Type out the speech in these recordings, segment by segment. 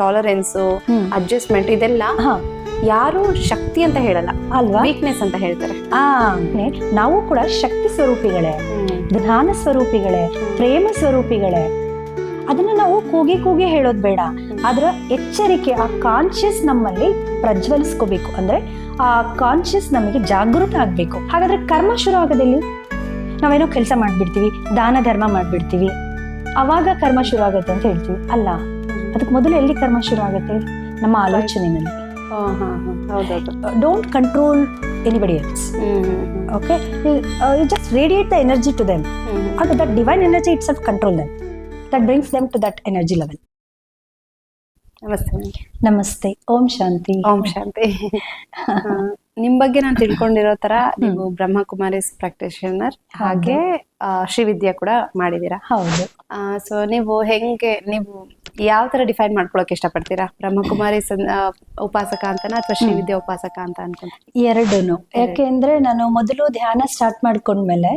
Tolerance, adjustment ಇದೆಲ್ಲ ಯಾರು ಶಕ್ತಿ ಅಂತ ಹೇಳಲ್ಲ ಅಲ್ವಾ, ವೀಕ್ನೆಸ್ ಅಂತ ಹೇಳ್ತಾರೆ. ನಾವು ಕೂಡ ಶಕ್ತಿ ಸ್ವರೂಪಿಗಳೇ, ಜ್ಞಾನ ಸ್ವರೂಪಿಗಳೇ, ಪ್ರೇಮ ಸ್ವರೂಪಿಗಳೇ. ಅದನ್ನ ನಾವು ಕೂಗಿ ಹೇಳೋದು ಬೇಡ, ಅದರ ಎಚ್ಚರಿಕೆ, ಆ ಕಾನ್ಶಿಯಸ್ ನಮ್ಮಲ್ಲಿ ಪ್ರಜ್ವಲಿಸ್ಕೋಬೇಕು. ಅಂದ್ರೆ ಆ ಕಾನ್ಶಿಯಸ್ ನಮಗೆ ಜಾಗೃತ ಆಗ್ಬೇಕು. ಹಾಗಾದ್ರೆ ಕರ್ಮ ಶುರು ಆಗೋದಿಲ್ಲಿ. ನಾವೇನೋ ಕೆಲಸ ಮಾಡ್ಬಿಡ್ತೀವಿ, ದಾನ ಧರ್ಮ ಮಾಡ್ಬಿಡ್ತೀವಿ, ಅವಾಗ ಕರ್ಮ ಶುರು ಆಗುತ್ತೆ ಅಂತ ಹೇಳ್ತೀವಿ. ಅಲ್ಲ, ಅದಕ್ಕೆ ಮೊದಲು ಎಲ್ಲಿ ಕರ್ಮ ಶುರು ಆಗುತ್ತೆ? ನಮ್ಮ ಆಲೋಚನೆಯಲ್ಲಿ. Don't control anybody else. Okay, you just radiate the energy to them. That divine energy itself control them. That brings them to that energy level. ನಮಸ್ತೆ. ನಮಸ್ತೆ. ಓಂ ಶಾಂತಿ. ಓಂ ಶಾಂತಿ. ನಿಮ್ ಬಗ್ಗೆ ನಾನು ತಿಳ್ಕೊಂಡಿರೋ ತರ ನೀವು ಬ್ರಹ್ಮಕುಮಾರೀಸ್ ಪ್ರಾಕ್ಟಿಷನರ್, ಹಾಗೆ ಶ್ರೀವಿದ್ಯಾ ಕೂಡ ಮಾಡಿದೀರಾ. ಹೌದು. ಸೊ ನೀವು ಯಾವ ತರ ಡಿಫೈನ್ ಮಾಡ್ಕೊಳಕ್ ಇಷ್ಟಪಡ್ತೀರಾ? ಬ್ರಹ್ಮಕುಮಾರೀಸ್ ಉಪಾಸಕ ಅಂತನಾ ಅಥವಾ ಶ್ರೀವಿದ್ಯಾ ಉಪಾಸಕ ಅಂತ ಅನ್ಕೊಂತೀನಿ? ಎರಡೂನು. ಯಾಕೆಂದ್ರೆ ನಾನು ಮೊದಲು ಧ್ಯಾನ ಸ್ಟಾರ್ಟ್ ಮಾಡ್ಕೊಂಡ್ಮೇಲೆ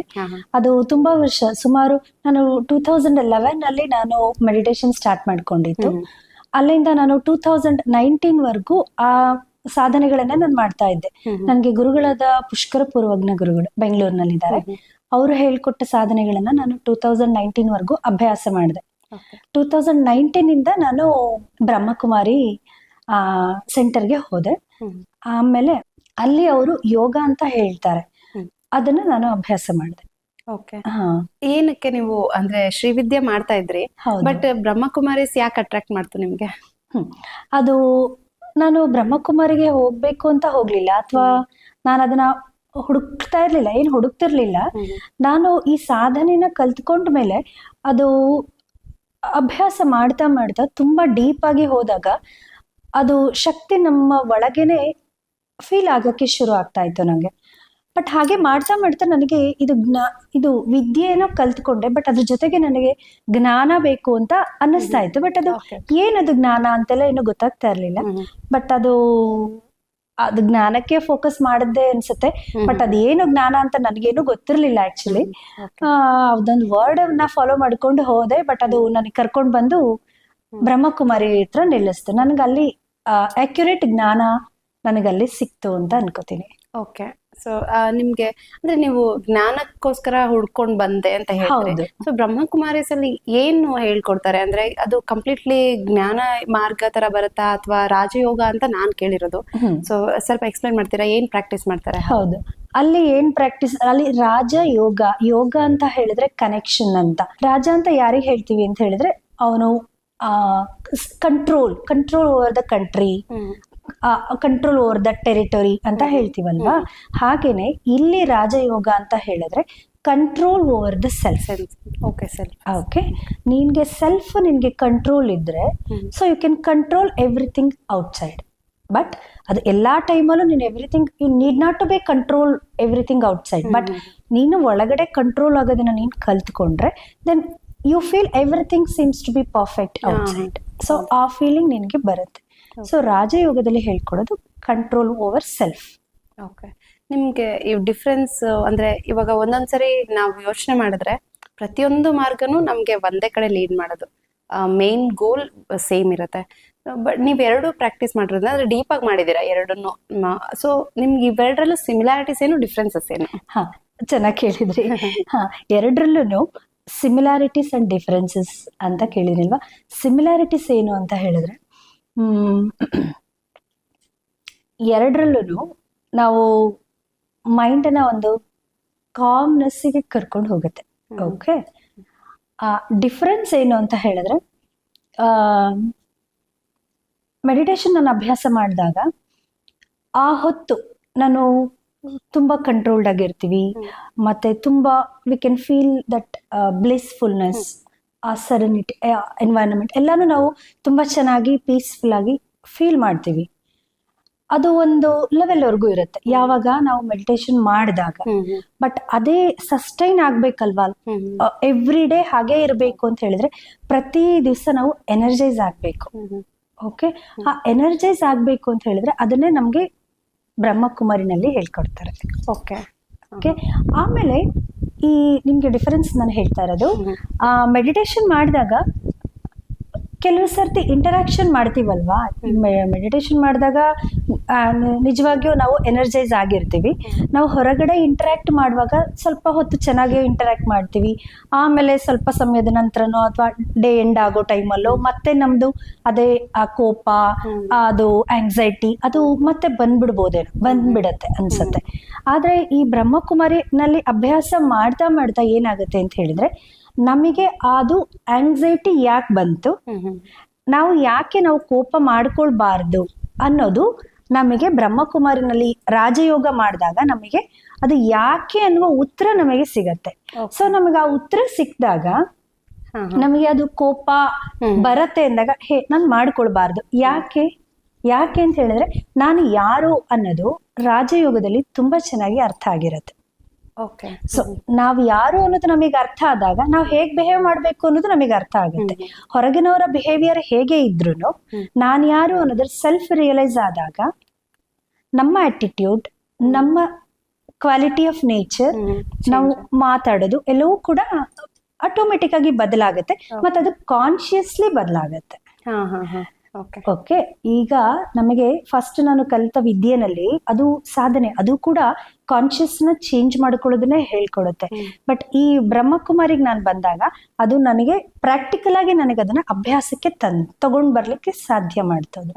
ಅದು ತುಂಬಾ ವರ್ಷ, ಸುಮಾರು ನಾನು 2011 ಅಲ್ಲಿ ನಾನು ಮೆಡಿಟೇಷನ್ ಸ್ಟಾರ್ಟ್ ಮಾಡ್ಕೊಂಡಿದ್ದು. ಅಲ್ಲಿಂದ ನಾನು 2019 ವರ್ಗೂ ಆ ಸಾಧನೆಗಳನ್ನ ನಾನು ಮಾಡ್ತಾ ಇದ್ದೆ. ನನ್ಗೆ ಗುರುಗಳಾದ ಪುಷ್ಕರ ಪೂರ್ವಜ್ಞ ಗುರುಗಳು ಬೆಂಗಳೂರಿನಲ್ಲಿದ್ದಾರೆ. ಅವರು ಹೇಳ್ಕೊಟ್ಟ ಸಾಧನೆಗಳನ್ನ ನಾನು 2019 ವರ್ಗೂ ಅಭ್ಯಾಸ ಮಾಡಿದೆ. 2019 ಇಂದ ನಾನು ಬ್ರಹ್ಮಕುಮಾರಿ ಸೆಂಟರ್ಗೆ ಹೋದೆ. ಆಮೇಲೆ ಅಲ್ಲಿ ಅವರು ಯೋಗ ಅಂತ ಹೇಳ್ತಾರೆ, ಅದನ್ನ ನಾನು ಅಭ್ಯಾಸ ಮಾಡಿದೆ. ಓಕೆ. ಏನಕ್ಕೆ ನೀವು ಅಂದ್ರೆ ಶ್ರೀವಿದ್ಯಾ ಮಾಡ್ತಾ ಇದ್ರಿ, ಬಟ್ ಬ್ರಹ್ಮಕುಮಾರೀಸ್ ಯಾಕೆ ಅಟ್ರಾಕ್ಟ್ ಮಾಡ್ತು ನಿಮ್ಗೆ? ಅದು ನಾನು ಬ್ರಹ್ಮಕುಮಾರಿಗೆ ಹೋಗ್ಬೇಕು ಅಂತ ಹೋಗ್ಲಿಲ್ಲ, ಅಥವಾ ನಾನು ಅದನ್ನ ಹುಡುಕ್ತಿರ್ಲಿಲ್ಲ. ನಾನು ಈ ಸಾಧನೆನ ಕಲ್ತ್ಕೊಂಡ್ಮೇಲೆ ಅದು ಅಭ್ಯಾಸ ಮಾಡ್ತಾ ಮಾಡ್ತಾ ತುಂಬಾ ಡೀಪ್ ಆಗಿ ಹೋದಾಗ ಅದು ಶಕ್ತಿ ನಮ್ಮ ಒಳಗೇನೆ ಫೀಲ್ ಆಗಕ್ಕೆ ಶುರು ಆಗ್ತಾ ಇತ್ತು ನಂಗೆ. ಬಟ್ ಹಾಗೆ ಮಾಡ್ತಾ ಮಾಡ್ತಾ ನನಗೆ ಇದು ವಿದ್ಯೆನೋ ಕಲ್ತ್ಕೊಂಡೆ, ಬಟ್ ಅದ್ರ ಜೊತೆಗೆ ನನಗೆ ಜ್ಞಾನ ಬೇಕು ಅಂತ ಅನ್ನಿಸ್ತಾ ಇತ್ತು. ಬಟ್ ಅದು ಏನದು ಜ್ಞಾನ ಅಂತೆಲ್ಲ ಏನೋ ಗೊತ್ತಾಗ್ತಾ ಇರ್ಲಿಲ್ಲ. ಬಟ್ ಅದು ಜ್ಞಾನಕ್ಕೆ ಫೋಕಸ್ ಮಾಡಿದ್ದೆ ಅನ್ಸುತ್ತೆ. ಬಟ್ ಅದೇನು ಜ್ಞಾನ ಅಂತ ನನಗೇನು ಗೊತ್ತಿರ್ಲಿಲ್ಲ ಆಕ್ಚುಲಿ. ಅದೊಂದು ವರ್ಡ್ ನ ಫಾಲೋ ಮಾಡ್ಕೊಂಡು ಹೋದೆ, ಬಟ್ ಅದು ನನಗೆ ಕರ್ಕೊಂಡು ಬಂದು ಬ್ರಹ್ಮಕುಮಾರಿ ಹತ್ರ ನಿಲ್ಲಿಸ್ತು. ನನಗೆ ಅಲ್ಲಿ ಅಕ್ಯುರೇಟ್ ಜ್ಞಾನ ನನಗಲ್ಲಿ ಸಿಕ್ತು ಅಂತ ಅನ್ಕೋತೀನಿ. ಓಕೆ. ಸೊ ನಿಮ್ಗೆ ಅಂದ್ರೆ ನೀವು ಜ್ಞಾನಕ್ಕೋಸ್ಕರ ಹುಡ್ಕೊಂಡ್ ಬಂದೆ ಅಂತ ಹೇಳ್ತೀರಿ. ಸೊ ಬ್ರಹ್ಮಕುಮಾರೀಸ್ ಅಲ್ಲಿ ಏನು ಹೇಳ್ಕೊಡ್ತಾರೆ? ಅಂದ್ರೆ ಅದು ಕಂಪ್ಲೀಟ್ಲಿ ಜ್ಞಾನ ಮಾರ್ಗ ತರ ಬರುತ್ತಾ ಅಥವಾ ರಾಜಯೋಗ ಅಂತ ನಾನ್ ಕೇಳಿರೋದು. ಸೊ ಸ್ವಲ್ಪ ಎಕ್ಸ್ಪ್ಲೈನ್ ಮಾಡ್ತೀರಾ, ಏನ್ ಪ್ರಾಕ್ಟೀಸ್ ಮಾಡ್ತಾರೆ? ಹೌದು, ಅಲ್ಲಿ ಏನ್ ಪ್ರಾಕ್ಟೀಸ್, ಅಲ್ಲಿ ರಾಜ ಯೋಗ ಅಂತ ಹೇಳಿದ್ರೆ ಕನೆಕ್ಷನ್ ಅಂತ. ರಾಜ ಅಂತ ಯಾರಿಗೆ ಹೇಳ್ತೀವಿ ಅಂತ ಹೇಳಿದ್ರೆ ಅವನು control over the country, control over the territory ಅಂತ ಹೇಳ್ತೀವಲ್ವಾ. ಹಾಗೇನೆ ಇಲ್ಲಿ ರಾಜಯೋಗ ಅಂತ ಹೇಳಿದ್ರೆ control over the self. Okay, ನಿನ್ಗೆ ಕಂಟ್ರೋಲ್ ಇದ್ರೆ so you can control everything outside. But ಅದು ಎಲ್ಲಾ ಟೈಮಲ್ಲೂ ನೀನು you need not to be control everything outside. But ನೀನು ಒಳಗಡೆ ಕಂಟ್ರೋಲ್ ಆಗೋದನ್ನ ನೀನು ಕಲ್ತ್ಕೊಂಡ್ರೆ then you feel everything seems to be perfect outside. So ಆ ಫೀಲಿಂಗ್ ನಿನ್ಗೆ ಬರುತ್ತೆ. ಸೊ ರಾಜಯೋಗದಲ್ಲಿ ಹೇಳ್ಕೊಡೋದು ಕಂಟ್ರೋಲ್ ಓವರ್ ಸೆಲ್ಫ್. ಓಕೆ. ನಿಮ್ಗೆ ಈ ಡಿಫ್ರೆನ್ಸ್ ಅಂದ್ರೆ ಇವಾಗ ಒಂದೊಂದ್ಸರಿ ನಾವು ಯೋಚನೆ ಮಾಡಿದ್ರೆ ಪ್ರತಿಯೊಂದು ಮಾರ್ಗನೂ ನಮ್ಗೆ ಒಂದೇ ಕಡೆ ಲೀಡ್ ಮಾಡೋದು, ಮೇನ್ ಗೋಲ್ ಸೇಮ್ ಇರುತ್ತೆ. ಬಟ್ ನೀವ್ ಎರಡು ಪ್ರಾಕ್ಟೀಸ್ ಮಾಡಿರೋದ್ರಿಂದ ಅಂದ್ರೆ ಡೀಪ್ ಆಗಿ ಮಾಡಿದೀರಾ ಎರಡನ್ನು. ಸೊ ನಿಮ್ಗೆ ಇವೆರಡರಲ್ಲೂ ಸಿಮಿಲಾರಿಟೀಸ್ ಏನು, ಡಿಫ್ರೆನ್ಸಸ್ ಏನು? ಚೆನ್ನಾಗಿ ಕೇಳಿದ್ರಿ. ಎರಡರಲ್ಲೂ ಸಿಮಿಲಾರಿಟೀಸ್ ಅಂಡ್ ಡಿಫ್ರೆನ್ಸಸ್ ಅಂತ ಕೇಳಿದ್ರಿಲ್ವಾ. ಸಿಮಿಲಾರಿಟೀಸ್ ಏನು ಅಂತ ಹೇಳಿದ್ರೆ ಎರಡರಲ್ಲೂ ನಾವು ಮೈಂಡನ್ನ ಒಂದು ಕಾಮ್ನೆಸ್ಸಿಗೆ ಕರ್ಕೊಂಡು ಹೋಗುತ್ತೆ. ಓಕೆ. ಡಿಫ್ರೆನ್ಸ್ ಏನು ಅಂತ ಹೇಳಿದ್ರೆ ಮೆಡಿಟೇಷನ್ ನಾನು ಅಭ್ಯಾಸ ಮಾಡಿದಾಗ ಆ ಹೊತ್ತು ನಾನು ತುಂಬಾ ಕಂಟ್ರೋಲ್ಡ್ ಆಗಿರ್ತೀವಿ, ಮತ್ತೆ ತುಂಬಾ ವಿ ಕ್ಯಾನ್ ಫೀಲ್ ದಟ್ ಬ್ಲಿಸ್ಫುಲ್ನೆಸ್, ಆ ಸೆರೆನಿಟಿ, ಎನ್ವೈರನ್ಮೆಂಟ್ ಎಲ್ಲಾನು ನಾವು ತುಂಬಾ ಚೆನ್ನಾಗಿ ಪೀಸ್ಫುಲ್ ಆಗಿ ಫೀಲ್ ಮಾಡ್ತೀವಿ. ಅದು ಒಂದು ಲೆವೆಲ್ ವರ್ಗೂ ಇರುತ್ತೆ ಯಾವಾಗ ನಾವು ಮೆಡಿಟೇಷನ್ ಮಾಡಿದಾಗ. ಬಟ್ ಅದೇ ಸಸ್ಟೈನ್ ಆಗ್ಬೇಕಲ್ವಾ, ಎವ್ರಿ ಡೇ ಹಾಗೆ ಇರಬೇಕು ಅಂತ ಹೇಳಿದ್ರೆ ಪ್ರತಿ ದಿವಸ ನಾವು ಎನರ್ಜೈಸ್ ಆಗ್ಬೇಕು. ಓಕೆ, ಆ ಎನರ್ಜೈಸ್ ಆಗ್ಬೇಕು ಅಂತ ಹೇಳಿದ್ರೆ ಅದನ್ನೇ ನಮ್ಗೆ ಬ್ರಹ್ಮಕುಮಾರಿನಲ್ಲಿ ಹೇಳ್ಕೊಡ್ತಾರೆ. ಓಕೆ. ಓಕೆ. ಆಮೇಲೆ ಈ ನಿಮ್ಗೆ ಡಿಫರೆನ್ಸ್ ನಾನು ಹೇಳ್ತಾ ಇರೋದು, ಮೆಡಿಟೇಷನ್ ಮಾಡಿದಾಗ ಕೆಲವು ಸರ್ತಿ ಇಂಟರಾಕ್ಷನ್ ಮಾಡ್ತೀವಲ್ವಾ, ಮೆಡಿಟೇಷನ್ ಮಾಡಿದಾಗ ನಿಜವಾಗಿಯೂ ನಾವು ಎನರ್ಜೈಸ್ ಆಗಿರ್ತೀವಿ. ನಾವು ಹೊರಗಡೆ ಇಂಟರಾಕ್ಟ್ ಮಾಡುವಾಗ ಸ್ವಲ್ಪ ಹೊತ್ತು ಚೆನ್ನಾಗಿ ಇಂಟರಾಕ್ಟ್ ಮಾಡ್ತೀವಿ, ಆಮೇಲೆ ಸ್ವಲ್ಪ ಸಮಯದ ನಂತರನೋ ಅಥವಾ ಡೇ ಎಂಡ್ ಆಗೋ ಟೈಮಲ್ಲೋ ಮತ್ತೆ ನಮ್ದು ಅದೇ ಆ ಕೋಪ, ಅದು ಆಂಗ್ಸೈಟಿ ಅದು ಮತ್ತೆ ಬಂದ್ಬಿಡತ್ತೆ ಅನ್ಸುತ್ತೆ. ಆದ್ರೆ ಈ ಬ್ರಹ್ಮಕುಮಾರಿನಲ್ಲಿ ಅಭ್ಯಾಸ ಮಾಡ್ತಾ ಮಾಡ್ತಾ ಏನಾಗುತ್ತೆ ಅಂತ ಹೇಳಿದ್ರೆ, ನಮಗೆ ಅದು ಆಂಗ್ಸೈಟಿ ಯಾಕೆ ಬಂತು, ನಾವು ಕೋಪ ಮಾಡ್ಕೊಳ್ಬಾರ್ದು ಅನ್ನೋದು ನಮಗೆ ಬ್ರಹ್ಮಕುಮಾರಿನಲ್ಲಿ ರಾಜಯೋಗ ಮಾಡಿದಾಗ ನಮಗೆ ಅದು ಯಾಕೆ ಅನ್ನುವ ಉತ್ತರ ನಮಗೆ ಸಿಗತ್ತೆ. ಸೊ ನಮಗೆ ಆ ಉತ್ತರ ಸಿಕ್ಕಿದಾಗ ನಮಗೆ ಅದು ಕೋಪ ಬರತ್ತೆ ಅಂದಾಗ ನಾನು ಮಾಡ್ಕೊಳ್ಬಾರ್ದು. ಯಾಕೆ ಅಂತ ಹೇಳಿದ್ರೆ ನಾನು ಯಾರು ಅನ್ನೋದು ರಾಜಯೋಗದಲ್ಲಿ ತುಂಬಾ ಚೆನ್ನಾಗಿ ಅರ್ಥ ಆಗಿರತ್ತೆ. ಸೊ ನಾವ್ ಯಾರು ಅನ್ನೋದು ನಮಗೆ ಅರ್ಥ ಆದಾಗ ನಾವು ಹೇಗ್ ಬಿಹೇವ್ ಮಾಡ್ಬೇಕು ಅನ್ನೋದು ನಮಗೆ ಅರ್ಥ ಆಗುತ್ತೆ. ಹೊರಗಿನವರ ಬಿಹೇವಿಯರ್ ಹೇಗೆ ಇದ್ರು ನಾನ್ ಯಾರು ಅನ್ನೋದ್ರ ಸೆಲ್ಫ್ ರಿಯಲೈಸ್ ಆದಾಗ ನಮ್ಮ ಆಟಿಟ್ಯೂಡ್, ನಮ್ಮ ಕ್ವಾಲಿಟಿ ಆಫ್ ನೇಚರ್, ನಾವು ಮಾತಾಡೋದು ಎಲ್ಲವೂ ಕೂಡ ಆಟೋಮೆಟಿಕ್ ಆಗಿ ಬದಲಾಗುತ್ತೆ, ಮತ್ತೆ ಅದು ಕಾನ್ಶಿಯಸ್ಲಿ ಬದಲಾಗತ್ತೆ. ಓಕೆ, ಈಗ ನಮಗೆ ಫಸ್ಟ್ ನಾನು ಕಲಿತ ವಿದ್ಯೆನಲ್ಲಿ ಅದು ಸಾಧನೆ, ಅದು ಕೂಡ ಕಾನ್ಶಿಯಸ್ ನ ಚೇಂಜ್ ಮಾಡ್ಕೊಳ್ಳೋದನ್ನೇ ಹೇಳ್ಕೊಡುತ್ತೆ. ಬಟ್ ಈ ಬ್ರಹ್ಮಕುಮಾರಿಗೆ ನಾನು ಬಂದಾಗ ಅದು ನನಗೆ ಪ್ರಾಕ್ಟಿಕಲ್ ಆಗಿ ನನಗೆ ಅದನ್ನ ಅಭ್ಯಾಸಕ್ಕೆ ತಗೊಂಡ್ ಬರ್ಲಿಕ್ಕೆ ಸಾಧ್ಯ ಮಾಡ್ತದೆ.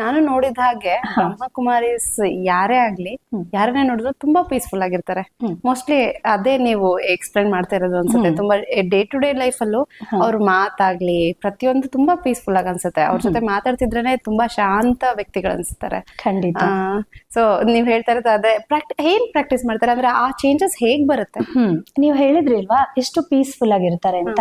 ನಾನು ನೋಡಿದ ಹಾಗೆ ಬ್ರಹ್ಮಕುಮಾರೀಸ್ ಯಾರೇ ಆಗ್ಲಿ, ಯಾರನ್ನೇ ನೋಡಿದ್ರು ತುಂಬಾ ಪೀಸ್ಫುಲ್ ಆಗಿರ್ತಾರೆ. ಮೋಸ್ಟ್ಲಿ ಅದೇ ನೀವು ಎಕ್ಸ್ಪ್ಲೈನ್ ಮಾಡ್ತಾ ಇರೋದು ಅನ್ಸುತ್ತೆ. ತುಂಬಾ ಡೇ ಟು ಡೇ ಲೈಫ್ ಅಲ್ಲೂ ಅವ್ರ ಮಾತಾಗ್ಲಿ ಪ್ರತಿಯೊಂದು ತುಂಬಾ ಪೀಸ್ಫುಲ್ ಆಗಿ ಅನ್ಸುತ್ತೆ. ಅವ್ರ ಜೊತೆ ಮಾತಾಡ್ತಿದ್ರೇನೆ ತುಂಬಾ ಶಾಂತ ವ್ಯಕ್ತಿಗಳು ಅನ್ಸುತ್ತಾರೆ. ಖಂಡಿತ. ಸೊ ನೀವ್ ಹೇಳ್ತಾ ಇರೋದು ಅದೇ ಏನ್ ಪ್ರಾಕ್ಟೀಸ್ ಮಾಡ್ತಾರೆ ಅಂದ್ರೆ ಆ ಚೇಂಜಸ್ ಹೇಗ್ ಬರುತ್ತೆ? ನೀವು ಹೇಳಿದ್ರಿ ಅಲ್ವಾ ಎಷ್ಟು ಪೀಸ್ಫುಲ್ ಆಗಿರ್ತಾರೆ ಅಂತ.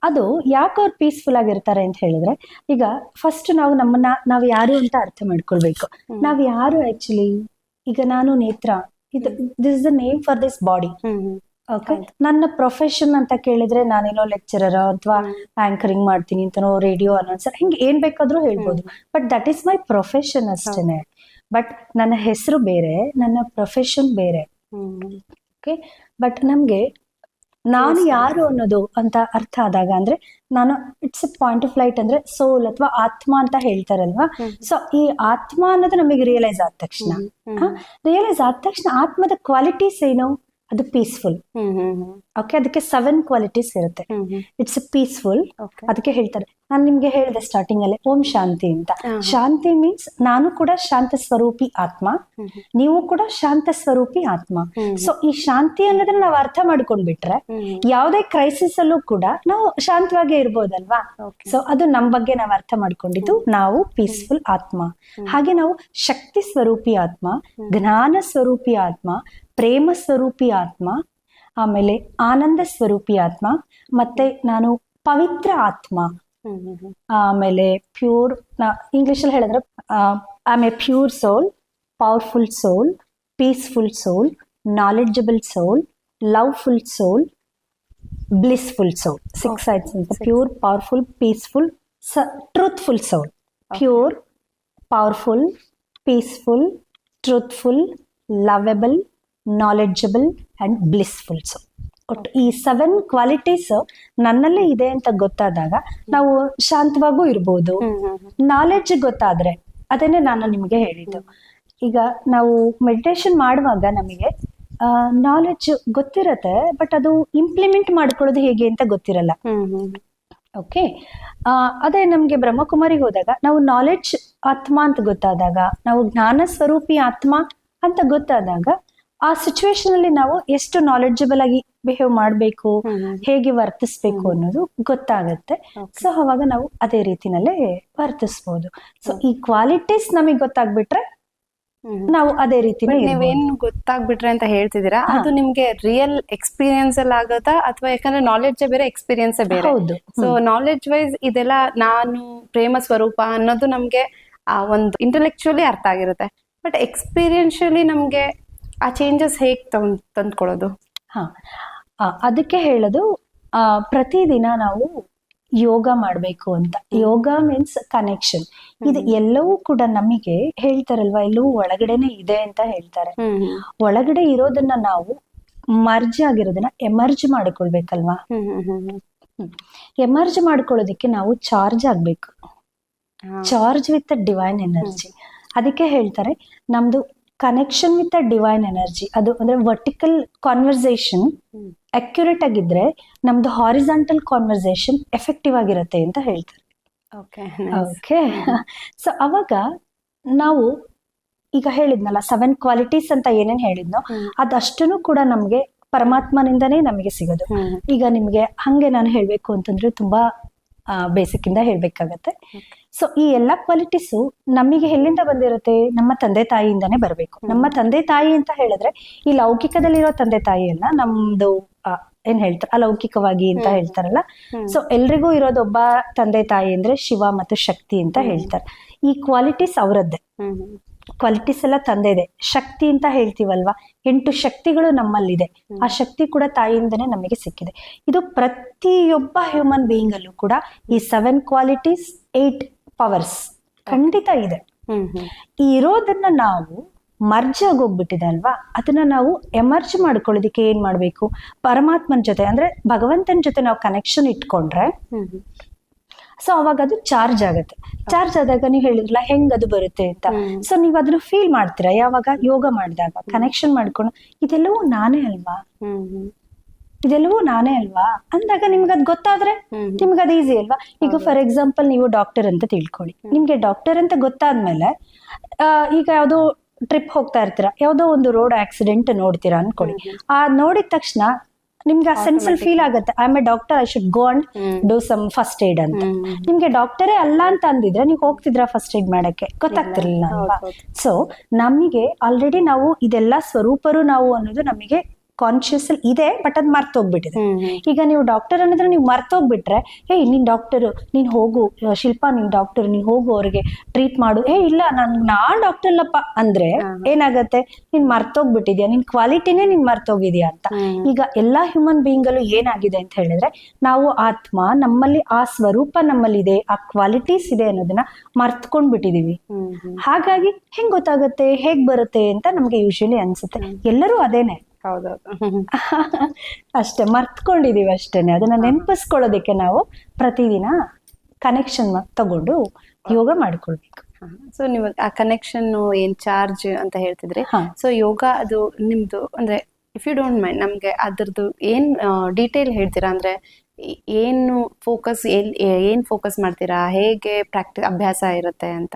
ಅದು ಯಾಕೆ ಅವ್ರು ಪೀಸ್ಫುಲ್ ಆಗಿರ್ತಾರೆ ಅಂತ ಹೇಳಿದ್ರೆ, ಈಗ ಫಸ್ಟ್ ನಾವು ಯಾರು ಅಂತ ಅರ್ಥ ಮಾಡ್ಕೊಳ್ಬೇಕು. ನಾವ್ ಯಾರು ಆಕ್ಚುಲಿ, ಈಗ ನಾನು ನೇತ್ರ, this is the name for this body. Okay, ನನ್ನ ಪ್ರೊಫೆಷನ್ ಅಂತ ಕೇಳಿದ್ರೆ ನಾನೇನೋ ಲೆಕ್ಚರರ್ ಅಥವಾ ಆಂಕರಿಂಗ್ ಮಾಡ್ತೀನಿ ಅಂತನೋ, ರೇಡಿಯೋ ಅನೌನ್ಸರ್, ಹಿಂಗೆ ಏನ್ ಬೇಕಾದ್ರೂ ಹೇಳ್ಬೋದು. But that is my profession ಅಷ್ಟೇನೆ. ಬಟ್ ನನ್ನ ಹೆಸರು ಬೇರೆ, ನನ್ನ ಪ್ರೊಫೆಷನ್ ಬೇರೆ. ಓಕೆ, ಬಟ್ ನಮ್ಗೆ ನಾನು ಯಾರು ಅನ್ನೋದು ಅಂತ ಅರ್ಥ ಆದಾಗ, ಅಂದ್ರೆ ನಾನು it's A point of light, ಅಂದ್ರೆ ಸೋಲ್ ಅಥವಾ ಆತ್ಮ ಅಂತ ಹೇಳ್ತಾರಲ್ವಾ. ಸೊ ಈ ಆತ್ಮ ಅನ್ನೋದು ನಮಗೆ ರಿಯಲೈಸ್ ಆದ ತಕ್ಷಣ ಆತ್ಮದ ಕ್ವಾಲಿಟೀಸ್ ಏನು? ಅದು ಪೀಸ್ಫುಲ್. ಓಕೆ, ಅದಕ್ಕೆ 7 ಕ್ವಾಲಿಟೀಸ್ ಇರುತ್ತೆ. It's peaceful. ಅದಕ್ಕೆ ಹೇಳ್ತಾರೆ, ನಾನು ನಿಮ್ಗೆ ಹೇಳಿದೆ ಸ್ಟಾರ್ಟಿಂಗ್ ಅಲ್ಲಿ ಓಂ ಶಾಂತಿ ಅಂತ. ಶಾಂತಿ ಮೀನ್ಸ್ ನಾನು ಕೂಡ ಶಾಂತ ಸ್ವರೂಪಿ ಆತ್ಮ, ನೀವು ಕೂಡ ಶಾಂತ ಸ್ವರೂಪಿ ಆತ್ಮ. ಸೊ ಈ ಶಾಂತಿ ಅನ್ನೋದನ್ನ ನಾವು ಅರ್ಥ ಮಾಡ್ಕೊಂಡ್ಬಿಟ್ರೆ ಯಾವುದೇ ಕ್ರೈಸಿಸ್ ಅಲ್ಲೂ ಕೂಡ ನಾವು ಶಾಂತವಾಗೇ ಇರ್ಬೋದಲ್ವಾ. ಸೊ ಅದು ನಮ್ ಬಗ್ಗೆ ನಾವು ಅರ್ಥ ಮಾಡ್ಕೊಂಡಿದ್ದು ನಾವು ಪೀಸ್ಫುಲ್ ಆತ್ಮ. ಹಾಗೆ ನಾವು ಶಕ್ತಿ ಸ್ವರೂಪಿ ಆತ್ಮ, ಜ್ಞಾನ ಸ್ವರೂಪಿ ಆತ್ಮ, ಪ್ರೇಮ ಸ್ವರೂಪಿ ಆತ್ಮ, ಆಮೇಲೆ ಆನಂದ ಸ್ವರೂಪಿ ಆತ್ಮ, ಮತ್ತೆ ನಾನು ಪವಿತ್ರ ಆತ್ಮ, ಆಮೇಲೆ ಪ್ಯೂರ್, ಇಂಗ್ಲಿಷ್ ಅಲ್ಲಿ ಹೇಳಿದ್ರೆ I am a pure soul, powerful soul, peaceful soul, knowledgeable soul, loveful soul, blissful soul. 6 items: pure, powerful, peaceful, truthful soul. Pure, powerful, peaceful, truthful, lovable, knowledgeable and blissful soul. ಒಟ್ಟು ಈ 7 qualities ನನ್ನಲ್ಲೇ ಇದೆ ಅಂತ ಗೊತ್ತಾದಾಗ ನಾವು ಶಾಂತವಾಗೂ ಇರ್ಬೋದು. Knowledge ಗೊತ್ತಾದ್ರೆ, ಅದನ್ನೇ ನಾನು ನಿಮಗೆ ಹೇಳಿದ್ದು, ಈಗ ನಾವು ಮೆಡಿಟೇಷನ್ ಮಾಡುವಾಗ ನಮಗೆ ನಾಲೆಡ್ಜ್ ಗೊತ್ತಿರತ್ತೆ, ಬಟ್ ಅದು ಇಂಪ್ಲಿಮೆಂಟ್ ಮಾಡ್ಕೊಳ್ಳೋದು ಹೇಗೆ ಅಂತ ಗೊತ್ತಿರಲ್ಲ. ಓಕೆ, ಅದೇ ನಮ್ಗೆ ಬ್ರಹ್ಮಕುಮಾರಿಗೆ ಹೋದಾಗ ನಾವು ನಾಲೆಡ್ಜ್ ಆತ್ಮ ಅಂತ ಗೊತ್ತಾದಾಗ, ನಾವು ಜ್ಞಾನ ಸ್ವರೂಪಿ ಆತ್ಮ ಅಂತ ಗೊತ್ತಾದಾಗ ಆ ಸಿಚುವೇಶನ್ ಅಲ್ಲಿ ನಾವು ಎಷ್ಟು ನಾಲೆಡ್ಜಬಲ್ ಆಗಿ ಬಿಹೇವ್ ಮಾಡ್ಬೇಕು, ಹೇಗೆ ವರ್ತಿಸ್ಬೇಕು ಅನ್ನೋದು ಗೊತ್ತಾಗತ್ತೆ. ಸೊ ಅವಾಗ ನಾವು ಅದೇ ರೀತಿನಲ್ಲೇ ವರ್ತಿಸ್ಬೋದು. ಸೊ ಈ ಕ್ವಾಲಿಟೀಸ್ ನಮಗೆ ಗೊತ್ತಾಗ್ಬಿಟ್ರೆ ನಾವು ಅದೇ ರೀತಿ. ನೀವೇನ್ ಗೊತ್ತಾಗ್ಬಿಟ್ರೆ ಅಂತ ಹೇಳ್ತಿದ್ದೀರಾ, ಅದು ನಿಮ್ಗೆ ರಿಯಲ್ ಎಕ್ಸ್ಪೀರಿಯನ್ಸ್ ಅಲ್ಲಿ ಆಗತ್ತಾ, ಅಥವಾ ಯಾಕಂದ್ರೆ ನಾಲೆಡ್ಜ್ ಬೇರೆ ಎಕ್ಸ್ಪೀರಿಯನ್ಸ್ ಬೇರೆ? ಸೊ ನಾಲೆಡ್ಜ್ ವೈಸ್ ಇದೆಲ್ಲ ನಾನು ಪ್ರೇಮ ಸ್ವರೂಪ ಅನ್ನೋದು ನಮ್ಗೆ ಒಂದು ಇಂಟೆಲೆಕ್ಚುಯಲಿ ಅರ್ಥ ಆಗಿರುತ್ತೆ. ಬಟ್ ಎಕ್ಸ್ಪೀರಿಯನ್ಶಿಯಲಿ ನಮ್ಗೆ ಆ ಚೇಂಜಸ್ ಹೇಗ್ ತಂದ್ಕೊಳ್ಳೋದು? ಅದಕ್ಕೆ ಹೇಳೋದು, ಪ್ರತಿದಿನ ನಾವು ಯೋಗ ಮಾಡ್ಬೇಕು ಅಂತ. ಯೋಗ ಮೀನ್ಸ್ ಕನೆಕ್ಷನ್. ಇದು ಎಲ್ಲವೂ ಕೂಡ ನಮಗೆ ಹೇಳ್ತಾರಲ್ವಾ, ಎಲ್ಲವೂ ಒಳಗಡೆನೆ ಇದೆ ಅಂತ ಹೇಳ್ತಾರೆ. ಒಳಗಡೆ ಇರೋದನ್ನ ನಾವು ಮರ್ಜ್ ಆಗಿರೋದನ್ನ ಎಮರ್ಜ್ ಮಾಡ್ಕೊಳ್ಬೇಕಲ್ವಾ. ಎಮರ್ಜ್ ಮಾಡ್ಕೊಳ್ಳೋದಕ್ಕೆ ನಾವು ಚಾರ್ಜ್ ಆಗ್ಬೇಕು. Charge with divine energy. ಅದಕ್ಕೆ ಹೇಳ್ತಾರೆ ನಮ್ದು ಕನೆಕ್ಷನ್ ವಿತ್ ಡಿವೈನ್ ಎನರ್ಜಿ, ಅದು ಅಂದ್ರೆ ವರ್ಟಿಕಲ್ ಕಾನ್ವರ್ಸೇಷನ್ ಅಕ್ಯುರೇಟ್ ಆಗಿದ್ರೆ ನಮ್ದು ಹಾರಿಜಾಂಟಲ್ ಕಾನ್ವರ್ಸೇಷನ್ ಎಫೆಕ್ಟಿವ್ ಆಗಿರುತ್ತೆ ಅಂತ ಹೇಳ್ತಾರೆ. ಓಕೆ. ಸೊ ಅವಾಗ ನಾವು ಈಗ ಹೇಳಿದ್ನಲ್ಲ 7 ಕ್ವಾಲಿಟೀಸ್ ಅಂತ ಏನೇನ್ ಹೇಳಿದ್ನೋ ಅದಷ್ಟನ್ನು ಕೂಡ ನಮ್ಗೆ ಪರಮಾತ್ಮನಿಂದನೇ ನಮಗೆ ಸಿಗೋದು. ಈಗ ನಿಮ್ಗೆ ಹಂಗೆ ನಾನು ಹೇಳ್ಬೇಕು ಅಂತಂದ್ರೆ ತುಂಬಾ ಬೇಸಿಕ್ ಇಂದ ಹೇಳ್ಬೇಕಾಗತ್ತೆ. ಸೊ ಈ ಎಲ್ಲಾ ಕ್ವಾಲಿಟೀಸು ನಮಗೆ ಎಲ್ಲಿಂದ ಬಂದಿರುತ್ತೆ? ನಮ್ಮ ತಂದೆ ತಾಯಿಯಿಂದಾನೇ ಬರಬೇಕು. ನಮ್ಮ ತಂದೆ ತಾಯಿ ಅಂತ ಹೇಳಿದ್ರೆ ಈ ಲೌಕಿಕದಲ್ಲಿರೋ ತಂದೆ ತಾಯಿ ಅಲ್ಲ, ನಮ್ದು ಏನ್ ಹೇಳ್ತಾರೆ ಅಲೌಕಿಕವಾಗಿ ಅಂತ ಹೇಳ್ತಾರಲ್ಲ. ಸೊ ಎಲ್ರಿಗೂ ಇರೋದೊಬ್ಬ ತಂದೆ ತಾಯಿ ಅಂದ್ರೆ ಶಿವ ಮತ್ತು ಶಕ್ತಿ ಅಂತ ಹೇಳ್ತಾರೆ. ಈ ಕ್ವಾಲಿಟೀಸ್ ಅವರದ್ದೇ, ಕ್ವಾಲಿಟೀಸ್ ಎಲ್ಲ ತಂದೆದೆ. ಶಕ್ತಿ ಅಂತ ಹೇಳ್ತೀವಲ್ವಾ, 8 ಶಕ್ತಿಗಳು ನಮ್ಮಲ್ಲಿದೆ. ಆ ಶಕ್ತಿ ಕೂಡ ತಾಯಿಯಿಂದನೇ ನಮಗೆ ಸಿಕ್ಕಿದೆ. ಇದು ಪ್ರತಿಯೊಬ್ಬ ಹ್ಯೂಮನ್ ಬೀಯಿಂಗ್ ಅಲ್ಲೂ ಕೂಡ ಈ 7 ಕ್ವಾಲಿಟೀಸ್ 8 ಪವರ್ಸ್ ಖಂಡಿತ ಇದೆ. ಈ ಇರೋದನ್ನ ನಾವು ಮರ್ಜ್ ಆಗೋಗ್ಬಿಟ್ಟಿದೆ ಅಲ್ವಾ, ಅದನ್ನ ನಾವು ಎಮರ್ಜ್ ಮಾಡ್ಕೊಳ್ಳೋದಿಕ್ಕೆ ಏನ್ ಮಾಡ್ಬೇಕು? ಪರಮಾತ್ಮನ ಜೊತೆ ಅಂದ್ರೆ ಭಗವಂತನ ಜೊತೆ ನಾವು ಕನೆಕ್ಷನ್ ಇಟ್ಕೊಂಡ್ರೆ ಸೊ ಅವಾಗ ಅದು ಚಾರ್ಜ್ ಆಗುತ್ತೆ. ಚಾರ್ಜ್ ಆದಾಗ ನೀವು ಹೇಳಿದ್ರಲ್ಲ ಹೆಂಗ್ ಅದು ಬರುತ್ತೆ ಅಂತ. ಸೊ ನೀವ್ ಅದನ್ನ ಫೀಲ್ ಮಾಡ್ತೀರಾ ಯಾವಾಗ? ಯೋಗ ಮಾಡಿದಾಗ ಕನೆಕ್ಷನ್ ಮಾಡ್ಕೊಂಡು ಇದೆಲ್ಲವೂ ನಾನೇ ಅಲ್ವಾ, ಇದೆಲ್ಲವೂ ನಾನೇ ಅಲ್ವಾ ಅಂದಾಗ ನಿಮ್ಗೆ ಅದ್ ಗೊತ್ತಾದ್ರೆ ನಿಮ್ಗೆ ಅದು ಈಸಿ ಅಲ್ವಾ. ಈಗ ಫಾರ್ ಎಕ್ಸಾಂಪಲ್ ನೀವು ಡಾಕ್ಟರ್ ಅಂತ ತಿಳ್ಕೊಳ್ಳಿ. ನಿಮ್ಗೆ ಡಾಕ್ಟರ್ ಅಂತ ಗೊತ್ತಾದ್ಮೇಲೆ ಈಗ ಯಾವ್ದೋ ಟ್ರಿಪ್ ಹೋಗ್ತಾ ಇರ್ತೀರಾ, ಯಾವ್ದೋ ಒಂದು ರೋಡ್ ಆಕ್ಸಿಡೆಂಟ್ ನೋಡ್ತೀರಾ ಅನ್ಕೊಳ್ಳಿ. ಆ ನೋಡಿದ ತಕ್ಷಣ ನಿಮ್ಗೆ ಆ ಸೆನ್ಸ್ ಅಲ್ಲಿ ಫೀಲ್ ಆಗುತ್ತೆ, I am a doctor, I should go and do some first aid ಅಂತ. ನಿಮ್ಗೆ ಡಾಕ್ಟರೇ ಅಲ್ಲ ಅಂತ ಅಂದಿದ್ರೆ ನೀವು ಹೋಗ್ತಿದ್ರ ಫಸ್ಟ್ ಏಡ್ ಮಾಡಕ್ಕೆ? ಗೊತ್ತಾಗ್ತಿರ್ಲಿಲ್ಲ ಅಲ್ವಾ. ಸೊ ನಮಗೆ ಆಲ್ರೆಡಿ ನಾವು ಇದೆಲ್ಲ ಸ್ವರೂಪರು ನಾವು ಅನ್ನೋದು ನಮಗೆ ಕಾನ್ಶಿಯಸ್ ಅಲ್ಲಿ ಇದೆ, ಬಟ್ ಅದ್ ಮರ್ತೋಗ್ಬಿಟ್ಟಿದೆ. ಈಗ ನೀವು ಡಾಕ್ಟರ್ ಅನ್ನೋದ್ರೆ ನೀವು ಮರ್ತೋಗ್ಬಿಟ್ರೆ, ಏಯ್ ನೀನ್ ಡಾಕ್ಟರ್, ನೀನ್ ಹೋಗು ಶಿಲ್ಪಾ, ನೀನ್ ಡಾಕ್ಟರ್, ನೀನ್ ಹೋಗು ಅವ್ರಿಗೆ ಟ್ರೀಟ್ ಮಾಡು, ಇಲ್ಲ ನಾನ್ ಡಾಕ್ಟರ್ ಅಲ್ಲಪ್ಪ ಅಂದ್ರೆ ಏನಾಗತ್ತೆ? ನೀನ್ ಮರ್ತೋಗ್ಬಿಟ್ಟಿದ್ಯಾ, ನಿನ್ ಕ್ವಾಲಿಟಿನೇ ನೀನ್ ಮರ್ತೋಗಿದ್ಯಾ ಅಂತ. ಈಗ ಎಲ್ಲಾ ಹ್ಯೂಮನ್ ಬೀಯಿಂಗ್ ಅಲ್ಲೂ ಏನಾಗಿದೆ ಅಂತ ಹೇಳಿದ್ರೆ, ನಾವು ಆತ್ಮ ನಮ್ಮಲ್ಲಿ ಆ ಸ್ವರೂಪ ನಮ್ಮಲ್ಲಿ ಇದೆ, ಆ ಕ್ವಾಲಿಟೀಸ್ ಇದೆ ಅನ್ನೋದನ್ನ ಮರ್ತ್ಕೊಂಡ್ಬಿಟ್ಟಿದೀವಿ. ಹಾಗಾಗಿ ಹೆಂಗ್ ಗೊತ್ತಾಗುತ್ತೆ, ಹೇಗ್ ಬರುತ್ತೆ ಅಂತ ನಮ್ಗೆ ಯೂಶಲಿ ಅನ್ಸುತ್ತೆ. ಎಲ್ಲರೂ ಅದೇನೆ, ಅಷ್ಟೇ ಮರ್ತ್ಕೊಂಡಿದೀವಿ ಅಷ್ಟೇನೆ. ಅದನ್ನ ನೆನಪಿಸ್ಕೊಳ್ಳೋದಕ್ಕೆ ನಾವು ಪ್ರತಿದಿನ ಕನೆಕ್ಷನ್ ತಗೊಂಡು ಯೋಗ ಮಾಡ್ಕೊಳ್ಬೇಕು. ಸೊ ನೀವು ಆ ಕನೆಕ್ಷನ್ ಏನ್ ಚಾರ್ಜ್ ಅಂತ ಹೇಳ್ತಿದ್ರಿ, ಸೊ ಯೋಗ ಅದು ನಿಮ್ದು ಅಂದ್ರೆ ಇಫ್ ಯು ಡೋಂಟ್ ಮೈಂಡ್ ನಮ್ಗೆ ಅದ್ರದ್ದು ಏನ್ ಡೀಟೇಲ್ ಹೇಳ್ತೀರಾ? ಅಂದ್ರೆ ಏನು ಫೋಕಸ್, ಏನ್ ಫೋಕಸ್ ಮಾಡ್ತೀರಾ, ಹೇಗೆ ಅಭ್ಯಾಸ ಇರುತ್ತೆ ಅಂತ?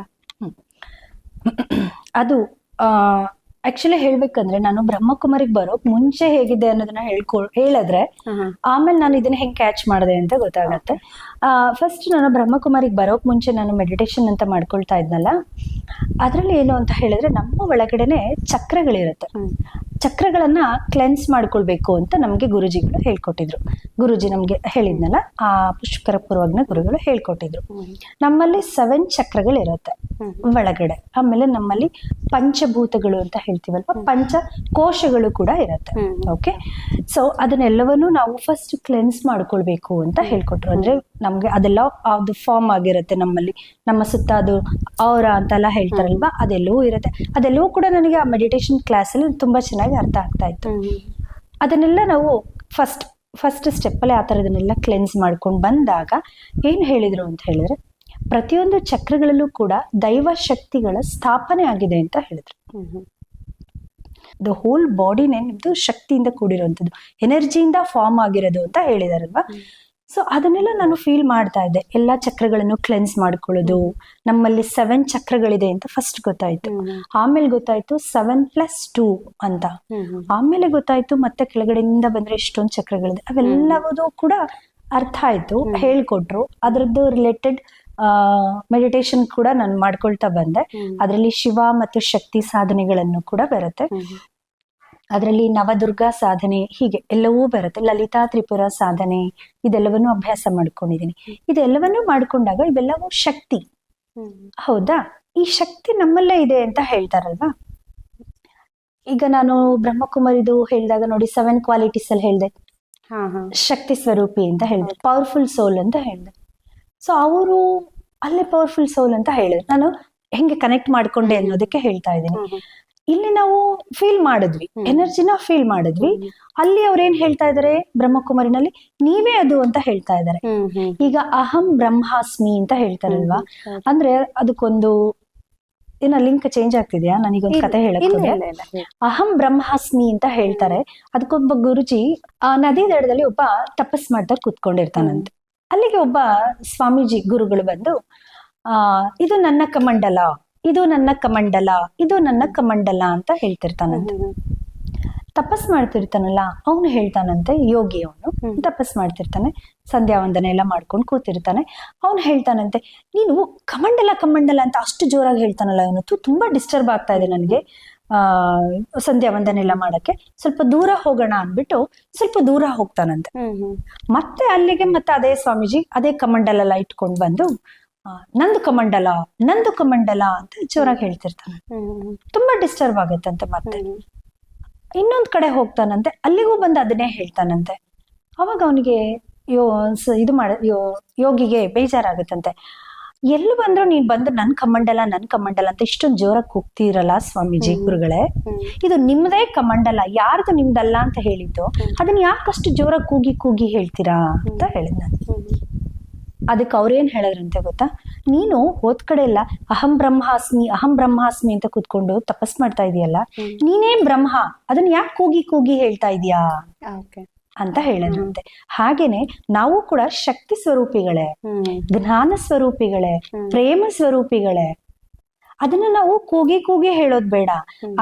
ಅದು ಆಕ್ಚುಲಿ ಹೇಳ್ಬೇಕಂದ್ರೆ ನಾನು ಬ್ರಹ್ಮಕುಮಾರಿಗೆ ಬರೋಕ್ ಮುಂಚೆ ಹೇಗಿದೆ ಅನ್ನೋದನ್ನ ಹೇಳಿದ್ರೆ ಆಮೇಲೆ ನಾನು ಇದನ್ನ ಹೆಂಗ್ ಕ್ಯಾಚ್ ಮಾಡಿದೆ ಅಂತ ಗೊತ್ತಾಗತ್ತೆ. ಫಸ್ಟ್ ನಾನು ಬ್ರಹ್ಮಕುಮಾರಿಗೆ ಬರೋಕ್ ಮುಂಚೆ ನಾನು ಮೆಡಿಟೇಷನ್ ಅಂತ ಮಾಡ್ಕೊಳ್ತಾ ಇದ್ನಲ್ಲ, ಅದ್ರಲ್ಲಿ ಏನು ಅಂತ ಹೇಳಿದ್ರೆ ನಮ್ಮ ಒಳಗಡೆನೆ ಚಕ್ರಗಳಿರುತ್ತೆ. ಚಕ್ರಗಳನ್ನ ಕ್ಲೆನ್ಸ್ ಮಾಡ್ಕೊಳ್ಬೇಕು ಅಂತ ನಮ್ಗೆ ಗುರುಜಿಗಳು ಹೇಳ್ಕೊಟ್ಟಿದ್ರು. ಗುರುಜಿ ನಮ್ಗೆ ಹೇಳಿದ್ನಲ್ಲ, ಆ ಪುಷ್ಕರ ಪೂರ್ವಜ್ಞ ಗುರುಗಳು ಹೇಳ್ಕೊಟ್ಟಿದ್ರು. ನಮ್ಮಲ್ಲಿ 7 ಚಕ್ರಗಳಿರುತ್ತೆ ಒಳಗಡೆ. ಆಮೇಲೆ ನಮ್ಮಲ್ಲಿ ಪಂಚಭೂತಗಳು ಅಂತ ಹೇಳ್ತೀವಲ್ವ, ಪಂಚ ಕೋಶಗಳು ಕೂಡ ಇರುತ್ತೆ. ಓಕೆ. ಸೊ ಅದನ್ನೆಲ್ಲವನ್ನೂ ನಾವು ಫಸ್ಟ್ ಕ್ಲೆನ್ಸ್ ಮಾಡ್ಕೊಳ್ಬೇಕು ಅಂತ ಹೇಳ್ಕೊಟ್ರು. ಅಂದ್ರೆ ನಮ್ಗೆ ಅದೆಲ್ಲ ಅದು ಫಾರ್ಮ್ ಆಗಿರುತ್ತೆ ನಮ್ಮಲ್ಲಿ, ನಮ್ಮ ಸುತ್ತ ಅದು ಔರ ಅಂತೆಲ್ಲ ಹೇಳ್ತಾರಲ್ವಾ, ಅದೆಲ್ಲವೂ ಇರುತ್ತೆ. ಅದೆಲ್ಲವೂ ಕೂಡ ನನಗೆ ಆ ಮೆಡಿಟೇಷನ್ ಕ್ಲಾಸ್ ಅಲ್ಲಿ ತುಂಬಾ ಚೆನ್ನಾಗಿ ಅರ್ಥ ಆಗ್ತಾ ಇತ್ತು. ಅದನ್ನೆಲ್ಲ ನಾವು ಫಸ್ಟ್ ಸ್ಟೆಪ್ ಅಲ್ಲಿ ಆ ಥರದನ್ನೆಲ್ಲ ಕ್ಲೆನ್ಸ್ ಮಾಡ್ಕೊಂಡು ಬಂದಾಗ ಏನ್ ಹೇಳಿದ್ರು ಅಂತ ಹೇಳಿದ್ರೆ, ಪ್ರತಿಯೊಂದು ಚಕ್ರಗಳಲ್ಲೂ ಕೂಡ ದೈವ ಶಕ್ತಿಗಳ ಸ್ಥಾಪನೆ ಆಗಿದೆ ಅಂತ ಹೇಳಿದ್ರು. ದ ಹೋಲ್ ಬಾಡಿನೇ ನಿಮ್ದು ಶಕ್ತಿಯಿಂದ ಕೂಡಿರುವಂಥದ್ದು, ಎನರ್ಜಿಯಿಂದ ಫಾರ್ಮ್ ಆಗಿರೋದು ಅಂತ ಹೇಳಿದಾರಲ್ವಾ. ಸೊ ಅದನ್ನೆಲ್ಲ ನಾನು ಫೀಲ್ ಮಾಡ್ತಾ ಇದ್ದೆ. ಎಲ್ಲಾ ಚಕ್ರಗಳನ್ನು ಕ್ಲೆನ್ಸ್ ಮಾಡ್ಕೊಳ್ಳೋದು. ನಮ್ಮಲ್ಲಿ 7 ಚಕ್ರಗಳಿದೆ ಅಂತ ಫಸ್ಟ್ ಗೊತ್ತಾಯ್ತು. ಆಮೇಲೆ ಗೊತ್ತಾಯ್ತು 7+2 ಅಂತ. ಆಮೇಲೆ ಗೊತ್ತಾಯ್ತು ಮತ್ತೆ ಕೆಳಗಡೆಯಿಂದ ಬಂದ್ರೆ ಇಷ್ಟೊಂದು ಚಕ್ರಗಳಿದೆ. ಅವೆಲ್ಲವೂ ಕೂಡ ಅರ್ಥ ಆಯ್ತು, ಹೇಳ್ಕೊಟ್ರು. ಅದ್ರದ್ದು ರಿಲೇಟೆಡ್ ಮೆಡಿಟೇಷನ್ ಕೂಡ ನಾನು ಮಾಡ್ಕೊಳ್ತಾ ಬಂದೆ. ಅದರಲ್ಲಿ ಶಿವ ಮತ್ತು ಶಕ್ತಿ ಸಾಧನೆಗಳನ್ನು ಕೂಡ ಬರುತ್ತೆ. ಅದರಲ್ಲಿ ನವದುರ್ಗಾ ಸಾಧನೆ, ಹೀಗೆ ಎಲ್ಲವೂ ಬರುತ್ತೆ. ಲಲಿತಾ ತ್ರಿಪುರ ಸಾಧನೆ, ಇದೆಲ್ಲವನ್ನೂ ಅಭ್ಯಾಸ ಮಾಡ್ಕೊಂಡಿದ್ದೀನಿ. ಇದೆಲ್ಲವನ್ನೂ ಮಾಡ್ಕೊಂಡಾಗ ಇವೆಲ್ಲವೂ ಶಕ್ತಿ. ಹೌದಾ? ಈ ಶಕ್ತಿ ನಮ್ಮಲ್ಲೇ ಇದೆ ಅಂತ ಹೇಳ್ತಾರಲ್ವಾ. ಈಗ ನಾನು ಬ್ರಹ್ಮಕುಮಾರಿದು ಹೇಳಿದಾಗ ನೋಡಿ 7 ಕ್ವಾಲಿಟೀಸ್ ಅಲ್ಲಿ ಹೇಳ್ದೆ, ಶಕ್ತಿ ಸ್ವರೂಪಿ ಅಂತ ಹೇಳ್ದೆ, ಪವರ್ಫುಲ್ ಸೋಲ್ ಅಂತ ಹೇಳ್ದೆ. ಸೊ ಅವರು ಅಲ್ಲೇ ಪವರ್ಫುಲ್ ಸೋಲ್ ಅಂತ ಹೇಳಿದ್ರು. ನಾನು ಹೆಂಗೆ ಕನೆಕ್ಟ್ ಮಾಡ್ಕೊಂಡೆ ಅನ್ನೋದಕ್ಕೆ ಹೇಳ್ತಾ ಇದ್ದೀನಿ. ಇಲ್ಲಿ ನಾವು ಫೀಲ್ ಮಾಡಿದ್ವಿ, ಎನರ್ಜಿನ ಫೀಲ್ ಮಾಡಿದ್ವಿ. ಅಲ್ಲಿ ಅವ್ರೇನ್ ಹೇಳ್ತಾ ಇದಾರೆ ಬ್ರಹ್ಮಕುಮಾರಿನಲ್ಲಿ, ನೀವೇ ಅದು ಅಂತ ಹೇಳ್ತಾ ಇದಾರೆ. ಈಗ ಅಹಂ ಬ್ರಹ್ಮಾಸ್ಮಿ ಅಂತ ಹೇಳ್ತಾರಲ್ವಾ, ಅಂದ್ರೆ ಅದಕ್ಕೊಂದು ಏನ ಲಿಂಕ್ ಚೇಂಜ್ ಆಗ್ತಿದ್ಯಾ? ನನಗೊಂದು ಕತೆ ಹೇಳಕ್ ಅಹಂ ಬ್ರಹ್ಮಾಸ್ಮಿ ಅಂತ ಹೇಳ್ತಾರೆ. ಅದಕ್ಕೊಬ್ಬ ಗುರುಜಿ ನದಿ ದಡದಲ್ಲಿ ಒಬ್ಬ ತಪಸ್ ಮಾಡ್ತಾ ಕೂತ್ಕೊಂಡಿರ್ತಾನಂತೆ. ಅಲ್ಲಿಗೆ ಒಬ್ಬ ಸ್ವಾಮೀಜಿ ಗುರುಗಳು ಬಂದು ಇದು ನನ್ನ ಕಮಂಡಲ, ಇದು ನನ್ನ ಕಮಂಡಲ, ಇದು ನನ್ನ ಕಮಂಡಲ ಅಂತ ಹೇಳ್ತಿರ್ತಾನಂತೆ. ತಪಸ್ ಮಾಡ್ತಿರ್ತಾನಲ್ಲ ಅವನು ಹೇಳ್ತಾನಂತೆ, ಯೋಗಿ ಅವನು ತಪಸ್ ಮಾಡ್ತಿರ್ತಾನೆ, ಸಂಧ್ಯಾ ವಂದನೆ ಎಲ್ಲ ಮಾಡ್ಕೊಂಡು ಕೂತಿರ್ತಾನೆ. ಅವನು ಹೇಳ್ತಾನಂತೆ, ನೀನು ಕಮಂಡಲ ಕಮಂಡಲ ಅಂತ ಅಷ್ಟು ಜೋರಾಗಿ ಹೇಳ್ತಾನಲ್ಲ ಇವನು, ತುಂಬಾ ಡಿಸ್ಟರ್ಬ್ ಆಗ್ತಾ ಇದೆ ನನಗೆ ಸಂಧ್ಯಾ ವಂದನೆ ಎಲ್ಲ ಮಾಡಕ್ಕೆ, ಸ್ವಲ್ಪ ದೂರ ಹೋಗೋಣ ಅಂದ್ಬಿಟ್ಟು ಸ್ವಲ್ಪ ದೂರ ಹೋಗ್ತಾನಂತೆ. ಮತ್ತೆ ಅಲ್ಲಿಗೆ ಮತ್ತೆ ಅದೇ ಸ್ವಾಮೀಜಿ ಅದೇ ಕಮಂಡಲ ಎಲ್ಲ ಇಟ್ಕೊಂಡು ಬಂದು ನಂದು ಕಮಂಡಲ ನಂದು ಕಮಂಡಲ ಅಂತ ಜೋರಾಗಿ ಹೇಳ್ತಿರ್ತಾನೆ. ತುಂಬಾ ಡಿಸ್ಟರ್ಬ್ ಆಗತ್ತಂತೆ. ಮತ್ತೆ ಇನ್ನೊಂದ್ ಕಡೆ ಹೋಗ್ತಾನಂತೆ, ಅಲ್ಲಿಗೂ ಬಂದು ಅದನ್ನೇ ಹೇಳ್ತಾನಂತೆ. ಅವಾಗ ಅವನಿಗೆ ಯೋಗಿಗೆ ಬೇಜಾರಾಗತ್ತಂತೆ. ಎಲ್ಲಿ ಬಂದ್ರು ನೀನ್ ಬಂದು ನನ್ ಕಮಂಡಲ ಅಂತ ಇಷ್ಟೊಂದು ಜೋರಾಗಿ ಕೂಗ್ತಿರಲ್ಲ ಸ್ವಾಮೀಜಿ ಗುರುಗಳೇ, ಇದು ನಿಮ್ದೇ ಕಮಂಡಲ, ಯಾರ್ದು ನಿಮ್ದಲ್ಲ ಅಂತ ಹೇಳಿದ್ದು, ಅದನ್ನ ಯಾಕಷ್ಟು ಜೋರಾಗಿ ಕೂಗಿ ಕೂಗಿ ಹೇಳ್ತೀರಾ ಅಂತ ಹೇಳಿದ್ ನಾನು. ಅದಕ್ಕೆ ಅವ್ರೇನ್ ಹೇಳಿದ್ರಂತೆ ಗೊತ್ತಾ, ನೀನು ಹೋದ್ ಕಡೆ ಎಲ್ಲ ಅಹಂ ಬ್ರಹ್ಮಾಸ್ಮಿ ಅಂತ ಕೂತ್ಕೊಂಡು ತಪಸ್ ಮಾಡ್ತಾ ಇದೀಯಲ್ಲ, ನೀನೇ ಬ್ರಹ್ಮ, ಅದನ್ನ ಯಾಕೆ ಕೂಗಿ ಕೂಗಿ ಹೇಳ್ತಾ ಇದೀಯಾ ಅಂತ ಹೇಳಿದ್ರಂತೆ. ಹಾಗೇನೆ ನಾವು ಕೂಡ ಶಕ್ತಿ ಸ್ವರೂಪಿಗಳೇ, ಜ್ಞಾನ ಸ್ವರೂಪಿಗಳೇ, ಪ್ರೇಮ ಸ್ವರೂಪಿಗಳೇ. ಅದನ್ನ ನಾವು ಕೂಗಿ ಕೂಗಿ ಹೇಳೋದ್ ಬೇಡ,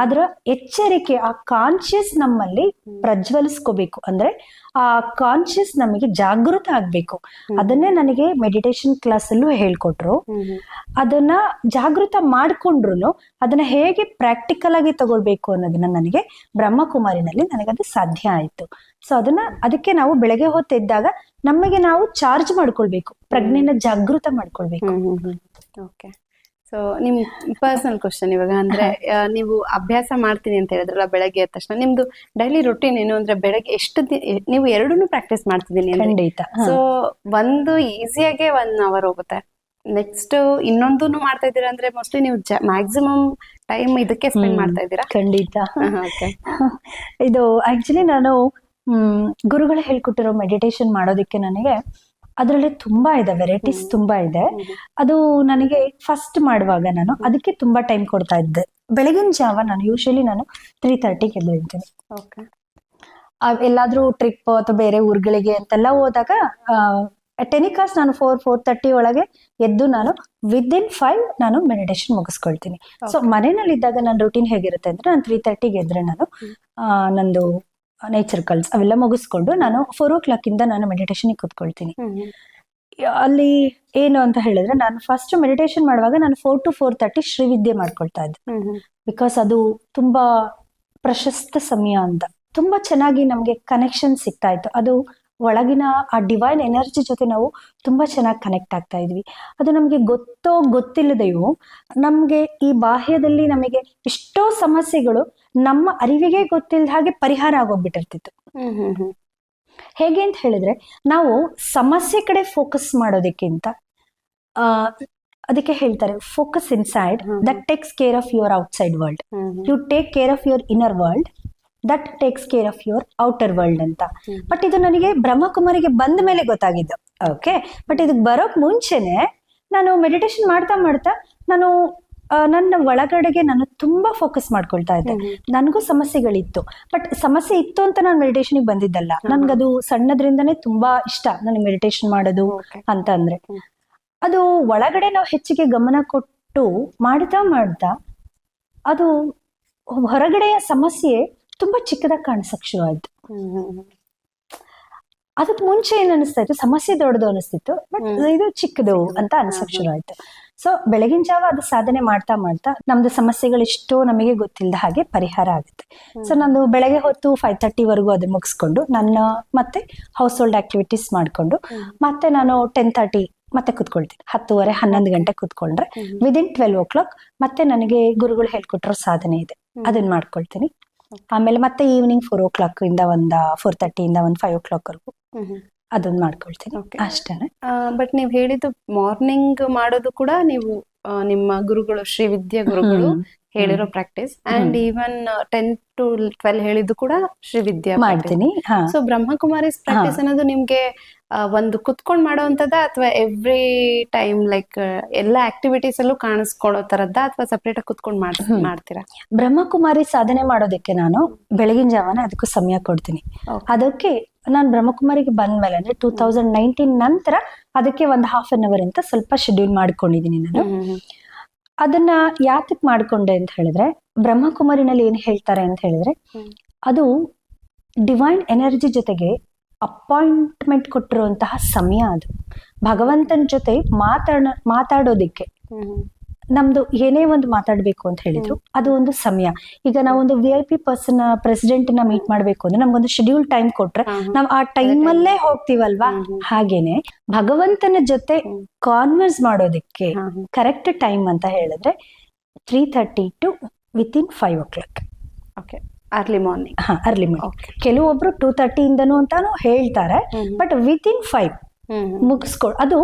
ಅದ್ರ ಎಚ್ಚರಿಕೆ, ಆ ಕಾನ್ಶಿಯಸ್ ನಮ್ಮಲ್ಲಿ ಪ್ರಜ್ವಲಿಸ್ಕೋಬೇಕು. ಅಂದ್ರೆ ಆ ಕಾನ್ಶಿಯಸ್ ನಮಗೆ ಜಾಗೃತ ಆಗ್ಬೇಕು. ಅದನ್ನೇ ನನಗೆ ಮೆಡಿಟೇಷನ್ ಕ್ಲಾಸ್ ಅಲ್ಲೂ ಹೇಳ್ಕೊಟ್ರು. ಅದನ್ನ ಜಾಗೃತ ಮಾಡ್ಕೊಂಡ್ರು ಅದನ್ನ ಹೇಗೆ ಪ್ರಾಕ್ಟಿಕಲ್ ಆಗಿ ತಗೊಳ್ಬೇಕು ಅನ್ನೋದನ್ನ ನನಗೆ ಬ್ರಹ್ಮಕುಮಾರಿನಲ್ಲಿ ನನಗದು ಸಾಧ್ಯ ಆಯ್ತು. ಸೊ ಅದಕ್ಕೆ ನಾವು ಬೆಳಗ್ಗೆ ಹೊತ್ತಿದ್ದಾಗ ನಮಗೆ ನಾವು ಚಾರ್ಜ್ ಮಾಡ್ಕೊಳ್ಬೇಕು, ಪ್ರಜ್ಞೆನ ಜಾಗೃತ ಮಾಡ್ಕೊಳ್ಬೇಕು. ಓಕೆ. ಸೊ ನಿಮ್ ಪರ್ಸನಲ್ ಕ್ವಶನ್ ಇವಾಗ ಅಂದ್ರೆ ನೀವು ಅಭ್ಯಾಸ ಮಾಡ್ತೀನಿ ಅಂತ ಹೇಳಿದ್ರಲ್ಲ ಬೆಳಗ್ಗೆ ಎದ್ದ ತಕ್ಷಣ, ನಿಮ್ದು ಡೈಲಿ ರೊಟೀನ್ ಏನು ಅಂದ್ರೆ ಬೆಳಗ್ಗೆ ಎಷ್ಟು ನೀವು ಎರಡನ್ನೂ ಪ್ರಾಕ್ಟೀಸ್ ಮಾಡ್ತಿದ್ದೀನಿ? ಖಂಡಿತ. ಸೊ ಒಂದು ಈಸಿಯಾಗೆ 1 hour ಹೋಗುತ್ತೆ, ನೆಕ್ಸ್ಟ್ ಇನ್ನೊಂದನ್ನು ಮಾಡ್ತಾ ಇದ್ದೀರಾ ಅಂದ್ರೆ ಮೋಸ್ಟ್ಲಿ ನೀವು ಮ್ಯಾಕ್ಸಿಮಮ್ ಟೈಮ್ ಇದಕ್ಕೆ ಸ್ಪೆಂಡ್ ಮಾಡ್ತಾ ಇದ್ದೀರಾ? ಖಂಡಿತ. ಇದು ಆಕ್ಚುಲಿ ನಾನು ಗುರುಗಳು ಹೇಳ್ಕೊಟ್ಟಿರೋ ಮೆಡಿಟೇಷನ್ ಮಾಡೋದಕ್ಕೆ ನನಗೆ ಅದರಲ್ಲಿ ತುಂಬಾ ಇದೆ, ವೆರೈಟೀಸ್ ತುಂಬಾ ಇದೆ. ಅದು ನನಗೆ ಫಸ್ಟ್ ಮಾಡುವಾಗ ನಾನು ಅದಕ್ಕೆ ತುಂಬಾ ಟೈಮ್ ಕೊಡ್ತಾ ಇದ್ದೆ. ಬೆಳಗಿನ ಜಾವ ನಾನು ಯೂಶಲಿ 3:30ಗೆ ಎದ್ದೇಳ್ತೀನಿ. ಎಲ್ಲಾದ್ರೂ ಟ್ರಿಪ್ ಅಥವಾ ಬೇರೆ ಊರುಗಳಿಗೆ ಅಂತೆಲ್ಲ ಹೋದಾಗ ಟೆನಿಕಾಸ್ ನಾನು 4:30 ಒಳಗೆ ಎದ್ದು ನಾನು ವಿದಿನ್ 5 ನಾನು ಮೆಡಿಟೇಷನ್ ಮುಗಿಸ್ಕೊಳ್ತೀನಿ. ಸೊ ಮನೆಯಲ್ಲಿ ಇದ್ದಾಗ ನನ್ನ ರೂಟೀನ್ ಹೇಗಿರುತ್ತೆ ಅಂದ್ರೆ, ನಾನು 3:30ಗೆ ಎದ್ರೆ ನಾನು ನಂದು ನೇಚರ್ ಕಲ್ಸ್ ಅವೆಲ್ಲ ಮುಗಿಸ್ಕೊಂಡು ನಾನು 4 o'clock ಇಂದ ನಾನು ಮೆಡಿಟೇಷನ್ ಕೂತ್ಕೊಳ್ತೀನಿ. ಅಲ್ಲಿ ಏನು ಅಂತ ಹೇಳಿದ್ರೆ, ನಾನು ಫಸ್ಟ್ ಮೆಡಿಟೇಷನ್ ಮಾಡುವಾಗ ನಾನು 4 to 4:30 ಶ್ರೀವಿದ್ಯೆ ಮಾಡ್ಕೊಳ್ತಾ ಇದ್ದೆ. ಬಿಕಾಸ್ ಅದು ತುಂಬಾ ಪ್ರಶಸ್ತ ಸಮಯ ಅಂತ, ತುಂಬಾ ಚೆನ್ನಾಗಿ ನಮ್ಗೆ ಕನೆಕ್ಷನ್ ಸಿಗ್ತಾ ಇತ್ತು. ಅದು ಒಳಗಿನ ಆ ಡಿವೈನ್ ಎನರ್ಜಿ ಜೊತೆ ನಾವು ತುಂಬಾ ಚೆನ್ನಾಗಿ ಕನೆಕ್ಟ್ ಆಗ್ತಾ ಇದ್ವಿ. ಅದು ನಮ್ಗೆ ಗೊತ್ತಿಲ್ಲದೆಯೋ ನಮ್ಗೆ ಈ ಬಾಹ್ಯದಲ್ಲಿ ನಮಗೆ ಎಷ್ಟೋ ಸಮಸ್ಯೆಗಳು ನಮ್ಮ ಅರಿವಿಗೆ ಗೊತ್ತಿಲ್ಲದ ಹಾಗೆ ಪರಿಹಾರ ಆಗೋಗ್ಬಿಟ್ಟಿರ್ತಿತ್ತು. ಹೇಗೆ ಅಂತ ಹೇಳಿದ್ರೆ, ನಾವು ಸಮಸ್ಯೆ ಕಡೆ ಫೋಕಸ್ ಮಾಡೋದಕ್ಕಿಂತ ಅದಕ್ಕೆ ಹೇಳ್ತಾರೆ focus inside that takes care of your outside world. You take care of your inner world, that takes care of your outer world ಅಂತ. ಬಟ್ ಇದು ನನಗೆ ಬ್ರಹ್ಮಕುಮಾರಿಗೆ ಬಂದ ಮೇಲೆ ಗೊತ್ತಾಗಿದ್ದು. ಓಕೆ, ಬಟ್ ಇದಕ್ಕೆ ಬರೋಕ್ ಮುಂಚೆನೆ ನಾನು ಮೆಡಿಟೇಷನ್ ಮಾಡ್ತಾ ನಾನು ನನ್ನ ಒಳಗಡೆಗೆ ನಾನು ತುಂಬಾ ಫೋಕಸ್ ಮಾಡ್ಕೊಳ್ತಾ ಇದ್ದೆ. ನನಗೂ ಸಮಸ್ಯೆಗಳಿತ್ತು, ಬಟ್ ಸಮಸ್ಯೆ ಇತ್ತು ಅಂತ ನಾನು ಮೆಡಿಟೇಷನ್ಗೆ ಬಂದಿದ್ದಲ್ಲ. ನನ್ಗದು ಸಣ್ಣದ್ರಿಂದನೇ ತುಂಬಾ ಇಷ್ಟ, ನನಗೆ ಮೆಡಿಟೇಷನ್ ಮಾಡೋದು ಅಂತ ಅಂದ್ರೆ. ಅದು ಒಳಗಡೆ ನಾವು ಹೆಚ್ಚಿಗೆ ಗಮನ ಕೊಟ್ಟು ಮಾಡ್ತಾ ಅದು ಹೊರಗಡೆಯ ಸಮಸ್ಯೆ ತುಂಬಾ ಚಿಕ್ಕದಾಗಿ ಕಾಣಿಸಕ್ ಶುರು ಆಯ್ತು. ಅದಕ್ಕೆ ಮುಂಚೆ ಏನ್ ಅನಿಸ್ತಾ ಇತ್ತು, ಸಮಸ್ಯೆ ದೊಡ್ಡದು ಅನಿಸ್ತಿತ್ತು, ಬಟ್ ಇದು ಚಿಕ್ಕದು ಅಂತ ಅನ್ಸಕ್ ಶುರು ಆಯ್ತು. ಸೊ ಬೆಳಗಿನ ಜಾವ ಅದು ಸಾಧನೆ ಮಾಡ್ತಾ ನಮ್ದು ಸಮಸ್ಯೆಗಳಿಷ್ಟೋ ನಮಗೆ ಗೊತ್ತಿಲ್ಲದ ಹಾಗೆ ಪರಿಹಾರ ಆಗುತ್ತೆ. ಸೊ ನಾನು ಬೆಳಗ್ಗೆ ಹೊತ್ತು 5:30ವರೆಗೂ ಅದು ಮುಗಿಸ್ಕೊಂಡು ನನ್ನ ಮತ್ತೆ ಹೌಸ್ ಹೋಲ್ಡ್ ಆಕ್ಟಿವಿಟೀಸ್ ಮಾಡ್ಕೊಂಡು ಮತ್ತೆ ನಾನು 10:30 ಮತ್ತೆ ಕುತ್ಕೊಳ್ತೀನಿ. 10:30 11 ಗಂಟೆ ಕುತ್ಕೊಂಡ್ರೆ ವಿದಿನ್ 12 o'clock ಮತ್ತೆ ನನಗೆ ಗುರುಗಳು ಹೇಳ್ಕೊಟ್ಟಿರೋ ಸಾಧನೆ ಇದೆ, ಅದನ್ನ ಮಾಡ್ಕೊಳ್ತೀನಿ. ಆಮೇಲೆ ಮತ್ತೆ ಈವ್ನಿಂಗ್ 4 o'clock ಇಂದ 4:30 ಇಂದ 5 o'clock ವರೆಗೂ ಅದನ್ನ ಮಾಡ್ಕೊಳ್ತೀನಿ, ಅಷ್ಟೇನೆ. ಬಟ್ ನೀವು ಹೇಳಿದ್ದು ಮಾರ್ನಿಂಗ್ ಮಾಡೋದು ಕೂಡ ನೀವು ನಿಮ್ಮ ಗುರುಗಳು ಶ್ರೀವಿದ್ಯಾ ಗುರುಗಳು ಹೇಳಿರೋ ಪ್ರಾಕ್ಟೀಸ್ ಅಂಡ್ ಈವನ್ 10 to 12 ಹೇಳಿದ್ದು ಕೂಡ ಶ್ರೀ ವಿದ್ಯಾ ಮಾಡ್ತೀನಿ. ಹಾ ಸೊ ಬ್ರಹ್ಮಕುಮಾರಿಸ್ ಪ್ರಾಕ್ಟೀಸ್ ಅನ್ನೋದು ನಿಮ್ಗೆ ಒಂದು ಕುತ್ಕೊಂಡ್ ಮಾಡೋವಂಥದ್ದ ಅಥವಾ ಎವ್ರಿ ಟೈಮ್ ಲೈಕ್ ಎಲ್ಲಾ ಆಕ್ಟಿವಿಟೀಸ್ ಅಲ್ಲೂ ಕಾಣಿಸ್ಕೊಳ್ಳೋ ತರದ್ದ ಅಥವಾ ಸಪರೇಟ್ ಆಗಿ ಕುತ್ಕೊಂಡ್ ಮಾಡ್ತೀರಾ? ಬ್ರಹ್ಮಕುಮಾರಿ ಸಾಧನೆ ಮಾಡೋದಕ್ಕೆ ನಾನು ಬೆಳಗಿನ ಜಾವನ ಅದಕ್ಕೂ ಸಮಯ ಕೊಡ್ತೀನಿ. Okay. ಅದಕ್ಕೆ ನಾನು ಬ್ರಹ್ಮಕುಮಾರಿಗೆ ಬಂದ್ಮೇಲೆ ಅಂದ್ರೆ 2019 ನಂತರ ಅದಕ್ಕೆ ಒಂದು ಹಾಫ್ ಅನ್ ಅವರ್ ಅಂತ ಸ್ವಲ್ಪ ಶೆಡ್ಯೂಲ್ ಮಾಡ್ಕೊಂಡಿದೀನಿ ನಾನು. ಅದನ್ನ ಯಾತಕ್ ಮಾಡ್ಕೊಂಡೆ ಅಂತ ಹೇಳಿದ್ರೆ, ಬ್ರಹ್ಮಕುಮಾರಿನಲ್ಲಿ ಏನ್ ಹೇಳ್ತಾರೆ ಅಂತ ಹೇಳಿದ್ರೆ, ಅದು ಡಿವೈನ್ ಎನರ್ಜಿ ಜೊತೆಗೆ ಅಪಾಯಿಂಟ್ಮೆಂಟ್ ಕೊಟ್ಟಿರುವಂತಹ ಸಮಯ. ಅದು ಭಗವಂತನ ಜೊತೆ ಮಾತಾಡೋದಿಕ್ಕೆ ನಮ್ದು ಏನೇ ಒಂದು ಮಾತಾಡ್ಬೇಕು ಅಂತ ಹೇಳಿದ್ರು ಅದು ಒಂದು ಸಮಯ. ಈಗ ನಾವೊಂದು VIP ಪರ್ಸನ್ ಪ್ರೆಸಿಡೆಂಟ್ ನ ಮೀಟ್ ಮಾಡ್ಬೇಕು ಅಂದ್ರೆ ನಮ್ಗೊಂದು ಶೆಡ್ಯೂಲ್ ಟೈಮ್ ಕೊಟ್ರೆ ನಾವ್ ಆ ಟೈಮ್ ಅಲ್ಲೇ ಹೋಗ್ತೀವಲ್ವಾ, ಹಾಗೇನೆ ಭಗವಂತನ ಜೊತೆ ಕಾನ್ವರ್ಸ್ ಮಾಡೋದಿಕ್ಕೆ ಕರೆಕ್ಟ್ ಟೈಮ್ ಅಂತ ಹೇಳಿದ್ರೆ 3:30 to within 5 o'clock. Okay, early morning. Early morning. ಕೆಲವೊಬ್ರು 2:30 ಇಂದನೂ ಅಂತಾನು ಹೇಳ್ತಾರೆ, ಬಟ್ ವಿತಿನ್ 5 ಮುಗಿಸ್ಕೊಳ್. ಅದು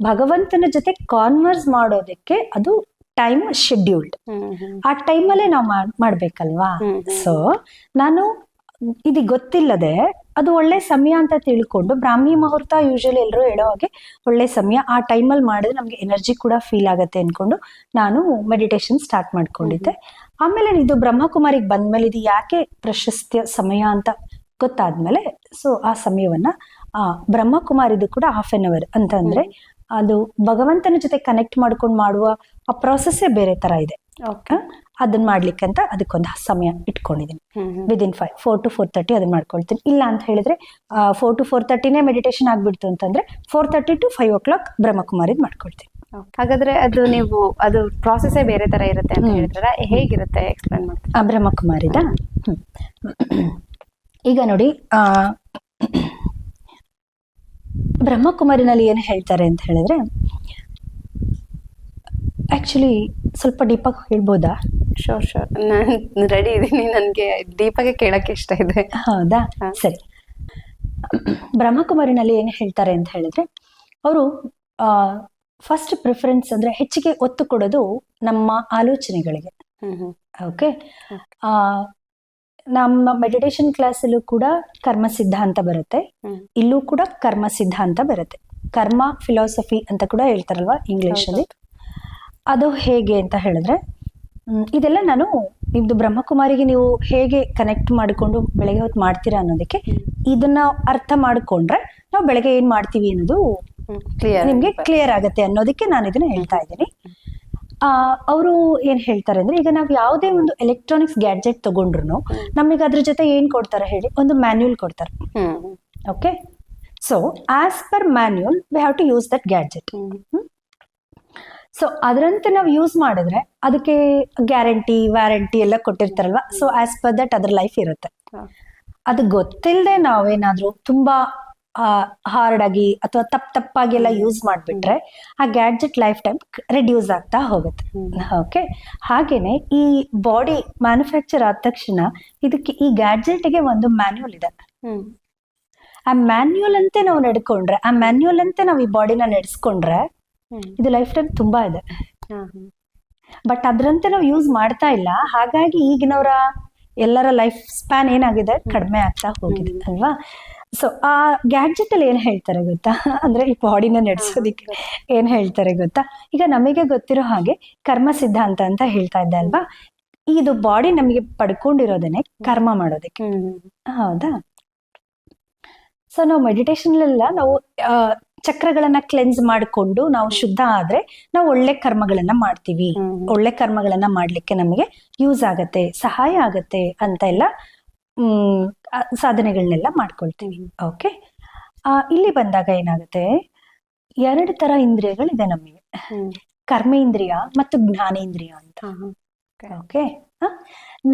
ಭಗವಂತನ ಜೊತೆ ಕಾನ್ವರ್ಸ್ ಮಾಡೋದಕ್ಕೆ ಅದು ಟೈಮ್ ಶೆಡ್ಯೂಲ್ಡ್. ಆ ಟೈಮಲ್ಲೇ ನಾವು ಮಾಡ್ಬೇಕಲ್ವಾ. ಸೊ ನಾನು ಇದು ಗೊತ್ತಿಲ್ಲದೆ ಅದು ಒಳ್ಳೆ ಸಮಯ ಅಂತ ತಿಳ್ಕೊಂಡು, ಬ್ರಾಹ್ಮಿ ಮುಹೂರ್ತ ಯೂಶಲಿ ಎಲ್ಲರೂ ಹೇಳೋ ಹಾಗೆ ಒಳ್ಳೆ ಸಮಯ, ಆ ಟೈಮಲ್ಲಿ ಮಾಡಿದ್ರೆ ನಮ್ಗೆ ಎನರ್ಜಿ ಕೂಡ ಫೀಲ್ ಆಗತ್ತೆ ಅನ್ಕೊಂಡು ನಾನು ಮೆಡಿಟೇಷನ್ ಸ್ಟಾರ್ಟ್ ಮಾಡ್ಕೊಂಡಿದ್ದೆ. ಆಮೇಲೆ ಇದು ಬ್ರಹ್ಮಕುಮಾರಿಗೆ ಬಂದ್ಮೇಲೆ ಇದು ಯಾಕೆ ಪ್ರಶಸ್ತಿಯ ಸಮಯ ಅಂತ ಗೊತ್ತಾದ್ಮೇಲೆ, ಸೊ ಆ ಸಮಯವನ್ನ ಬ್ರಹ್ಮಕುಮಾರಿದು ಕೂಡ ಹಾಫ್ ಅನ್ ಅವರ್ ಅಂತಂದ್ರೆ ಅದು ಭಗವಂತನ ಜೊತೆ ಕನೆಕ್ಟ್ ಮಾಡ್ಕೊಂಡು ಮಾಡುವ ಆ ಪ್ರಾಸೆಸ್ಸೇ ಬೇರೆ ತರ ಇದೆ. ಅದನ್ನ ಮಾಡ್ಲಿಕ್ಕಂತ ಅದಕ್ಕೊಂದು ಸಮಯ ಇಟ್ಕೊಂಡಿದ್ದೀನಿ. ವಿದಿನ್ 4 to 4:30 ಅದನ್ನ ಮಾಡ್ಕೊಳ್ತೀನಿ. ಇಲ್ಲ ಅಂತ ಹೇಳಿದ್ರೆ 4 to 4:30ನೇ ಮೆಡಿಟೇಷನ್ ಆಗ್ಬಿಡ್ತು ಅಂತಂದ್ರೆ 4:30 to 5 o'clock ಬ್ರಹ್ಮಕುಮಾರಿದ್ ಮಾಡ್ಕೊಳ್ತೀನಿ. ಹಾಗಾದ್ರೆ ಅದು ನೀವು ಅದು ಪ್ರಾಸೆಸ್ಸೇ ಬೇರೆ ತರ ಇರುತ್ತೆ ಅಂತ ಹೇಳಿದ್ರೆ ಹೇಗಿರುತ್ತೆ ಎಕ್ಸ್ಪ್ಲೇನ್ ಮಾಡ್ತೀನಿ? ಬ್ರಹ್ಮಕುಮಾರಿದ ಈಗ ನೋಡಿ, ಬ್ರಹ್ಮಕುಮಾರಿನಲ್ಲಿ ಏನು ಹೇಳ್ತಾರೆ ಅಂತ ಹೇಳಿದ್ರೆ, ಆಕ್ಚುಲಿ ಸ್ವಲ್ಪ ಡೀಪಾಗಿ ಹೇಳ್ಬೋದಾ? ಶೋರ್ ನಾನು ರೆಡಿ ಇದ್ದೀನಿ, ನನಗೆ ಡೀಪಾಗೆ ಕೇಳಕ್ಕೆ ಇಷ್ಟ ಇದೆ. ಹೌದಾ, ಸರಿ. ಬ್ರಹ್ಮಕುಮಾರಿನಲ್ಲಿ ಏನು ಹೇಳ್ತಾರೆ ಅಂತ ಹೇಳಿದ್ರೆ, ಅವರು ಫಸ್ಟ್ ಪ್ರಿಫರೆನ್ಸ್ ಅಂದ್ರೆ ಹೆಚ್ಚಿಗೆ ಒತ್ತು ಕೊಡೋದು ನಮ್ಮ ಆಲೋಚನೆಗಳಿಗೆ. ಓಕೆ, ನಮ್ಮ ಮೆಡಿಟೇಷನ್ ಕ್ಲಾಸಲ್ಲೂ ಕೂಡ ಕರ್ಮ ಸಿದ್ಧಾಂತ ಬರುತ್ತೆ, ಇಲ್ಲೂ ಕೂಡ ಕರ್ಮ ಸಿದ್ಧಾಂತ ಬರುತ್ತೆ. ಕರ್ಮ ಫಿಲಾಸಫಿ ಅಂತ ಕೂಡ ಹೇಳ್ತಾರಲ್ವಾ ಇಂಗ್ಲಿಷ್ ಅಲ್ಲಿ. ಅದು ಹೇಗೆ ಅಂತ ಹೇಳಿದ್ರೆ, ಇದೆಲ್ಲ ನಾನು ನಿಮ್ದು ಬ್ರಹ್ಮಕುಮಾರಿಗೆ ನೀವು ಹೇಗೆ ಕನೆಕ್ಟ್ ಮಾಡಿಕೊಂಡು ಬೆಳಗ್ಗೆ ಹೊತ್ತು ಮಾಡ್ತೀರಾ ಅನ್ನೋದಕ್ಕೆ ಇದನ್ನ ಅರ್ಥ ಮಾಡ್ಕೊಂಡ್ರೆ ನಾವು ಬೆಳಗ್ಗೆ ಏನ್ ಮಾಡ್ತೀವಿ ಅನ್ನೋದು ನಿಮ್ಗೆ ಕ್ಲಿಯರ್ ಆಗತ್ತೆ ಅನ್ನೋದಕ್ಕೆ ನಾನು ಇದನ್ನ ಹೇಳ್ತಾ ಇದ್ದೀನಿ. ಅವರು ಏನ್ ಹೇಳ್ತಾರೆ ಅಂದ್ರೆ, ಈಗ ನಾವು ಯಾವುದೇ ಒಂದು ಎಲೆಕ್ಟ್ರಾನಿಕ್ಸ್ ಗ್ಯಾಡ್ಜೆಟ್ ತಗೊಂಡ್ರು ನಮಗೆ ಅದ್ರ ಜೊತೆ ಏನ್ ಕೊಡ್ತಾರೆ ಹೇಳಿ, ಒಂದು ಮ್ಯಾನ್ಯುಯಲ್ ಕೊಡ್ತಾರೆ. Okay, so as per manual we have to use that gadget. So ಅದರಂತೆ ನಾವು ಯೂಸ್ ಮಾಡಿದ್ರೆ ಅದಕ್ಕೆ ಗ್ಯಾರಂಟಿ ವ್ಯಾರಂಟಿ ಎಲ್ಲ ಕೊಟ್ಟಿರ್ತಾರಲ್ವಾ. ಸೊ ಆಸ್ ಪರ್ ದಟ್ ಅದ್ರ ಲೈಫ್ ಇರುತ್ತೆ. ಅದು ಗೊತ್ತಿಲ್ಲದೆ ನಾವೇನಾದ್ರೂ ತುಂಬಾ ಹಾರ್ಡ್ ಆಗಿ ಅಥವಾ ತಪ್ಪಾಗಿ ಎಲ್ಲ ಯೂಸ್ ಮಾಡ್ಬಿಟ್ರೆ ಆ ಗ್ಯಾಡ್ಜೆಟ್ ಲೈಫ್ ಟೈಮ್ ರಿಡ್ಯೂಸ್ ಆಗ್ತಾ ಹೋಗುತ್ತೆ. ಓಕೆ, ಹಾಗೇನೆ ಈ ಬಾಡಿ ಮ್ಯಾನುಫ್ಯಾಕ್ಚರ್ ಆದ ತಕ್ಷಣ ಇದಕ್ಕೆ ಈ ಗ್ಯಾಡ್ಜೆಟ್ಗೆ ಒಂದು ಮ್ಯಾನ್ಯುಯಲ್ ಇದೆ. ಆ ಮ್ಯಾನ್ಯುಯಲ್ ಅಂತೆ ನಾವು ನಡ್ಕೊಂಡ್ರೆ, ಆ ಮ್ಯಾನ್ಯುಯಲ್ ಅಂತೆ ನಾವು ಈ ಬಾಡಿನ ನಡೆಸ್ಕೊಂಡ್ರೆ ಇದು ಲೈಫ್ ಟೈಮ್ ತುಂಬಾ ಇದೆ. ಬಟ್ ಅದ್ರಂತೆ ನಾವು ಯೂಸ್ ಮಾಡ್ತಾ ಇಲ್ಲ. ಹಾಗಾಗಿ ಈಗಿನವರ ಎಲ್ಲರ ಲೈಫ್ ಸ್ಪ್ಯಾನ್ ಏನಾಗಿದೆ, ಕಡಿಮೆ ಆಗ್ತಾ ಹೋಗಿದೆ ಅಲ್ವಾ. ಸೊ ಆ ಗ್ಯಾಡ್ಜೆಟ್ ಅಲ್ಲಿ ಏನ್ ಹೇಳ್ತಾರೆ ಗೊತ್ತಾ, ಅಂದ್ರೆ ಈ ಬಾಡಿನ ನಡೆಸೋದಿಕ್ಕೆ ಏನ್ ಹೇಳ್ತಾರೆ ಗೊತ್ತಾ, ಈಗ ನಮಗೆ ಗೊತ್ತಿರೋ ಹಾಗೆ ಕರ್ಮ ಸಿದ್ಧಾಂತ ಅಂತ ಹೇಳ್ತಾ ಇದ್ದೆ ಅಲ್ವಾ. ಇದು ಬಾಡಿ ನಮಗೆ ಪಡ್ಕೊಂಡಿರೋದನ್ನೇ ಕರ್ಮ ಮಾಡೋದಕ್ಕೆ. ಹೌದಾ. ಸೊ ನಾವು ಮೆಡಿಟೇಷನ್ ಎಲ್ಲ ನಾವು ಚಕ್ರಗಳನ್ನ ಕ್ಲೆನ್ಸ್ ಮಾಡಿಕೊಂಡು ನಾವು ಶುದ್ಧ ಆದ್ರೆ ನಾವು ಒಳ್ಳೆ ಕರ್ಮಗಳನ್ನ ಮಾಡ್ತೀವಿ. ಒಳ್ಳೆ ಕರ್ಮಗಳನ್ನ ಮಾಡ್ಲಿಕ್ಕೆ ನಮಗೆ ಯೂಸ್ ಆಗತ್ತೆ, ಸಹಾಯ ಆಗತ್ತೆ ಅಂತ ಎಲ್ಲ ಸಾಧನೆಗಳನ್ನೆಲ್ಲ ಮಾಡ್ಕೊಳ್ತೀವಿ. ಓಕೆ, ಇಲ್ಲಿ ಬಂದಾಗ ಏನಾಗುತ್ತೆ, 2 ತರ ಇಂದ್ರಿಯಗಳಿದೆ ನಮಗೆ, ಕರ್ಮೇಂದ್ರಿಯ ಮತ್ತು ಜ್ಞಾನೇಂದ್ರಿಯ ಅಂತ. ಓಕೆ,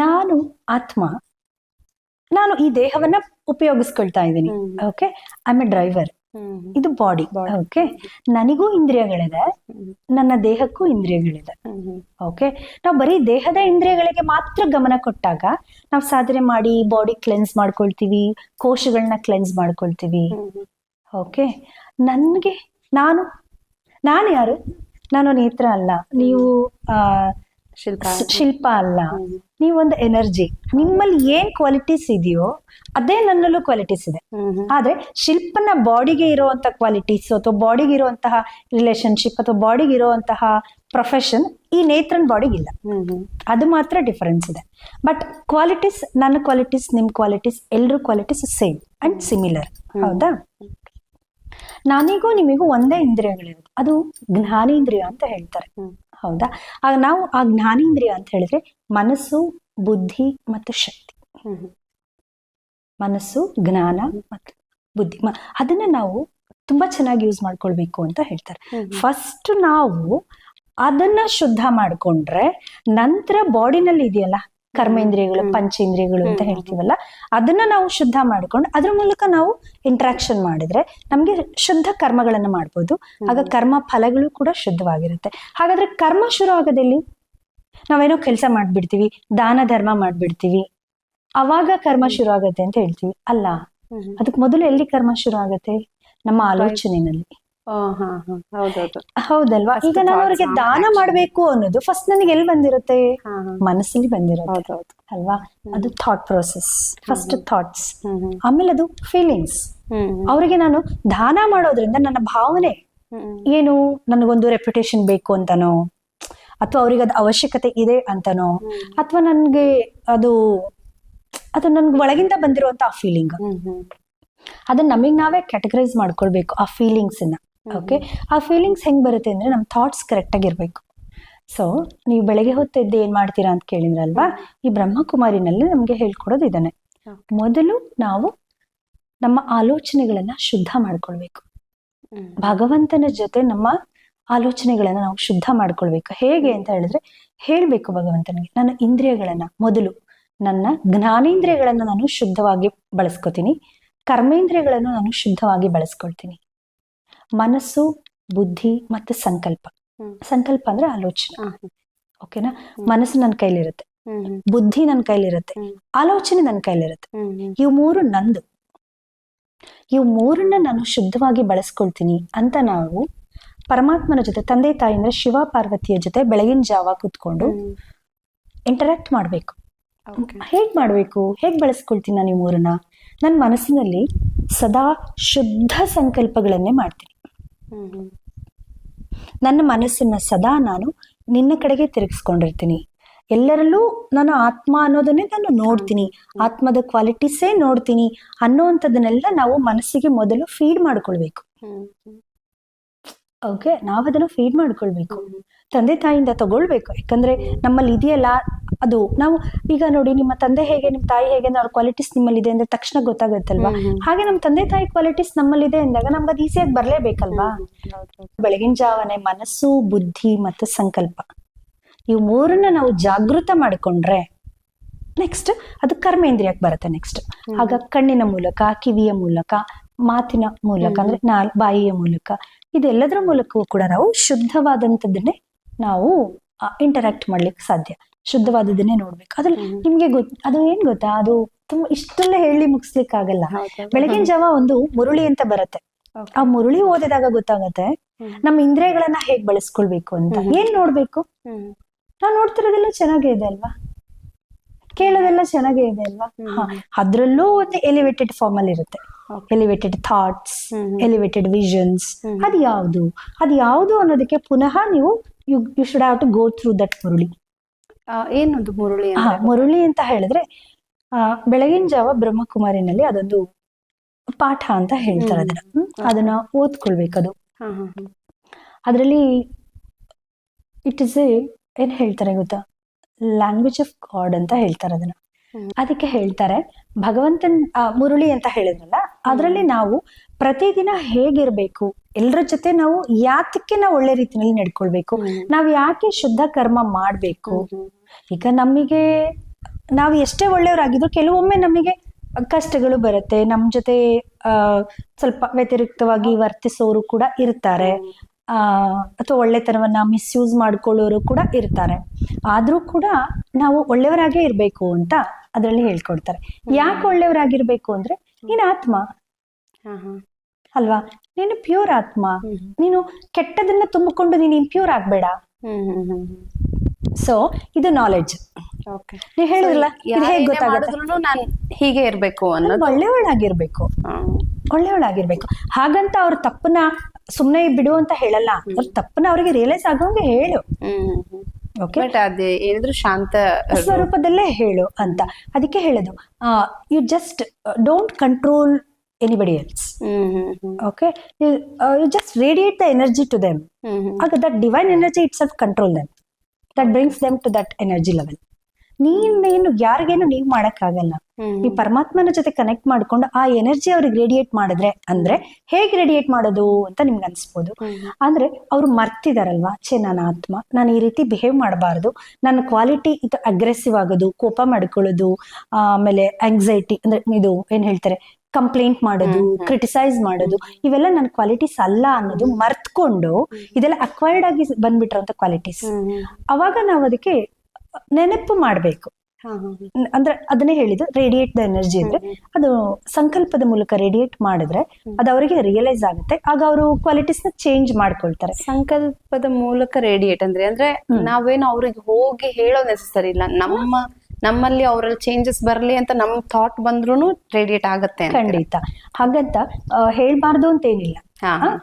ನಾನು ಆತ್ಮ, ನಾನು ಈ ದೇಹವನ್ನ ಉಪಯೋಗಿಸ್ಕೊಳ್ತಾ ಇದ್ದೀನಿ. Okay, I am A driver. ಇದು ಬಾಡಿ. ಓಕೆ, ನನಗೂ ಇಂದ್ರಿಯಗಳಿದೆ, ನನ್ನ ದೇಹಕ್ಕೂ ಇಂದ್ರಿಯಗಳಿದೆ. ಓಕೆ, ನಾವು ಬರೀ ದೇಹದ ಇಂದ್ರಿಯಗಳಿಗೆ ಮಾತ್ರ ಗಮನ ಕೊಟ್ಟಾಗ ನಾವು ಸಾಧನೆ ಮಾಡಿ ಬಾಡಿ ಕ್ಲೆನ್ಸ್ ಮಾಡ್ಕೊಳ್ತೀವಿ, ಕೋಶಗಳನ್ನ ಕ್ಲೆನ್ಸ್ ಮಾಡ್ಕೊಳ್ತೀವಿ. ಓಕೆ, ನಾನು ಯಾರು? ನಾನು ನೇತ್ರ ಅಲ್ಲ. ನೀವು ಶಿಲ್ಪ. ಶಿಲ್ಪ ಅಲ್ಲ, ಹ್ಮ್. ನೀವೊಂದು ಎನರ್ಜಿ. ನಿಮ್ಮಲ್ಲಿ ಏನ್ ಕ್ವಾಲಿಟೀಸ್ ಇದೆಯೋ ಅದೇ ನನ್ನಲ್ಲೂ ಕ್ವಾಲಿಟೀಸ್ ಇದೆ. ಆದ್ರೆ ಶಿಲ್ಪನ ಬಾಡಿಗೆ ಇರುವಂತಹ ಕ್ವಾಲಿಟೀಸ್ ಅಥವಾ ಬಾಡಿಗೆ ಇರುವಂತಹ ರಿಲೇಶನ್ಶಿಪ್ ಅಥವಾ ಬಾಡಿಗೆ ಇರುವಂತಹ ಪ್ರೊಫೆಷನ್ ಈ ನೇತ್ರನ್ ಬಾಡಿಗೆ ಇಲ್ಲ. ಅದು ಮಾತ್ರ ಡಿಫರೆನ್ಸ್ ಇದೆ. ಬಟ್ ಕ್ವಾಲಿಟೀಸ್, ನನ್ನ ಕ್ವಾಲಿಟೀಸ್, ನಿಮ್ ಕ್ವಾಲಿಟೀಸ್, ಎಲ್ರ ಕ್ವಾಲಿಟೀಸ್ ಸೇಮ್ ಅಂಡ್ ಸಿಮಿಲರ್. ಹೌದಾ? ನಾನಿಗೂ ನಿಮಿಗೂ ಒಂದೇ ಇಂದ್ರಿಯಗಳಿರೋದು, ಅದು ಜ್ಞಾನೇಂದ್ರಿಯ ಅಂತ ಹೇಳ್ತಾರೆ. ಹೌದಾ? ಆಗ ನಾವು ಆ ಜ್ಞಾನೇಂದ್ರಿಯ ಅಂತ ಹೇಳಿದ್ರೆ ಮನಸ್ಸು, ಬುದ್ಧಿ ಮತ್ತು ಶಕ್ತಿ. ಮನಸ್ಸು, ಜ್ಞಾನ ಮತ್ತು ಬುದ್ಧಿ, ಅದನ್ನ ನಾವು ತುಂಬಾ ಚೆನ್ನಾಗಿ ಯೂಸ್ ಮಾಡ್ಕೊಳ್ಬೇಕು ಅಂತ ಹೇಳ್ತಾರೆ. ಫಸ್ಟ್ ನಾವು ಅದನ್ನ ಶುದ್ಧ ಮಾಡ್ಕೊಂಡ್ರೆ ನಂತರ ಬಾಡಿನಲ್ಲಿ ಇದೆಯಲ್ಲ ಕರ್ಮೇಂದ್ರಿಯಗಳು, ಪಂಚೇಂದ್ರಿಯಗಳು ಅಂತ ಹೇಳ್ತೀವಲ್ಲ, ಅದನ್ನ ನಾವು ಶುದ್ಧ ಮಾಡ್ಕೊಂಡು ಅದ್ರ ಮೂಲಕ ನಾವು ಇಂಟ್ರಾಕ್ಷನ್ ಮಾಡಿದ್ರೆ ನಮ್ಗೆ ಶುದ್ಧ ಕರ್ಮಗಳನ್ನ ಮಾಡ್ಬೋದು. ಆಗ ಕರ್ಮ ಫಲಗಳು ಕೂಡ ಶುದ್ಧವಾಗಿರುತ್ತೆ. ಹಾಗಾದ್ರೆ ಕರ್ಮ ಶುರು ಆಗೋದೆಲ್ಲಿ? ನಾವೇನೋ ಕೆಲಸ ಮಾಡ್ಬಿಡ್ತೀವಿ, ದಾನ ಧರ್ಮ ಮಾಡ್ಬಿಡ್ತೀವಿ, ಅವಾಗ ಕರ್ಮ ಶುರು ಆಗತ್ತೆ ಅಂತ ಹೇಳ್ತೀವಿ. ಅಲ್ಲ, ಅದಕ್ಕೆ ಮೊದಲು ಎಲ್ಲಿ ಕರ್ಮ ಶುರು ಆಗತ್ತೆ? ನಮ್ಮ ಆಲೋಚನೆಯಲ್ಲಿ. ಹೌದಲ್ವಾ? ಈಗ ನಾನು ಅವ್ರಿಗೆ ದಾನ ಮಾಡ್ಬೇಕು ಅನ್ನೋದು ಫಸ್ಟ್ ನನಗೆ ಎಲ್ಲಿ ಬಂದಿರುತ್ತೆ? ಮನಸ್ಸಲ್ಲಿ ಬಂದಿರುತ್ತೆ ಅಲ್ವಾ? ಅದು ಥಾಟ್ ಪ್ರೋಸೆಸ್, ಫಸ್ಟ್ ಥಾಟ್ಸ್, ಆಮೇಲೆ ಅದು ಫೀಲಿಂಗ್ಸ್. ಅವರಿಗೆ ನಾನು ದಾನ ಮಾಡೋದ್ರಿಂದ ನನ್ನ ಭಾವನೆ ಏನು, ನನಗೊಂದು ರೆಪ್ಯುಟೇಷನ್ ಬೇಕು ಅಂತನೋ, ಅಥವಾ ಅವ್ರಿಗೆ ಅದು ಅವಶ್ಯಕತೆ ಇದೆ ಅಂತನೋ, ಅಥವಾ ನನ್ಗೆ ಅದು ನನ್ಗೆ ಒಳಗಿಂದ ಬಂದಿರುವಂತ ಆ ಫೀಲಿಂಗ್, ಅದನ್ನ ನಮಗ್ ನಾವೇ ಕ್ಯಾಟಗರೈಸ್ ಮಾಡ್ಕೊಳ್ಬೇಕು ಆ ಫೀಲಿಂಗ್ಸ್ ನ. ಓಕೆ, ಆ ಫೀಲಿಂಗ್ಸ್ ಹೆಂಗ್ ಬರುತ್ತೆ ಅಂದ್ರೆ ನಮ್ಮ ಥಾಟ್ಸ್ ಕರೆಕ್ಟ್ ಆಗಿರ್ಬೇಕು. ಸೊ ನೀವು ಬೆಳಗ್ಗೆ ಹೊತ್ತು ಎದ್ದು ಏನ್ ಮಾಡ್ತೀರಾ ಅಂತ ಕೇಳಿದ್ರಲ್ವಾ, ಈ ಬ್ರಹ್ಮಕುಮಾರಿನಲ್ಲಿ ನಮ್ಗೆ ಹೇಳ್ಕೊಡೋದು ಇದನ್ನೇ. ಮೊದಲು ನಾವು ನಮ್ಮ ಆಲೋಚನೆಗಳನ್ನ ಶುದ್ಧ ಮಾಡ್ಕೊಳ್ಬೇಕು. ಭಗವಂತನ ಜೊತೆ ನಮ್ಮ ಆಲೋಚನೆಗಳನ್ನ ನಾವು ಶುದ್ಧ ಮಾಡ್ಕೊಳ್ಬೇಕು. ಹೇಗೆ ಅಂತ ಹೇಳಿದ್ರೆ, ಹೇಳ್ಬೇಕು ಭಗವಂತನಿಗೆ, ನನ್ನ ಇಂದ್ರಿಯಗಳನ್ನ ಮೊದಲು, ನನ್ನ ಜ್ಞಾನೇಂದ್ರಿಯಗಳನ್ನ ನಾನು ಶುದ್ಧವಾಗಿ ಬಳಸ್ಕೊತೀನಿ, ಕರ್ಮೇಂದ್ರಿಯಗಳನ್ನು ನಾನು ಶುದ್ಧವಾಗಿ ಬಳಸ್ಕೊಳ್ತೀನಿ. ಮನಸ್ಸು, ಬುದ್ಧಿ ಮತ್ತು ಸಂಕಲ್ಪ. ಸಂಕಲ್ಪ ಅಂದ್ರೆ ಆಲೋಚನೆ. ಓಕೆನಾ? ಮನಸ್ಸು ನನ್ನ ಕೈಲಿರುತ್ತೆ, ಬುದ್ಧಿ ನನ್ನ ಕೈಲಿರುತ್ತೆ, ಆಲೋಚನೆ ನನ್ನ ಕೈಲಿರುತ್ತೆ. ಇವು ಮೂರು ನಂದು. ಇವು ಮೂರನ್ನ ನಾನು ಶುದ್ಧವಾಗಿ ಬಳಸ್ಕೊಳ್ತೀನಿ ಅಂತ ನಾವು ಪರಮಾತ್ಮನ ಜೊತೆ, ತಂದೆ ತಾಯಿ ಅಂದ್ರೆ ಶಿವ ಪಾರ್ವತಿಯ ಜೊತೆ ಬೆಳಗಿನ ಜಾವ ಕೂತ್ಕೊಂಡು ಇಂಟರಾಕ್ಟ್ ಮಾಡ್ಬೇಕು. ಹೇಗ್ ಮಾಡ್ಬೇಕು? ಹೇಗ್ ಬಳಸ್ಕೊಳ್ತೀನಿ ನಾನು ಈ ಮೂರನ್ನ? ನನ್ನ ಮನಸ್ಸಿನಲ್ಲಿ ಸದಾ ಶುದ್ಧ ಸಂಕಲ್ಪಗಳನ್ನೇ ಮಾಡ್ತೀನಿ. ನನ್ನ ಮನಸ್ಸನ್ನ ಸದಾ ನಾನು ನಿನ್ನ ಕಡೆಗೆ ತಿರುಗಿಸ್ಕೊಂಡಿರ್ತೀನಿ. ಎಲ್ಲರಲ್ಲೂ ನಾನು ಆತ್ಮ ಅನ್ನೋದನ್ನೇ ನಾನು ನೋಡ್ತೀನಿ, ಆತ್ಮದ ಕ್ವಾಲಿಟೀಸೇ ನೋಡ್ತೀನಿ ಅನ್ನೋವಂಥದ್ದನ್ನೆಲ್ಲ ನಾವು ಮನಸ್ಸಿಗೆ ಮೊದಲು ಫೀಡ್ ಮಾಡ್ಕೊಳ್ಬೇಕು. ಓಕೆ, ನಾವು ಅದನ್ನು ಫೀಡ್ ಮಾಡ್ಕೊಳ್ಬೇಕು, ತಂದೆ ತಾಯಿಯಿಂದ ತಗೊಳ್ಬೇಕು. ಯಾಕಂದ್ರೆ ನಮ್ಮಲ್ಲಿ ಇದೆಯಲ್ಲ ಅದು, ನಾವು ಈಗ ನೋಡಿ, ನಿಮ್ಮ ತಂದೆ ಹೇಗೆ, ನಿಮ್ಮ ತಾಯಿ ಹೇಗೆ ಅವ್ರ ಕ್ವಾಲಿಟೀಸ್ ನಿಮ್ಮಲ್ಲಿ ಇದೆ ಅಂದ್ರೆ ತಕ್ಷಣ ಗೊತ್ತಾಗುತ್ತಲ್ವಾ? ಹಾಗೆ ನಮ್ಮ ತಂದೆ ತಾಯಿ ಕ್ವಾಲಿಟೀಸ್ ನಮ್ಮಲ್ಲಿ ಇದೆ ಅಂದಾಗ ನಮ್ಗೆ ಅದು ಈಸಿಯಾಗಿ ಬರ್ಲೇಬೇಕಲ್ವಾ? ಬೆಳಗಿನ ಜಾವನೆ ಮನಸ್ಸು, ಬುದ್ಧಿ ಮತ್ತು ಸಂಕಲ್ಪ, ಇವು ಮೂರನ್ನ ನಾವು ಜಾಗೃತ ಮಾಡಿಕೊಂಡ್ರೆ ನೆಕ್ಸ್ಟ್ ಅದು ಕರ್ಮೇಂದ್ರಿಯಕ್ಕೆ ಬರುತ್ತೆ. ನೆಕ್ಸ್ಟ್ ಆಗ ಕಣ್ಣಿನ ಮೂಲಕ, ಕಿವಿಯ ಮೂಲಕ, ಮಾತಿನ ಮೂಲಕ ಅಂದ್ರೆ ಬಾಯಿಯ ಮೂಲಕ, ಇದೆಲ್ಲದರ ಮೂಲಕವೂ ಕೂಡ ನಾವು ಶುದ್ಧವಾದಂಥದ್ದನ್ನೇ ನಾವು ಇಂಟರಾಕ್ಟ್ ಮಾಡ್ಲಿಕ್ಕೆ ಸಾಧ್ಯ. ಶುದ್ಧವಾದದನ್ನೇ ನೋಡ್ಬೇಕು. ಅದ್ರಲ್ಲಿ ನಿಮ್ಗೆ ಅದು ಏನ್ ಗೊತ್ತಾ, ಅದು ತುಂಬಾ ಇಷ್ಟೆಲ್ಲ ಹೇಳಿ ಮುಗಿಸ್ಲಿಕ್ಕೆ ಆಗಲ್ಲ. ಬೆಳಗಿನ ಜಾವ ಒಂದು ಮುರುಳಿ ಅಂತ ಬರುತ್ತೆ. ಆ ಮುರುಳಿ ಓದಿದಾಗ ಗೊತ್ತಾಗತ್ತೆ ನಮ್ಮ ಇಂದ್ರಿಯಗಳನ್ನ ಹೇಗ್ ಬಳಸ್ಕೊಳ್ಬೇಕು ಅಂತ. ಏನ್ ನೋಡ್ಬೇಕು? ನಾವ್ ನೋಡ್ತಿರೋದೆಲ್ಲ ಚೆನ್ನಾಗೇ ಇದೆ ಅಲ್ವಾ, ಕೇಳೋದೆಲ್ಲ ಚೆನ್ನಾಗೇ ಇದೆ ಅಲ್ವಾ? ಅದ್ರಲ್ಲೂ ಒಂದು ಎಲಿವೇಟೆಡ್ ಫಾರ್ಮ್ ಅಲ್ಲಿ ಇರುತ್ತೆ. Elevated thoughts, elevated visions. ಅದು ಯಾವುದು ಅನ್ನೋದಕ್ಕೆ ಪುನಃ ನೀವು you should have to go through that Murli. ಏನದು ಮುರುಳಿ? ಮುರುಳಿ ಅಂತ ಹೇಳಿದ್ರೆ ಬೆಳಗಿನ ಜಾವ ಬ್ರಹ್ಮಕುಮಾರಿನಲ್ಲಿ ಅದೊಂದು ಪಾಠ ಅಂತ ಹೇಳ್ತಾರೆ. ಅದನ್ನ ಓದ್ಕೊಳ್ಬೇಕು. ಅದು ಅದರಲ್ಲಿ ಇಟ್ ಇಸ್ ಏನ್ ಹೇಳ್ತಾರೆ ಗೊತ್ತಾ, ಲ್ಯಾಂಗ್ವೇಜ್ ಆಫ್ ಗಾಡ್ ಅಂತ ಹೇಳ್ತಾರೆ ಅದನ್ನ. ಅದಕ್ಕೆ ಹೇಳ್ತಾರೆ ಭಗವಂತನ್ ಮುರುಳಿ ಅಂತ ಹೇಳಿದ್ರಲ್ಲ, ಅದರಲ್ಲಿ ನಾವು ಪ್ರತಿದಿನ ಹೇಗಿರ್ಬೇಕು, ಎಲ್ಲರ ಜೊತೆ ನಾವು ಯಾತಕ್ಕೆ ನಾವು ಒಳ್ಳೆ ರೀತಿಯಲ್ಲಿ ನಡ್ಕೊಳ್ಬೇಕು, ನಾವ್ ಯಾಕೆ ಶುದ್ಧ ಕರ್ಮ ಮಾಡ್ಬೇಕು. ಈಗ ನಮಗೆ ನಾವು ಎಷ್ಟೇ ಒಳ್ಳೆಯವರಾಗಿದ್ರು ಕೆಲವೊಮ್ಮೆ ನಮಗೆ ಕಷ್ಟಗಳು ಬರುತ್ತೆ, ನಮ್ ಜೊತೆ ಸ್ವಲ್ಪ ವ್ಯತಿರಿಕ್ತವಾಗಿ ವರ್ತಿಸೋರು ಕೂಡ ಇರ್ತಾರೆ, ಅಥವಾ ಒಳ್ಳೆತನವನ್ನ ಮಿಸ್ಯೂಸ್ ಮಾಡ್ಕೊಳ್ಳೋರು ಕೂಡ ಇರ್ತಾರೆ. ಆದ್ರೂ ಕೂಡ ನಾವು ಒಳ್ಳೆಯವರಾಗೇ ಇರ್ಬೇಕು ಅಂತ ಅದರಲ್ಲಿ ಹೇಳ್ಕೊಡ್ತಾರೆ. ಯಾಕೆ ಒಳ್ಳೆಯವರಾಗಿರ್ಬೇಕು ಅಂದ್ರೆ, ನೀನ್ ಆತ್ಮ ಅಲ್ವಾ, ನೀನು ಪ್ಯೂರ್ ಆತ್ಮ, ನೀನು ಕೆಟ್ಟದನ್ನ ತುಂಬಿಕೊಂಡು ನೀನು ಇಂಪ್ಯೂರ್ ಆಗ್ಬೇಡ. ಸೊ ಇದು ನಾಲೆಡ್ಜ್. ಓಕೆ. ನೀವು ಹೇಳಿದ್ರಲ್ಲ ಇದು ಹೇಗೆ ಗೊತ್ತಾಗುತ್ತೆ, ಮಾಡಿದ್ರು ನಾನು ಹೀಗೆ ಇರ್ಬೇಕು ಅನ್ನೋದು. ಒಳ್ಳೆಯವಳಾಗಿರ್ಬೇಕು, ಒಳ್ಳೆಯವಳಾಗಿರ್ಬೇಕು. ಹಾಗಂತ ಅವ್ರ ತಪ್ಪನ್ನ ಸುಮ್ನೆ ಬಿಡು ಅಂತ ಹೇಳಲ್ಲ, ಅವ್ರ ತಪ್ಪನ್ನ ಅವ್ರಿಗೆ ರಿಯಲೈಸ್ ಆಗೋಂಗೆ ಹೇಳು. ಓಕೆ, ಬಟ್ ಅದೇ ಏನಿದ್ರು ಶಾಂತ ಸ್ವರೂಪದಲ್ಲೇ ಹೇಳು ಅಂತ. ಅದಕ್ಕೆ ಹೇಳೋದು, you just don't control anybody else. Okay, you just radiate the energy to them. ಆಗ that divine energy itself control them, that brings them to that energy level. ನೀನೇನು ಯಾರಿಗೇನು ನೀವು ಮಾಡಕ್ಕಾಗಲ್ಲ. ಈ ಪರಮಾತ್ಮನ ಜೊತೆ ಕನೆಕ್ಟ್ ಮಾಡ್ಕೊಂಡು ಆ ಎನರ್ಜಿ ಅವ್ರಿಗೆ ರೇಡಿಯೇಟ್ ಮಾಡಿದ್ರೆ, ಅಂದ್ರೆ ಹೇಗೆ ರೇಡಿಯೇಟ್ ಮಾಡೋದು ಅಂತ ನಿಮ್ಗೆ ಅನ್ಸ್ಬೋದು. ಅಂದ್ರೆ ಅವ್ರು ಮರ್ತಿದಾರಲ್ವಾ, ನನ್ನ ಆತ್ಮ, ನಾನು ಈ ರೀತಿ ಬಿಹೇವ್ ಮಾಡಬಾರ್ದು, ನನ್ನ ಕ್ವಾಲಿಟಿ ಇದು ಅಗ್ರೆಸಿವ್ ಆಗೋದು, ಕೋಪ ಮಾಡ್ಕೊಳ್ಳೋದು, ಆಮೇಲೆ ಆಂಗ್ಸೈಟಿ ಅಂದ್ರೆ ಇದು ಏನ್ ಹೇಳ್ತಾರೆ ಕಂಪ್ಲೇಂಟ್ ಮಾಡೋದು, ಕ್ರಿಟಿಸೈಸ್ ಮಾಡೋದು, ಇವೆಲ್ಲ ನನ್ನ ಕ್ವಾಲಿಟೀಸ್ ಅಲ್ಲ ಅನ್ನೋದು ಮರ್ತ್ಕೊಂಡು ಇದೆಲ್ಲ ಅಕ್ವೈರ್ಡ್ ಆಗಿ ಬಂದ್ಬಿಟ್ಟಿರೋಂಥ ಕ್ವಾಲಿಟೀಸ್. ಅವಾಗ ನಾವು ಅದಕ್ಕೆ ನೆನಪು ಮಾಡ್ಬೇಕು. ಅಂದ್ರೆ ಅದನ್ನೇ ಹೇಳಿದ್ದು, ರೇಡಿಯೇಟ್ ದ ಎನರ್ಜಿ ಅಂದ್ರೆ ಅದು ಸಂಕಲ್ಪದ ಮೂಲಕ ರೇಡಿಯೇಟ್ ಮಾಡಿದ್ರೆ ಅದು ಅವರಿಗೆ ರಿಯಲೈಸ್ ಆಗುತ್ತೆ. ಆಗ ಅವರು ಕ್ವಾಲಿಟೀಸ್ ನ ಚೇಂಜ್ ಮಾಡ್ಕೊಳ್ತಾರೆ. ಸಂಕಲ್ಪದ ಮೂಲಕ ರೇಡಿಯೇಟ್ ಅಂದ್ರೆ ನಾವೇನು ಅವ್ರಿಗೆ ಹೋಗಿ ಹೇಳೋ ನೆಸೆಸರಿ ಇಲ್ಲ, ನಮ್ಮಲ್ಲಿ ಅವರಲ್ಲಿ ಚೇಂಜಸ್ ಬರ್ಲಿ ಅಂತ ನಮ್ ಥಾಟ್ ಬಂದ್ರೂ ರೇಡಿಯೇಟ್ ಆಗತ್ತೆ. ಖಂಡಿತ. ಹಾಗಂತ ಹೇಳ್ಬಾರ್ದು ಅಂತ ಏನಿಲ್ಲ,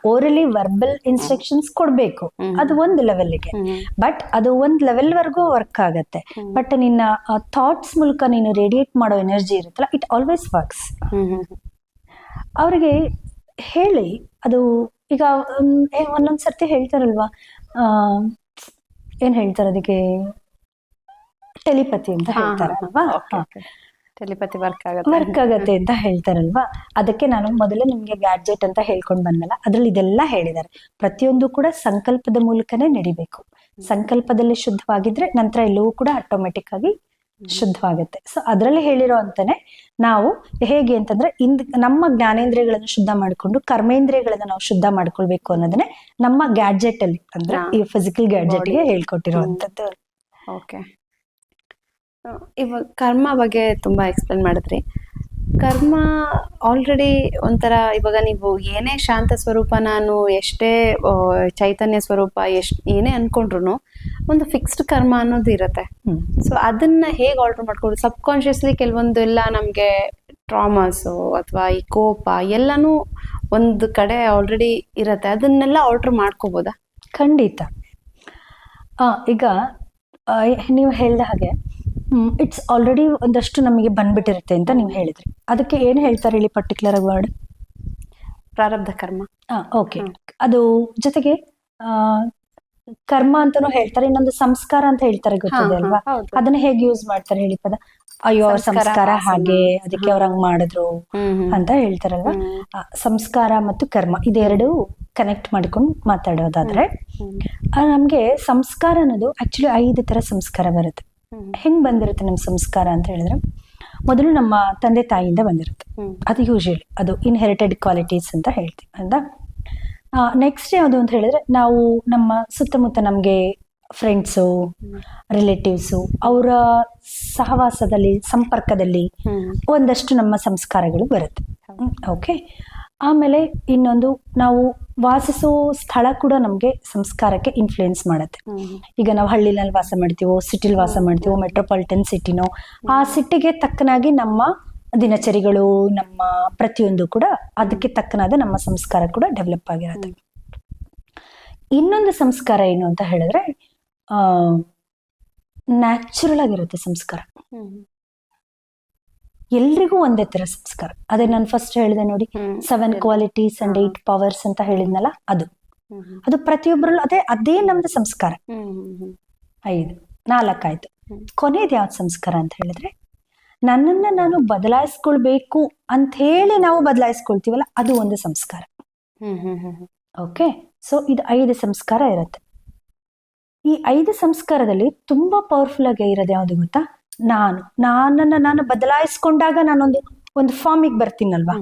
ಓರಲಿ ವರ್ಬಲ್ ಇನ್ಸ್ಟ್ರಕ್ಷನ್ಸ್ ಕೊಡ್ಬೇಕು, ಅದು ಒಂದು ಲೆವೆಲ್ಗೆ. ಬಟ್ ಅದು ಒಂದ್ ಲೆವೆಲ್ ವರ್ಗೂ ವರ್ಕ್ ಆಗತ್ತೆ. ಬಟ್ ನಿನ್ನ ಥಾಟ್ಸ್ ಮೂಲಕ ನೀನು ರೇಡಿಯೇಟ್ ಮಾಡೋ ಎನರ್ಜಿ ಇರುತ್ತಲ್ಲ, ಇಟ್ ಆಲ್ವೇಸ್ ವರ್ಕ್ಸ್. ಅವ್ರಿಗೆ ಹೇಳಿ ಅದು. ಈಗ ಒಂದೊಂದ್ಸರ್ತಿ ಹೇಳ್ತಾರಲ್ವಾ, ಏನ್ ಹೇಳ್ತಾರೆ ಅದಕ್ಕೆ, ಟೆಲಿಪತಿ ಅಂತ ಹೇಳ್ತಾರಲ್ವಾ, ಟೆಲಿಪತಿ ವರ್ಕ್ ಆಗತ್ತೆ ಅಂತ ಹೇಳ್ತಾರಲ್ವಾ. ಅದಕ್ಕೆ ನಾನು ಮೊದಲೇ ನಿಮ್ಗೆ ಗ್ಯಾಡ್ಜೆಟ್ ಅಂತ ಹೇಳ್ಕೊಂಡ್ ಬಂದಲ್ಲ, ಅದ್ರಲ್ಲಿ ಇದೆಲ್ಲ ಹೇಳಿದ್ದಾರೆ. ಪ್ರತಿಯೊಂದು ಕೂಡ ಸಂಕಲ್ಪದ ಮೂಲಕನೇ ನಡಿಬೇಕು. ಸಂಕಲ್ಪದಲ್ಲಿ ಶುದ್ಧವಾಗಿದ್ರೆ ನಂತರ ಎಲ್ಲವೂ ಕೂಡ ಆಟೋಮೆಟಿಕ್ ಆಗಿ ಶುದ್ಧವಾಗುತ್ತೆ. ಸೊ ಅದರಲ್ಲಿ ಹೇಳಿರೋ ಅಂತಾನೆ ನಾವು ಹೇಗೆ ಅಂತಂದ್ರೆ, ನಮ್ಮ ಜ್ಞಾನೇಂದ್ರಿಯಗಳನ್ನು ಶುದ್ಧ ಮಾಡಿಕೊಂಡು ಕರ್ಮೇಂದ್ರಿಯಗಳನ್ನ ನಾವು ಶುದ್ಧ ಮಾಡ್ಕೊಳ್ಬೇಕು ಅನ್ನೋದನ್ನೇ ನಮ್ಮ ಗ್ಯಾಡ್ಜೆಟ್ ಅಲ್ಲಿ, ಅಂದ್ರೆ ಈ ಫಿಸಿಕಲ್ ಗ್ಯಾಡ್ಜೆಟ್ಗೆ ಹೇಳ್ಕೊಟ್ಟಿರುವಂತದ್ದು. ಓಕೆ. ಇವಾಗ ಕರ್ಮ ಬಗ್ಗೆ ತುಂಬಾ ಎಕ್ಸ್ಪ್ಲೇನ್ ಮಾಡಿದ್ರಿ. ಕರ್ಮ ಆಲ್ರೆಡಿ ಒಂಥರ, ಇವಾಗ ನೀವು ಏನೇ ಶಾಂತ ಸ್ವರೂಪ, ನಾನು ಎಷ್ಟೇ ಚೈತನ್ಯ ಸ್ವರೂಪ ಏನೇ ಅನ್ಕೊಂಡ್ರು ಒಂದು ಫಿಕ್ಸ್ಡ್ ಕರ್ಮ ಅನ್ನೋದು ಇರತ್ತೆ. ಸೊ ಅದನ್ನ ಹೇಗೆ ಆಲ್ಟರ್ ಮಾಡ್ಕೊಂಡು, ಸಬ್ ಕಾನ್ಶಿಯಸ್ಲಿ ಕೆಲವೊಂದು ಎಲ್ಲ ನಮ್ಗೆ ಟ್ರಾಮಾಸು ಅಥವಾ ಈ ಕೋಪ ಎಲ್ಲಾನು ಒಂದು ಕಡೆ ಆಲ್ರೆಡಿ ಇರತ್ತೆ, ಅದನ್ನೆಲ್ಲ ಆಲ್ಟರ್ ಮಾಡ್ಕೋಬೋದಾ? ಖಂಡಿತ. ಈಗ ನೀವು ಹೇಳ್ದ ಹಾಗೆ ಇಟ್ಸ್ ಆಲ್ರೆಡಿ ಒಂದಷ್ಟು ನಮಗೆ ಬಂದ್ಬಿಟ್ಟಿರುತ್ತೆ ಅಂತ ನೀವು ಹೇಳಿದ್ರಿ. ಅದಕ್ಕೆ ಏನ್ ಹೇಳ್ತಾರೆ ಹೇಳಿ ಪರ್ಟಿಕ್ಯುಲರ್ ವರ್ಡ್? ಪ್ರಾರಬ್ಧ ಕರ್ಮ. ಓಕೆ. ಅದು ಜೊತೆಗೆ ಕರ್ಮ ಅಂತಾನು ಹೇಳ್ತಾರೆ, ಇನ್ನೊಂದು ಸಂಸ್ಕಾರ ಅಂತ ಹೇಳ್ತಾರೆ, ಗೊತ್ತಿದೆ ಅಲ್ವಾ? ಅದನ್ನ ಹೇಗೆ ಯೂಸ್ ಮಾಡ್ತಾರೆ ಹೇಳಿ ಪದ? ಅಯ್ಯೋ ಅವ್ರ ಸಂಸ್ಕಾರ ಹಾಗೆ, ಅದಕ್ಕೆ ಅವ್ರ ಹಂಗ್ ಮಾಡಿದ್ರು ಅಂತ ಹೇಳ್ತಾರಲ್ವಾ. ಸಂಸ್ಕಾರ ಮತ್ತು ಕರ್ಮ ಇದೆರಡು ಕನೆಕ್ಟ್ ಮಾಡ್ಕೊಂಡು ಮಾತಾಡೋದಾದ್ರೆ, ನಮ್ಗೆ ಸಂಸ್ಕಾರ ಅನ್ನೋದು ಆಕ್ಚುಲಿ 5 ತರ ಸಂಸ್ಕಾರ ಬರುತ್ತೆ. ಹೆಂಗ್ ಬಂದಿರುತ್ತೆ ನಮ್ ಸಂಸ್ಕಾರ ಅಂತ ಹೇಳಿದ್ರೆ, ಮೊದಲು ನಮ್ಮ ತಂದೆ ತಾಯಿಯಿಂದ ಬಂದಿರುತ್ತೆ. ಅದು ಯೂಶಲಿ ಅದು ಇನ್ಹೆರಿಟೆಡ್ ಕ್ವಾಲಿಟೀಸ್ ಅಂತ ಹೇಳ್ತೀವಿ ಅಂತ. ನೆಕ್ಸ್ಟ್ ಯಾವುದು ಅಂತ ಹೇಳಿದ್ರೆ, ನಾವು ನಮ್ಮ ಸುತ್ತಮುತ್ತ ನಮ್ಗೆ ಫ್ರೆಂಡ್ಸು, ರಿಲೇಟಿವ್ಸು, ಅವರ ಸಹವಾಸದಲ್ಲಿ, ಸಂಪರ್ಕದಲ್ಲಿ ಒಂದಷ್ಟು ನಮ್ಮ ಸಂಸ್ಕಾರಗಳು ಬರುತ್ತೆ. ಓಕೆ. ಆಮೇಲೆ ಇನ್ನೊಂದು, ನಾವು ವಾಸಿಸೋ ಸ್ಥಳ ಕೂಡ ನಮ್ಗೆ ಸಂಸ್ಕಾರಕ್ಕೆ ಇನ್ಫ್ಲುಯೆನ್ಸ್ ಮಾಡುತ್ತೆ. ಈಗ ನಾವು ಹಳ್ಳಿನಲ್ಲಿ ವಾಸ ಮಾಡ್ತೀವೋ, ಸಿಟಿಲಿ ವಾಸ ಮಾಡ್ತೀವೋ, ಮೆಟ್ರೋಪಾಲಿಟನ್ ಸಿಟಿನೋ, ಆ ಸಿಟಿಗೆ ತಕ್ಕನಾಗಿ ನಮ್ಮ ದಿನಚರಿಗಳು, ನಮ್ಮ ಪ್ರತಿಯೊಂದು ಕೂಡ ಅದಕ್ಕೆ ತಕ್ಕನಾದ ನಮ್ಮ ಸಂಸ್ಕಾರ ಕೂಡ ಡೆವಲಪ್ ಆಗಿರುತ್ತೆ. ಇನ್ನೊಂದು ಸಂಸ್ಕಾರ ಏನು ಅಂತ ಹೇಳಿದ್ರೆ, ನ್ಯಾಚುರಲ್ ಆಗಿರುತ್ತೆ ಸಂಸ್ಕಾರ. ಎಲ್ರಿಗೂ ಒಂದೇ ತರ ಸಂಸ್ಕಾರ. ಅದೇ ನಾನು ಫಸ್ಟ್ ಹೇಳಿದೆ ನೋಡಿ, 7 ಕ್ವಾಲಿಟೀಸ್ ಅಂಡ್ 8 ಪವರ್ಸ್ ಅಂತ ಹೇಳಿದ್ನಲ್ಲ, ಅದು ಪ್ರತಿಯೊಬ್ಬರಲ್ಲೂ ಅದೇ ನಮ್ದು ಸಂಸ್ಕಾರ. 5, 4 ಆಯ್ತು. ಕೊನೆಯದು ಯಾವ್ದು ಸಂಸ್ಕಾರ ಅಂತ ಹೇಳಿದ್ರೆ, ನನ್ನನ್ನ ನಾನು ಬದಲಾಯಿಸ್ಕೊಳ್ಬೇಕು ಅಂತ ಹೇಳಿ ನಾವು ಬದಲಾಯಿಸ್ಕೊಳ್ತೀವಲ್ಲ, ಅದು ಒಂದು ಸಂಸ್ಕಾರ. ಓಕೆ. ಸೊ ಇದು 5 ಸಂಸ್ಕಾರ ಇರುತ್ತೆ. ಈ 5 ಸಂಸ್ಕಾರದಲ್ಲಿ ತುಂಬಾ ಪವರ್ಫುಲ್ ಆಗಿ ಇರೋದು ಯಾವ್ದು ಗೊತ್ತಾ? ನನ್ನನ್ನ ನಾನು ಬದಲಾಯಿಸ್ಕೊಂಡಾಗ ಒಂದು ಫಾರ್ಮಿಗೆ ಬರ್ತೀನಲ್ವಾ,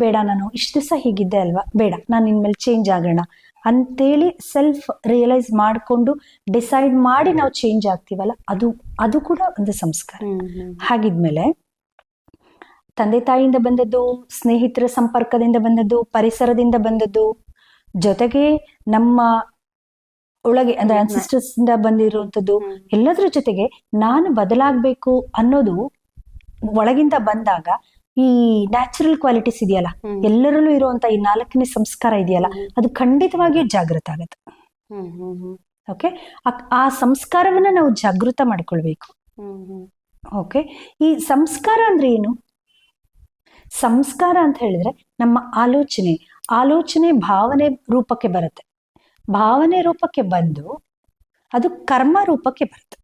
ಬೇಡ ನಾನು ಇಷ್ಟು ದಿವಸ ಹೀಗಿದ್ದೆ ಅಲ್ವಾ, ಬೇಡ ನಾನು ಇನ್ಮೇಲೆ ಚೇಂಜ್ ಆಗೋಣ ಅಂತೇಳಿ ಸೆಲ್ಫ್ ರಿಯಲೈಸ್ ಮಾಡಿಕೊಂಡು ಡಿಸೈಡ್ ಮಾಡಿ ನಾವು ಚೇಂಜ್ ಆಗ್ತೀವಲ್ಲ, ಅದು ಕೂಡ ಒಂದು ಸಂಸ್ಕಾರ. ಹಾಗಿದ್ಮೇಲೆ ತಂದೆ ತಾಯಿಯಿಂದ ಬಂದದ್ದು, ಸ್ನೇಹಿತರ ಸಂಪರ್ಕದಿಂದ ಬಂದದ್ದು, ಪರಿಸರದಿಂದ ಬಂದದ್ದು, ಜೊತೆಗೆ ನಮ್ಮ ಒಳಗೆ ಅಂದ್ರೆ ಅನ್ಸಿಸ್ಟರ್ಸ್ ಇಂದ ಬಂದಿರುವಂತದ್ದು ಎಲ್ಲದ್ರ ಜೊತೆಗೆ ನಾನು ಬದಲಾಗ್ಬೇಕು ಅನ್ನೋದು ಒಳಗಿಂದ ಬಂದಾಗ ಈ ನ್ಯಾಚುರಲ್ ಕ್ವಾಲಿಟೀಸ್ ಇದೆಯಲ್ಲ, ಎಲ್ಲರಲ್ಲೂ ಇರುವಂತ ಈ 4ನೇ ಸಂಸ್ಕಾರ ಇದೆಯಲ್ಲ, ಅದು ಖಂಡಿತವಾಗಿಯೂ ಜಾಗೃತ ಆಗುತ್ತೆ. ಓಕೆ, ಆ ಸಂಸ್ಕಾರವನ್ನ ನಾವು ಜಾಗೃತ ಮಾಡ್ಕೊಳ್ಬೇಕು. ಓಕೆ, ಈ ಸಂಸ್ಕಾರ ಅಂದ್ರೆ ಏನು? ಸಂಸ್ಕಾರ ಅಂತ ಹೇಳಿದ್ರೆ ನಮ್ಮ ಆಲೋಚನೆ ಭಾವನೆ ರೂಪಕ್ಕೆ ಬರುತ್ತೆ. ಭಾವನೆ ರೂಪಕ್ಕೆ ಬಂದು ಅದು ಕರ್ಮ ರೂಪಕ್ಕೆ ಬರುತ್ತೆ.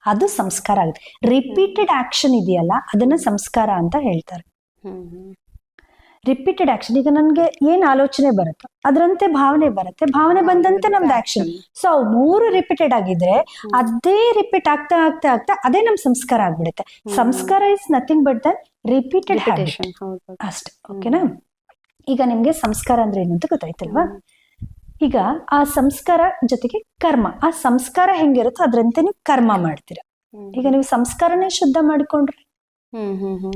ಅದು ಸಂಸ್ಕಾರ ಆಗುತ್ತೆ. ರಿಪೀಟೆಡ್ ಆಕ್ಷನ್ ಇದೆಯಲ್ಲ, ಅದನ್ನ ಸಂಸ್ಕಾರ ಅಂತ ಹೇಳ್ತಾರೆ. ರಿಪೀಟೆಡ್ ಆಕ್ಷನ್, ಈಗ ನನ್ಗೆ ಏನ್ ಆಲೋಚನೆ ಬರುತ್ತೋ ಅದರಂತೆ ಭಾವನೆ ಬರುತ್ತೆ, ಭಾವನೆ ಬಂದಂತೆ ನಮ್ದು ಆಕ್ಷನ್. ಸೊ 3 ರಿಪೀಟೆಡ್ ಆಗಿದ್ರೆ ಅದೇ ರಿಪೀಟ್ ಆಗ್ತಾ ಆಗ್ತಾ ಆಗ್ತಾ ಅದೇ ನಮ್ ಸಂಸ್ಕಾರ ಆಗ್ಬಿಡುತ್ತೆ. ಸಂಸ್ಕಾರ is nothing but the repeated habit ಅಷ್ಟೇ. ಓಕೆನಾ? ಈಗ ನಿಮ್ಗೆ ಸಂಸ್ಕಾರ ಅಂದ್ರೆ ಏನು ಅಂತ ಗೊತ್ತಾಯ್ತಲ್ವಾ? ಈಗ ಆ ಸಂಸ್ಕಾರ ಜೊತೆಗೆ ಕರ್ಮ, ಆ ಸಂಸ್ಕಾರ ಹೆಂಗಿರುತ್ತೋ ಅದ್ರಂತೆ ನೀವು ಕರ್ಮ ಮಾಡ್ತೀರಾ. ಈಗ ನೀವು ಸಂಸ್ಕಾರನೇ ಶುದ್ಧ ಮಾಡಿಕೊಂಡ್ರೆ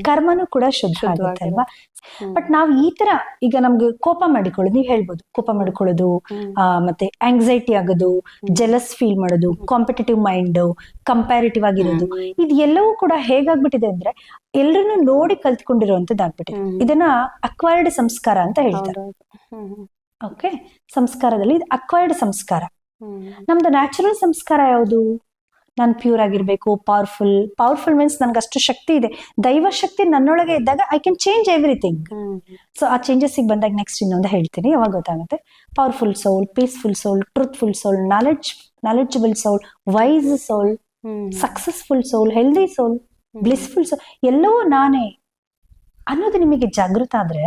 ಕರ್ಮನೂ ಕೂಡ ಶುದ್ಧ ಆಗುತ್ತೆ ಅಲ್ವಾ? ಬಟ್ ನಾವ್ ಈ ತರ ಈಗ ನಮ್ಗೆ ಕೋಪ ಮಾಡಿಕೊಳ್ಳೋದು, ನೀವ್ ಹೇಳ್ಬೋದು ಕೋಪ ಮಾಡಿಕೊಳ್ಳೋದು, ಮತ್ತೆ ಆಂಗ್ಸೈಟಿ ಆಗೋದು, ಜೆಲಸ್ ಫೀಲ್ ಮಾಡೋದು, ಕಾಂಪಿಟೇಟಿವ್ ಮೈಂಡ್, ಕಂಪ್ಯಾರಿಟಿವ್ ಆಗಿರೋದು, ಇದು ಎಲ್ಲವೂ ಕೂಡ ಹೇಗಾಗ್ಬಿಟ್ಟಿದೆ ಅಂದ್ರೆ ಎಲ್ಲರನ್ನು ನೋಡಿ ಕಲ್ತ್ಕೊಂಡಿರುವಂತದ್ದಾಗ್ಬಿಟ್ಟಿದೆ. ಇದನ್ನ ಅಕ್ವೈರ್ಡ್ ಸಂಸ್ಕಾರ ಅಂತ ಹೇಳ್ತಾರೆ. ಓಕೆ, ಸಂಸ್ಕಾರದಲ್ಲಿ ಇದು ಅಕ್ವೈರ್ಡ್ ಸಂಸ್ಕಾರ. ನಮ್ದು ನ್ಯಾಚುರಲ್ ಸಂಸ್ಕಾರ ಯಾವುದು? ನಾನು ಪ್ಯೂರ್ ಆಗಿರ್ಬೇಕು, ಪವರ್ಫುಲ್ ಮೀನ್ಸ್ ನನ್ಗೆ ಅಷ್ಟು ಶಕ್ತಿ ಇದೆ, ದೈವ ಶಕ್ತಿ ನನ್ನೊಳಗೆ ಇದ್ದಾಗ I can change everything. So ಆ ಚೇಂಜಸ್ ಬಂದಾಗ ನೆಕ್ಸ್ಟ್ ಇನ್ನೊಂದು ಹೇಳ್ತೀನಿ, ಯಾವಾಗ ಗೊತ್ತಾಗುತ್ತೆ. Powerful soul, peaceful soul, truthful soul, knowledgeable soul, wise soul, successful soul, healthy soul, blissful soul, ಎಲ್ಲವೂ ನಾನೇ ಅನ್ನೋದು ನಿಮಗೆ ಜಾಗೃತ ಆದ್ರೆ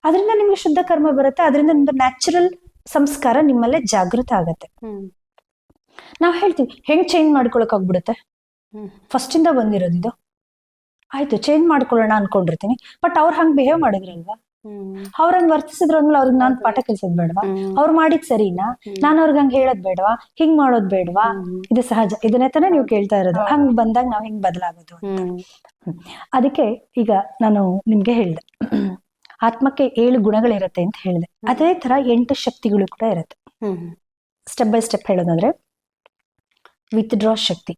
ಅದರಿಂದ ನಿಮ್ಗೆ ಶುದ್ಧ ಕರ್ಮ ಬರುತ್ತೆ. ಅದರಿಂದ ನಿಮ್ದು ನ್ಯಾಚುರಲ್ ಸಂಸ್ಕಾರ ನಿಮ್ಮಲ್ಲೇ ಜಾಗೃತ ಆಗತ್ತೆ. ನಾವ್ ಹೇಳ್ತೀವಿ ಹೆಂಗ್ ಚೇಂಜ್ ಮಾಡ್ಕೊಳಕ್ ಆಗ್ಬಿಡುತ್ತೆ, ಫಸ್ಟ್ ಇಂದ ಬಂದಿರೋದು ಇದು, ಆಯ್ತು ಚೇಂಜ್ ಮಾಡ್ಕೊಳ್ಳೋಣ ಅನ್ಕೊಂಡಿರ್ತೀನಿ. ಬಟ್ ಅವ್ರು ಹಂಗ್ ಬಿಹೇವ್ ಮಾಡಿದ್ರಲ್ವಾ, ಅವ್ರ ಹಂಗ್ ವರ್ತಿಸಿದ್ರು ಅಂದ್ಮೇಲೆ ಅವ್ರಿಗೆ ನಾನ್ ಪಾಠ ಕಲ್ಸೋದ್ ಬೇಡವಾ? ಅವ್ರು ಮಾಡಿದ್ ಸರಿನಾ? ನಾನು ಅವ್ರಿಗೆ ಹಂಗ್ ಹೇಳೋದ್ ಬೇಡವಾ? ಹಿಂಗ್ ಮಾಡೋದ್ ಬೇಡವಾ? ಇದು ಸಹಜ, ಇದನ್ನೇ ತಾನೇ ನೀವು ಕೇಳ್ತಾ ಇರೋದು. ಹಂಗ್ ಬಂದಾಗ ನಾವ್ ಹಿಂಗ್ ಬದಲಾಗೋದು ಅಂತ. ಅದಕ್ಕೆ ಈಗ ನಾನು ನಿಮ್ಗೆ ಹೇಳ್ದೆ, ಆತ್ಮಕ್ಕೆ 7 ಗುಣಗಳಿರತ್ತೆ ಅಂತ ಹೇಳಿದೆ. ಅದೇ ತರ 8 ಶಕ್ತಿಗಳು ಕೂಡ ಇರುತ್ತೆ. ಸ್ಟೆಪ್ ಬೈ ಸ್ಟೆಪ್ ಹೇಳೋದಾದ್ರೆ, ವಿತ್ಡ್ರಾ ಶಕ್ತಿ,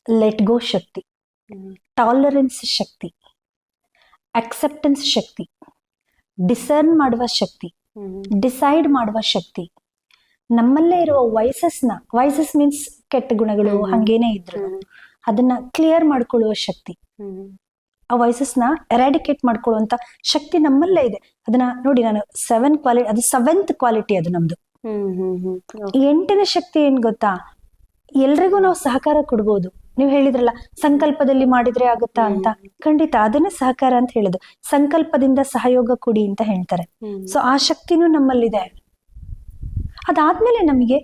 ಲೆಟ್ ಗೋ ಶಕ್ತಿ, ಟಾಲರೆನ್ಸ್ ಶಕ್ತಿ, ಅಕ್ಸೆಪ್ಟೆನ್ಸ್ ಶಕ್ತಿ, ಡಿಸರ್ನ್ ಮಾಡುವ ಶಕ್ತಿ, ಡಿಸೈಡ್ ಮಾಡುವ ಶಕ್ತಿ, ನಮ್ಮಲ್ಲೇ ಇರುವ ವೈಸಸ್ ಮೀನ್ಸ್ ಕೆಟ್ಟ ಗುಣಗಳು ಹಂಗೇನೆ ಇದ್ರು ಅದನ್ನ ಕ್ಲಿಯರ್ ಮಾಡ್ಕೊಳ್ಳುವ ಶಕ್ತಿ, ಆ ವೈಸಸ್ನ ಎರಾಡಿಕೇಟ್ ಮಾಡ್ಕೊಳ್ಳುವಂತ ಶಕ್ತಿ ನಮ್ಮಲ್ಲೇ ಇದೆ. ಅದನ್ನ ನೋಡಿ, ನಾನು 7 ಕ್ವಾಲಿಟಿ, ಅದು 7th ಕ್ವಾಲಿಟಿ ಅದು ನಮ್ದು. 8ನೇ ಶಕ್ತಿ ಏನ್ ಗೊತ್ತಾ? ಎಲ್ರಿಗೂ ನಾವು ಸಹಕಾರ ಕೊಡ್ಬೋದು. ನೀವು ಹೇಳಿದ್ರಲ್ಲ ಸಂಕಲ್ಪದಲ್ಲಿ ಮಾಡಿದ್ರೆ ಆಗುತ್ತಾ ಅಂತ, ಖಂಡಿತ ಅದನ್ನೇ ಸಹಕಾರ ಅಂತ ಹೇಳುದು. ಸಂಕಲ್ಪದಿಂದ ಸಹಯೋಗ ಕೊಡಿ ಅಂತ ಹೇಳ್ತಾರೆ. ಸೊ ಆ ಶಕ್ತಿನೂ ನಮ್ಮಲ್ಲಿದೆ. ಅದಾದ್ಮೇಲೆ ನಮಗೆ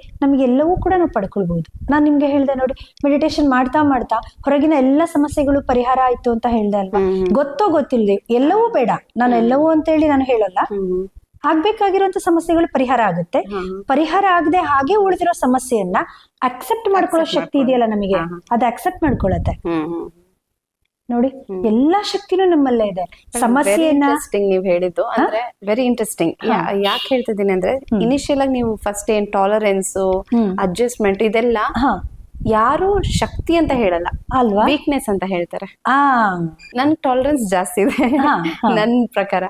ಎಲ್ಲವೂ ಕೂಡ ನಾವು ಪಡ್ಕೊಳ್ಬಹುದು. ನಾನ್ ನಿಮ್ಗೆ ಹೇಳ್ದೆ ನೋಡಿ, ಮೆಡಿಟೇಷನ್ ಮಾಡ್ತಾ ಮಾಡ್ತಾ ಹೊರಗಿನ ಎಲ್ಲ ಸಮಸ್ಯೆಗಳು ಪರಿಹಾರ ಆಯ್ತು ಅಂತ ಹೇಳ್ದೆ ಅಲ್ವಾ? ಗೊತ್ತೋ ಗೊತ್ತಿಲ್ಲದೆ ಎಲ್ಲವೂ ಬೇಡ, ನಾನು ಎಲ್ಲವೂ ಅಂತ ಹೇಳಿ ನಾನು ಹೇಳಲ್ಲ. ಆಗ್ಬೇಕಾಗಿರುವಂತ ಸಮಸ್ಯೆಗಳು ಪರಿಹಾರ ಆಗುತ್ತೆ. ಪರಿಹಾರ ಆಗದೆ ಹಾಗೆ ಉಳಿದಿರೋ ಸಮಸ್ಯೆಯನ್ನ ಅಕ್ಸೆಪ್ಟ್ ಮಾಡ್ಕೊಳ್ಳೋ ಶಕ್ತಿ ಇದೆಯಲ್ಲ ನಮಗೆ, ಅದು ಅಕ್ಸೆಪ್ಟ್ ಮಾಡ್ಕೊಳತ್ತೆ. ನೋಡಿ, ಎಲ್ಲಾ ಶಕ್ತಿನೂ ನಮ್ಮಲ್ಲೇ ಇದೆ. ಸಮಸ್ಯೆಯನ್ನ ನೀವು ಹೇಳಿದ್ದು ಅಂದ್ರೆ ವೆರಿ ಇಂಟ್ರೆಸ್ಟಿಂಗ್. ಯಾಕೆ ಹೇಳ್ತಿದ್ದೀನಿ ಅಂದ್ರೆ, ಇನಿಷಿಯಲ್ ಆಗಿ ನೀವು ಫಸ್ಟ್ ಏನ್ ಟಾಲರೆನ್ಸ್, ಅಡ್ಜಸ್ಟ್ಮೆಂಟ್ ಇದೆಲ್ಲ ಯಾರು ಶಕ್ತಿ ಅಂತ ಹೇಳಲ್ಲ ಅಲ್ವಾ, ವೀಕ್ನೆಸ್ ಅಂತ ಹೇಳ್ತಾರೆ. ನನ್ ಟಾಲರೆನ್ಸ್ ಜಾಸ್ತಿ ಇದೆ ನನ್ ಪ್ರಕಾರ.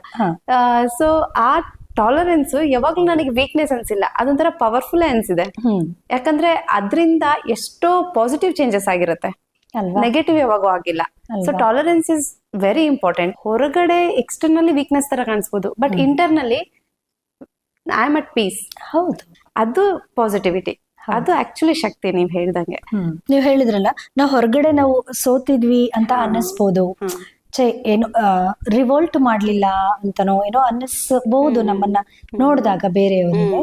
ಸೊ ಆ ಟಾಲರೆನ್ಸ್ ಯಾವಾಗ್ಲೂ ನನಗೆ ವೀಕ್ನೆಸ್ ಅನ್ಸಿಲ್ಲ, ಅದೊಂಥರ ಪವರ್ಫುಲ್ ಅನ್ಸಿದೆ. ಯಾಕಂದ್ರೆ ಅದರಿಂದ ಎಷ್ಟೋ ಪಾಸಿಟಿವ್ ಚೇಂಜಸ್ ಆಗಿರುತ್ತೆ, ನೆಗೆಟಿವ್ ಯಾವಾಗೂ ಆಗಿಲ್ಲ. So tolerance is very important. ಹೊರಗಡೆ ಎಕ್ಸ್ಟರ್ನಲಿ ವೀಕ್ನೆಸ್ ತರ ಕಾಣಿಸ್ಬೋದು, but internally I am at peace. ಹೌದು, ಅದು ಪಾಸಿಟಿವಿಟಿ, ಅದು ಆಕ್ಚುಲಿ ಶಕ್ತಿ. ನೀವ್ ಹೇಳ್ದಂಗೆ, ನೀವ್ ಹೇಳಿದ್ರಲ್ಲ, ನಾವು ಹೊರಗಡೆ ನಾವು ಸೋತಿದ್ವಿ ಅಂತ ಅನ್ನಿಸ್ಬೋದು, ಏನು ರಿವೋಲ್ಟ್ ಮಾಡ್ಲಿಲ್ಲ ಅಂತನೋ ಏನೋ ಅನ್ನಿಸ್ಬಹುದು ನಮ್ಮನ್ನ ನೋಡಿದಾಗ ಬೇರೆಯವರಿಗೆ.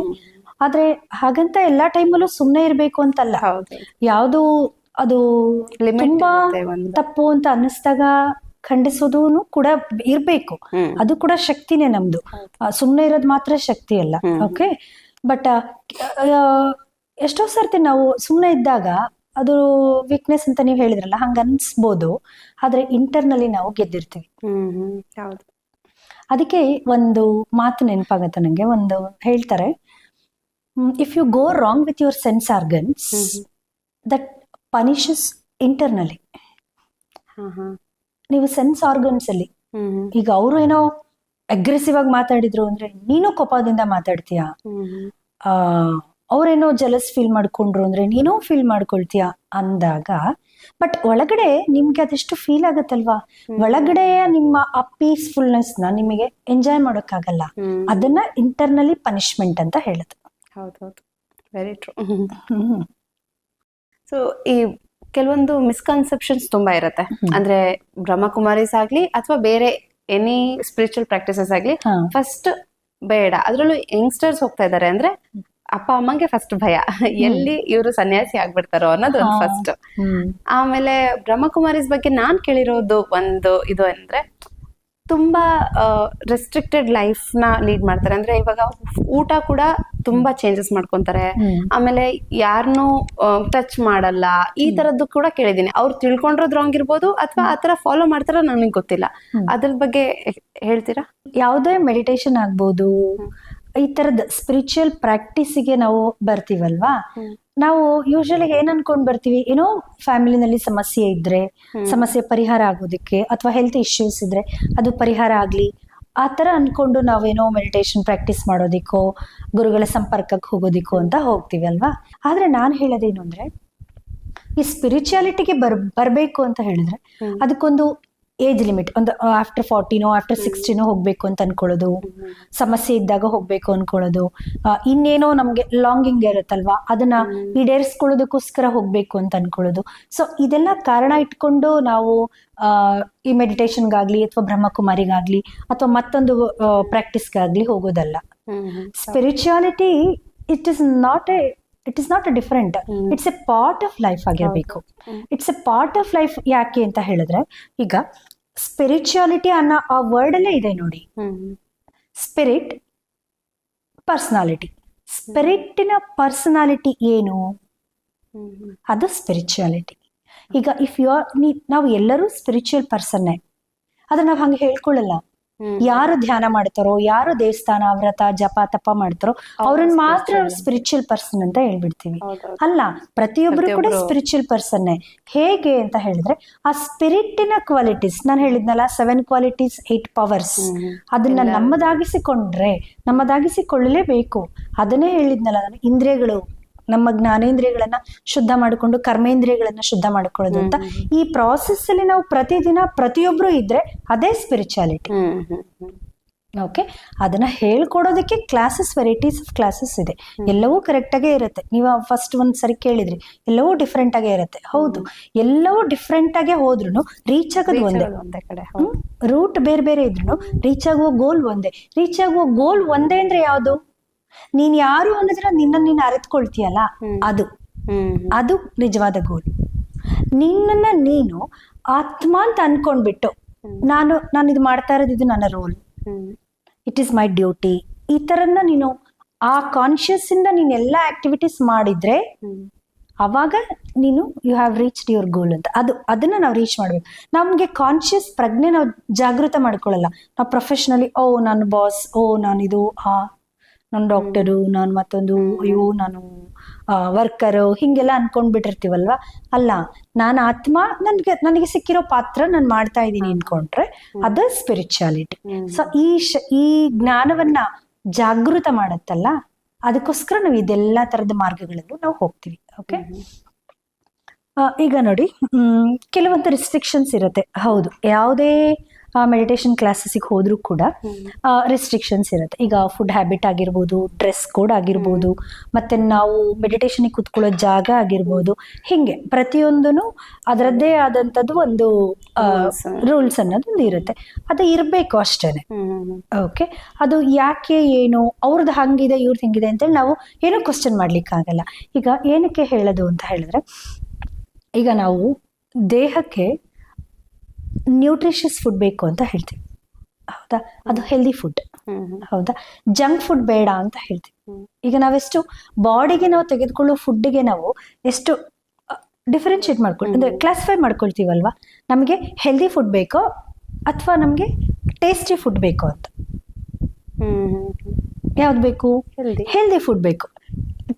ಆದ್ರೆ ಹಾಗಂತ ಎಲ್ಲಾ ಟೈಮಲ್ಲೂ ಸುಮ್ನೆ ಇರ್ಬೇಕು ಅಂತಲ್ಲ. ಯಾವ್ದು ಅದು ತುಂಬಾ ತಪ್ಪು ಅಂತ ಅನ್ನಿಸ್ದಾಗ ಖಂಡಿಸೋದು ಕೂಡ ಇರ್ಬೇಕು. ಅದು ಕೂಡ ಶಕ್ತಿನೇ ನಮ್ದು, ಸುಮ್ನೆ ಇರೋದು ಮಾತ್ರ ಶಕ್ತಿ ಅಲ್ಲ. ಓಕೆ, ಬಟ್ ಎಷ್ಟೋ ಸರ್ತಿ ನಾವು ಸುಮ್ನೆ ಇದ್ದಾಗ ಅದು ವೀಕ್ನೆಸ್ ಅಂತ ನೀವು ಹೇಳಿದ್ರಲ್ಲ, ಹಂಗ ಅನ್ಸ್ಬೋದು. ಆದ್ರೆ ಇಂಟರ್ನಲ್ಲಿ ನಾವು ಗೆದ್ದಿರ್ತೀವಿ. ಅದಕ್ಕೆ ಒಂದು ಮಾತು ನೆನಪಾಗತ್ತೆ ನನಗೆ. ಒಂದು ಹೇಳ್ತಾರೆ, if you go wrong with your sense organs that punishes internally. ನೀವು ಸೆನ್ಸ್ ಆರ್ಗನ್ಸ್ ಅಲ್ಲಿ ಈಗ ಅವರು ಏನೋ ಅಗ್ರೆಸಿವ್ ಆಗಿ ಮಾತಾಡಿದ್ರು ಅಂದ್ರೆ ನೀನು ಕೋಪದಿಂದ ಮಾತಾಡ್ತೀಯ, ಅವ್ರೇನೋ ಜಲಸ್ ಫೀಲ್ ಮಾಡ್ಕೊಂಡ್ರು ಅಂದ್ರೆ ನೀನು ಫೀಲ್ ಮಾಡ್ಕೊಳ್ತೀಯ ಅಂದಾಗ, ಬಟ್ ಒಳಗಡೆ ನಿಮ್ಗೆ ಅದೆಷ್ಟು ಫೀಲ್ ಆಗತ್ತಲ್ವಾ, ಒಳಗಡೆಯ ನಿಮ್ಮ ಆ ಪೀಸ್ಫುಲ್ನೆಸ್ ನ ನಿಮಗೆ ಎಂಜಾಯ್ ಮಾಡೋಕ್ಕಾಗಲ್ಲ. ಅದನ್ನ ಇಂಟರ್ನಲಿ ಪನಿಷ್ಮೆಂಟ್ ಅಂತ ಹೇಳುದು. ಹೌದೌದು, ವೆರಿ ಟ್ರೂ. ಸೊ ಈ ಕೆಲವೊಂದು ಮಿಸ್ಕನ್ಸೆಪ್ಷನ್ಸ್ ತುಂಬಾ ಇರತ್ತೆ. ಅಂದ್ರೆ ಬ್ರಹ್ಮಕುಮಾರೀಸ್ ಆಗ್ಲಿ ಅಥವಾ ಬೇರೆ ಎನಿ ಸ್ಪಿರಿಚುವಲ್ ಪ್ರಾಕ್ಟೀಸಸ್ ಆಗ್ಲಿ, ಫಸ್ಟ್ ಬೇಡ. ಅದ್ರಲ್ಲೂ ಯಂಗ್ಸ್ಟರ್ಸ್ ಹೋಗ್ತಾ ಇದಾರೆ ಅಂದ್ರೆ ಅಪ್ಪ ಅಮ್ಮಂಗೆ ಫಸ್ಟ್ ಭಯ, ಎಲ್ಲಿ ಇವರು ಸನ್ಯಾಸಿ ಆಗ್ಬಿಡ್ತಾರೋ ಅನ್ನೋದು ಒಂದು ಫಸ್ಟ್. ಆಮೇಲೆ ಬ್ರಹ್ಮಕುಮಾರೀಸ್ ಬಗ್ಗೆ ನಾನ್ ಕೇಳಿರೋದು ಒಂದು ಇದು ಅಂದ್ರೆ ತುಂಬಾ ರೆಸ್ಟ್ರಿಕ್ಟೆಡ್ ಲೈಫ್ ನ ಲೀಡ್ ಮಾಡ್ತಾರೆ. ಅಂದ್ರೆ ಇವಾಗ ಊಟ ಕೂಡ ತುಂಬಾ ಚೇಂಜಸ್ ಮಾಡ್ಕೊಂತಾರೆ. ಆಮೇಲೆ ಯಾರನ್ನೂ ಟಚ್ ಮಾಡಲ್ಲ, ಈ ತರದ್ದು ಕೂಡ ಕೇಳಿದೀನಿ. ಅವ್ರು ತಿಳ್ಕೊಂಡಿರೋದು ರಾಂಗ್ ಇರ್ಬೋದು ಅಥವಾ ಆತರ ಫಾಲೋ ಮಾಡ್ತಾರ, ನನಗೆ ಗೊತ್ತಿಲ್ಲ. ಅದ್ರ ಬಗ್ಗೆ ಹೇಳ್ತೀರಾ? ಯಾವುದೇ ಮೆಡಿಟೇಷನ್ ಆಗ್ಬೋದು, ಈ ತರದ ಸ್ಪಿರಿಚುವಲ್ ಪ್ರಾಕ್ಟೀಸಿಗೆ ನಾವು ಬರ್ತೀವಲ್ವಾ, ನಾವು ಯೂಶಲಿ ಏನ್ ಅನ್ಕೊಂಡ್ ಬರ್ತೀವಿ, ಏನೋ ಫ್ಯಾಮಿಲಿನಲ್ಲಿ ಸಮಸ್ಯೆ ಇದ್ರೆ ಸಮಸ್ಯೆ ಪರಿಹಾರ ಆಗೋದಕ್ಕೆ, ಅಥವಾ ಹೆಲ್ತ್ ಇಶ್ಯೂಸ್ ಇದ್ರೆ ಅದು ಪರಿಹಾರ ಆಗ್ಲಿ, ಆ ತರ ಅನ್ಕೊಂಡು ನಾವೇನೋ ಮೆಡಿಟೇಷನ್ ಪ್ರಾಕ್ಟೀಸ್ ಮಾಡೋದಿಕ್ಕೋ ಗುರುಗಳ ಸಂಪರ್ಕಕ್ಕೆ ಹೋಗೋದಿಕ್ಕೋ ಅಂತ ಹೋಗ್ತೀವಿ ಅಲ್ವಾ. ಆದ್ರೆ ನಾನು ಹೇಳೋದೇನು ಅಂದ್ರೆ, ಈ ಸ್ಪಿರಿಚುಯಾಲಿಟಿಗೆ ಬರ್ಬೇಕು ಅಂತ ಹೇಳಿದ್ರೆ ಅದಕ್ಕೊಂದು ಏಜ್ ಲಿಮಿಟ್, ಒಂದು ಆಫ್ಟರ್ 40 ಆಫ್ಟರ್ 60 ಹೋಗ್ಬೇಕು ಅಂತ ಅನ್ಕೊಳ್ಳೋದು, ಸಮಸ್ಯೆ ಇದ್ದಾಗ ಹೋಗ್ಬೇಕು ಅನ್ಕೊಳ್ಳೋದು, ಇನ್ನೇನೋ ನಮ್ಗೆ ಲಾಂಗಿಂಗ್ ಇರುತ್ತಲ್ವಾ ಅದನ್ನ ಈಡೇರಿಸ್ಕೊಳ್ಳೋದಕ್ಕೋಸ್ಕರ ಹೋಗ್ಬೇಕು ಅಂತ ಅನ್ಕೊಳ್ಳೋದು. ಸೊ ಇದೆಲ್ಲ ಕಾರಣ ಇಟ್ಕೊಂಡು ನಾವು ಈ ಮೆಡಿಟೇಷನ್ಗಾಗ್ಲಿ ಅಥವಾ ಬ್ರಹ್ಮಕುಮಾರಿಗಾಗ್ಲಿ ಅಥವಾ ಮತ್ತೊಂದು ಪ್ರಾಕ್ಟೀಸ್ಗಾಗ್ಲಿ ಹೋಗೋದಲ್ಲ. Spirituality it is not a different, it's a part of life ಆಗಿರ್ಬೇಕು. It's a part of life. ಯಾಕೆ ಅಂತ ಹೇಳಿದ್ರೆ, ಈಗ ಸ್ಪಿರಿಚುಯಾಲಿಟಿ ಅನ್ನೋ ಆ ವರ್ಡ್ ಅಲ್ಲೇ ಇದೆ ನೋಡಿ, ಸ್ಪಿರಿಟ್, ಪರ್ಸನಾಲಿಟಿ. ಸ್ಪಿರಿಟಿನ ಪರ್ಸನಾಲಿಟಿ ಏನು? ಅದು ಸ್ಪಿರಿಚುಯಾಲಿಟಿ. ಈಗ ಇಫ್ ಯು ಆರ್, ನಾವು ಎಲ್ಲರೂ ಸ್ಪಿರಿಚುವಲ್ ಪರ್ಸನ್ನೇ, ಆದ್ರೆ ನಾವು ಹಂಗೆ ಹೇಳ್ಕೊಳ್ಳಲ್ಲ. ಯಾರು ಧ್ಯಾನ ಮಾಡ್ತಾರೋ, ಯಾರು ದೇವಸ್ಥಾನ ವ್ರತ ಜಪ ತಪ ಮಾಡ್ತಾರೋ ಅವ್ರನ್ನ ಮಾತ್ರ ಸ್ಪಿರಿಚುವಲ್ ಪರ್ಸನ್ ಅಂತ ಹೇಳ್ಬಿಡ್ತೀವಿ. ಅಲ್ಲ, ಪ್ರತಿಯೊಬ್ರು ಕೂಡ ಸ್ಪಿರಿಚುವಲ್ ಪರ್ಸನ್ನೇ. ಹೇಗೆ ಅಂತ ಹೇಳಿದ್ರೆ, ಆ ಸ್ಪಿರಿಟಿನ ಕ್ವಾಲಿಟೀಸ್ ನಾನು ಹೇಳಿದ್ನಲ್ಲ, 7 ಕ್ವಾಲಿಟೀಸ್ 8 ಪವರ್ಸ್, ಅದನ್ನ ನಮ್ಮದಾಗಿಸಿಕೊಳ್ಳಲೇಬೇಕು. ಅದನ್ನೇ ಹೇಳಿದ್ನಲ್ಲ ನಾನು, ಇಂದ್ರಿಯಗಳು, ನಮ್ಮ ಜ್ಞಾನೇಂದ್ರಿಯಗಳನ್ನ ಶುದ್ಧ ಮಾಡಿಕೊಂಡು ಕರ್ಮೇಂದ್ರಿಯಗಳನ್ನ ಶುದ್ಧ ಮಾಡ್ಕೊಳ್ಳೋದು ಅಂತ. ಈ ಪ್ರಾಸೆಸ್ ಅಲ್ಲಿ ನಾವು ಪ್ರತಿದಿನ ಪ್ರತಿಯೊಬ್ರು ಇದ್ರೆ ಅದೇ ಸ್ಪಿರಿಚುಯಾಲಿಟಿ. ಓಕೆ, ಅದನ್ನ ಹೇಳ್ಕೊಡೋದಕ್ಕೆ ಕ್ಲಾಸಸ್, ವೆರೈಟೀಸ್ ಆಫ್ ಕ್ಲಾಸಸ್ ಇದೆ. ಎಲ್ಲವೂ ಕರೆಕ್ಟ್ ಆಗೇ ಇರುತ್ತೆ. ನೀವು ಫಸ್ಟ್ ಒಂದ್ ಸರಿ ಕೇಳಿದ್ರಿ, ಎಲ್ಲವೂ ಡಿಫ್ರೆಂಟ್ ಆಗೇ ಇರುತ್ತೆ. ಹೌದು, ಎಲ್ಲವೂ ಡಿಫ್ರೆಂಟ್ ಆಗೇ ಹೋದ್ರು ರೀಚ್ ಆಗೋದು ಒಂದೇ ಕಡೆ. ರೂಟ್ ಬೇರೆ ಬೇರೆ ಇದ್ರು ರೀಚ್ ಆಗುವ ಗೋಲ್ ಒಂದೇ. ರೀಚ್ ಆಗುವ ಗೋಲ್ ಒಂದೇ ಅಂದ್ರೆ ಯಾವುದು? ನೀನ್ ಯಾರು ಅನ್ನೋದ್ರ ನಿನ್ನ ಅರಿತುಕೊಳ್ತೀಯಲ್ಲ, ಅದು ನಿಜವಾದ ಗೋಲ್. ನಿನ್ನನ್ನ ನೀನು ಆತ್ಮ ಅಂತ ಅನ್ಕೊಂಡ್ಬಿಟ್ಟು, ನಾನು ಇದು ಮಾಡ್ತಾ ಇರೋದು, ಇದು ನನ್ನ role, it is my duty, ಈ ತರನ್ನ ನೀನು ಆ ಕಾನ್ಶಿಯಸ್ ಇಂದ ನೀನ್ ಎಲ್ಲಾ ಆಕ್ಟಿವಿಟೀಸ್ ಮಾಡಿದ್ರೆ ಅವಾಗ ನೀನು you have reached your goal ಅಂತ. ಅದನ್ನ ನಾವು ರೀಚ್ ಮಾಡ್ಬೇಕು. ನಮ್ಗೆ ಕಾನ್ಶಿಯಸ್ ಪ್ರಜ್ಞೆ ನಾವು ಜಾಗೃತ ಮಾಡ್ಕೊಳ್ಳಲ್ಲ. ನಾವು ಪ್ರೊಫೆಷನಲಿ, ನಾನು ಬಾಸ್, ನಾನಿದು, ನಾನು ಡಾಕ್ಟರು, ನಾನು ಮತ್ತೊಂದು, ನಾನು ವರ್ಕರು, ಹಿಂಗೆಲ್ಲ ಅನ್ಕೊಂಡ್ಬಿಟ್ಟಿರ್ತೀವಲ್ವಾ. ಅಲ್ಲ, ನಾನು ಆತ್ಮ, ನನಗೆ ಸಿಕ್ಕಿರೋ ಪಾತ್ರ ನಾನು ಮಾಡ್ತಾ ಇದ್ದೀನಿ ಅನ್ಕೊಂಡ್ರೆ ಅದು ಸ್ಪಿರಿಚುಯಾಲಿಟಿ. ಸೊ ಈ ಜ್ಞಾನವನ್ನ ಜಾಗೃತ ಮಾಡತ್ತಲ್ಲ, ಅದಕ್ಕೋಸ್ಕರ ನಾವು ಇದೆಲ್ಲಾ ತರದ ಮಾರ್ಗಗಳಲ್ಲೂ ನಾವು ಹೋಗ್ತೀವಿ. ಓಕೆ, ಈಗ ನೋಡಿ, ಕೆಲವೊಂದು ರಿಸ್ಟ್ರಿಕ್ಷನ್ಸ್ ಇರುತ್ತೆ. ಹೌದು, ಯಾವುದೇ ಮೆಡಿಟೇಷನ್ ಕ್ಲಾಸಸ್ಗೆ ಹೋದ್ರೂ ಕೂಡ ರೆಸ್ಟ್ರಿಕ್ಷನ್ಸ್ ಇರುತ್ತೆ. ಈಗ ಫುಡ್ ಹ್ಯಾಬಿಟ್ ಆಗಿರ್ಬೋದು, ಡ್ರೆಸ್ ಕೋಡ್ ಆಗಿರ್ಬೋದು, ಮತ್ತೆ ನಾವು ಮೆಡಿಟೇಷನ್ ಕೂತ್ಕೊಳ್ಳೋ ಜಾಗ ಆಗಿರ್ಬೋದು, ಹಿಂಗೆ ಪ್ರತಿಯೊಂದೂ ಅದರದ್ದೇ ಆದಂಥದ್ದು ಒಂದು ರೂಲ್ಸ್ ಅನ್ನೋದೊಂದು ಇರುತ್ತೆ. ಅದು ಇರಬೇಕು ಅಷ್ಟೇನೆ. ಓಕೆ, ಅದು ಯಾಕೆ, ಏನು, ಅವ್ರದ್ದು ಹಂಗಿದೆ ಇವ್ರದ್ದು ಹಿಂಗಿದೆ ಅಂತೇಳಿ ನಾವು ಏನೂ ಕ್ವಶನ್ ಮಾಡ್ಲಿಕ್ಕಾಗಲ್ಲ. ಈಗ ಏನಕ್ಕೆ ಹೇಳೋದು ಅಂತ ಹೇಳಿದ್ರೆ, ಈಗ ನಾವು ದೇಹಕ್ಕೆ ನ್ಯೂಟ್ರಿಷಿಯಸ್ ಫುಡ್ ಬೇಕು ಅಂತ ಹೇಳ್ತೀವಿ, ಹೌದಾ? ಅದು ಹೆಲ್ದಿ ಫುಡ್, ಹೌದಾ? ಜಂಕ್ ಫುಡ್ ಬೇಡ ಅಂತ ಹೇಳ್ತೀವಿ. ಈಗ ನಾವೆಷ್ಟು ಬಾಡಿಗೆ ನಾವು ತೆಗೆದುಕೊಳ್ಳೋ ಫುಡ್ಗೆ ನಾವು ಎಷ್ಟು ಡಿಫ್ರೆನ್ಶಿಯೇಟ್ ಮಾಡ್ಕೊಂಡು, ಅಂದ್ರೆ ಕ್ಲಾಸಿಫೈ ಮಾಡ್ಕೊಳ್ತೀವಲ್ವಾ. ನಮಗೆ ಹೆಲ್ದಿ ಫುಡ್ ಬೇಕೋ ಅಥವಾ ನಮಗೆ ಟೇಸ್ಟಿ ಫುಡ್ ಬೇಕು ಅಂತ. ಹ್ಮ್ ಯಾವ್ದು ಬೇಕು? ಹೆಲ್ದಿ. ಹೆಲ್ದಿ ಫುಡ್ ಬೇಕು.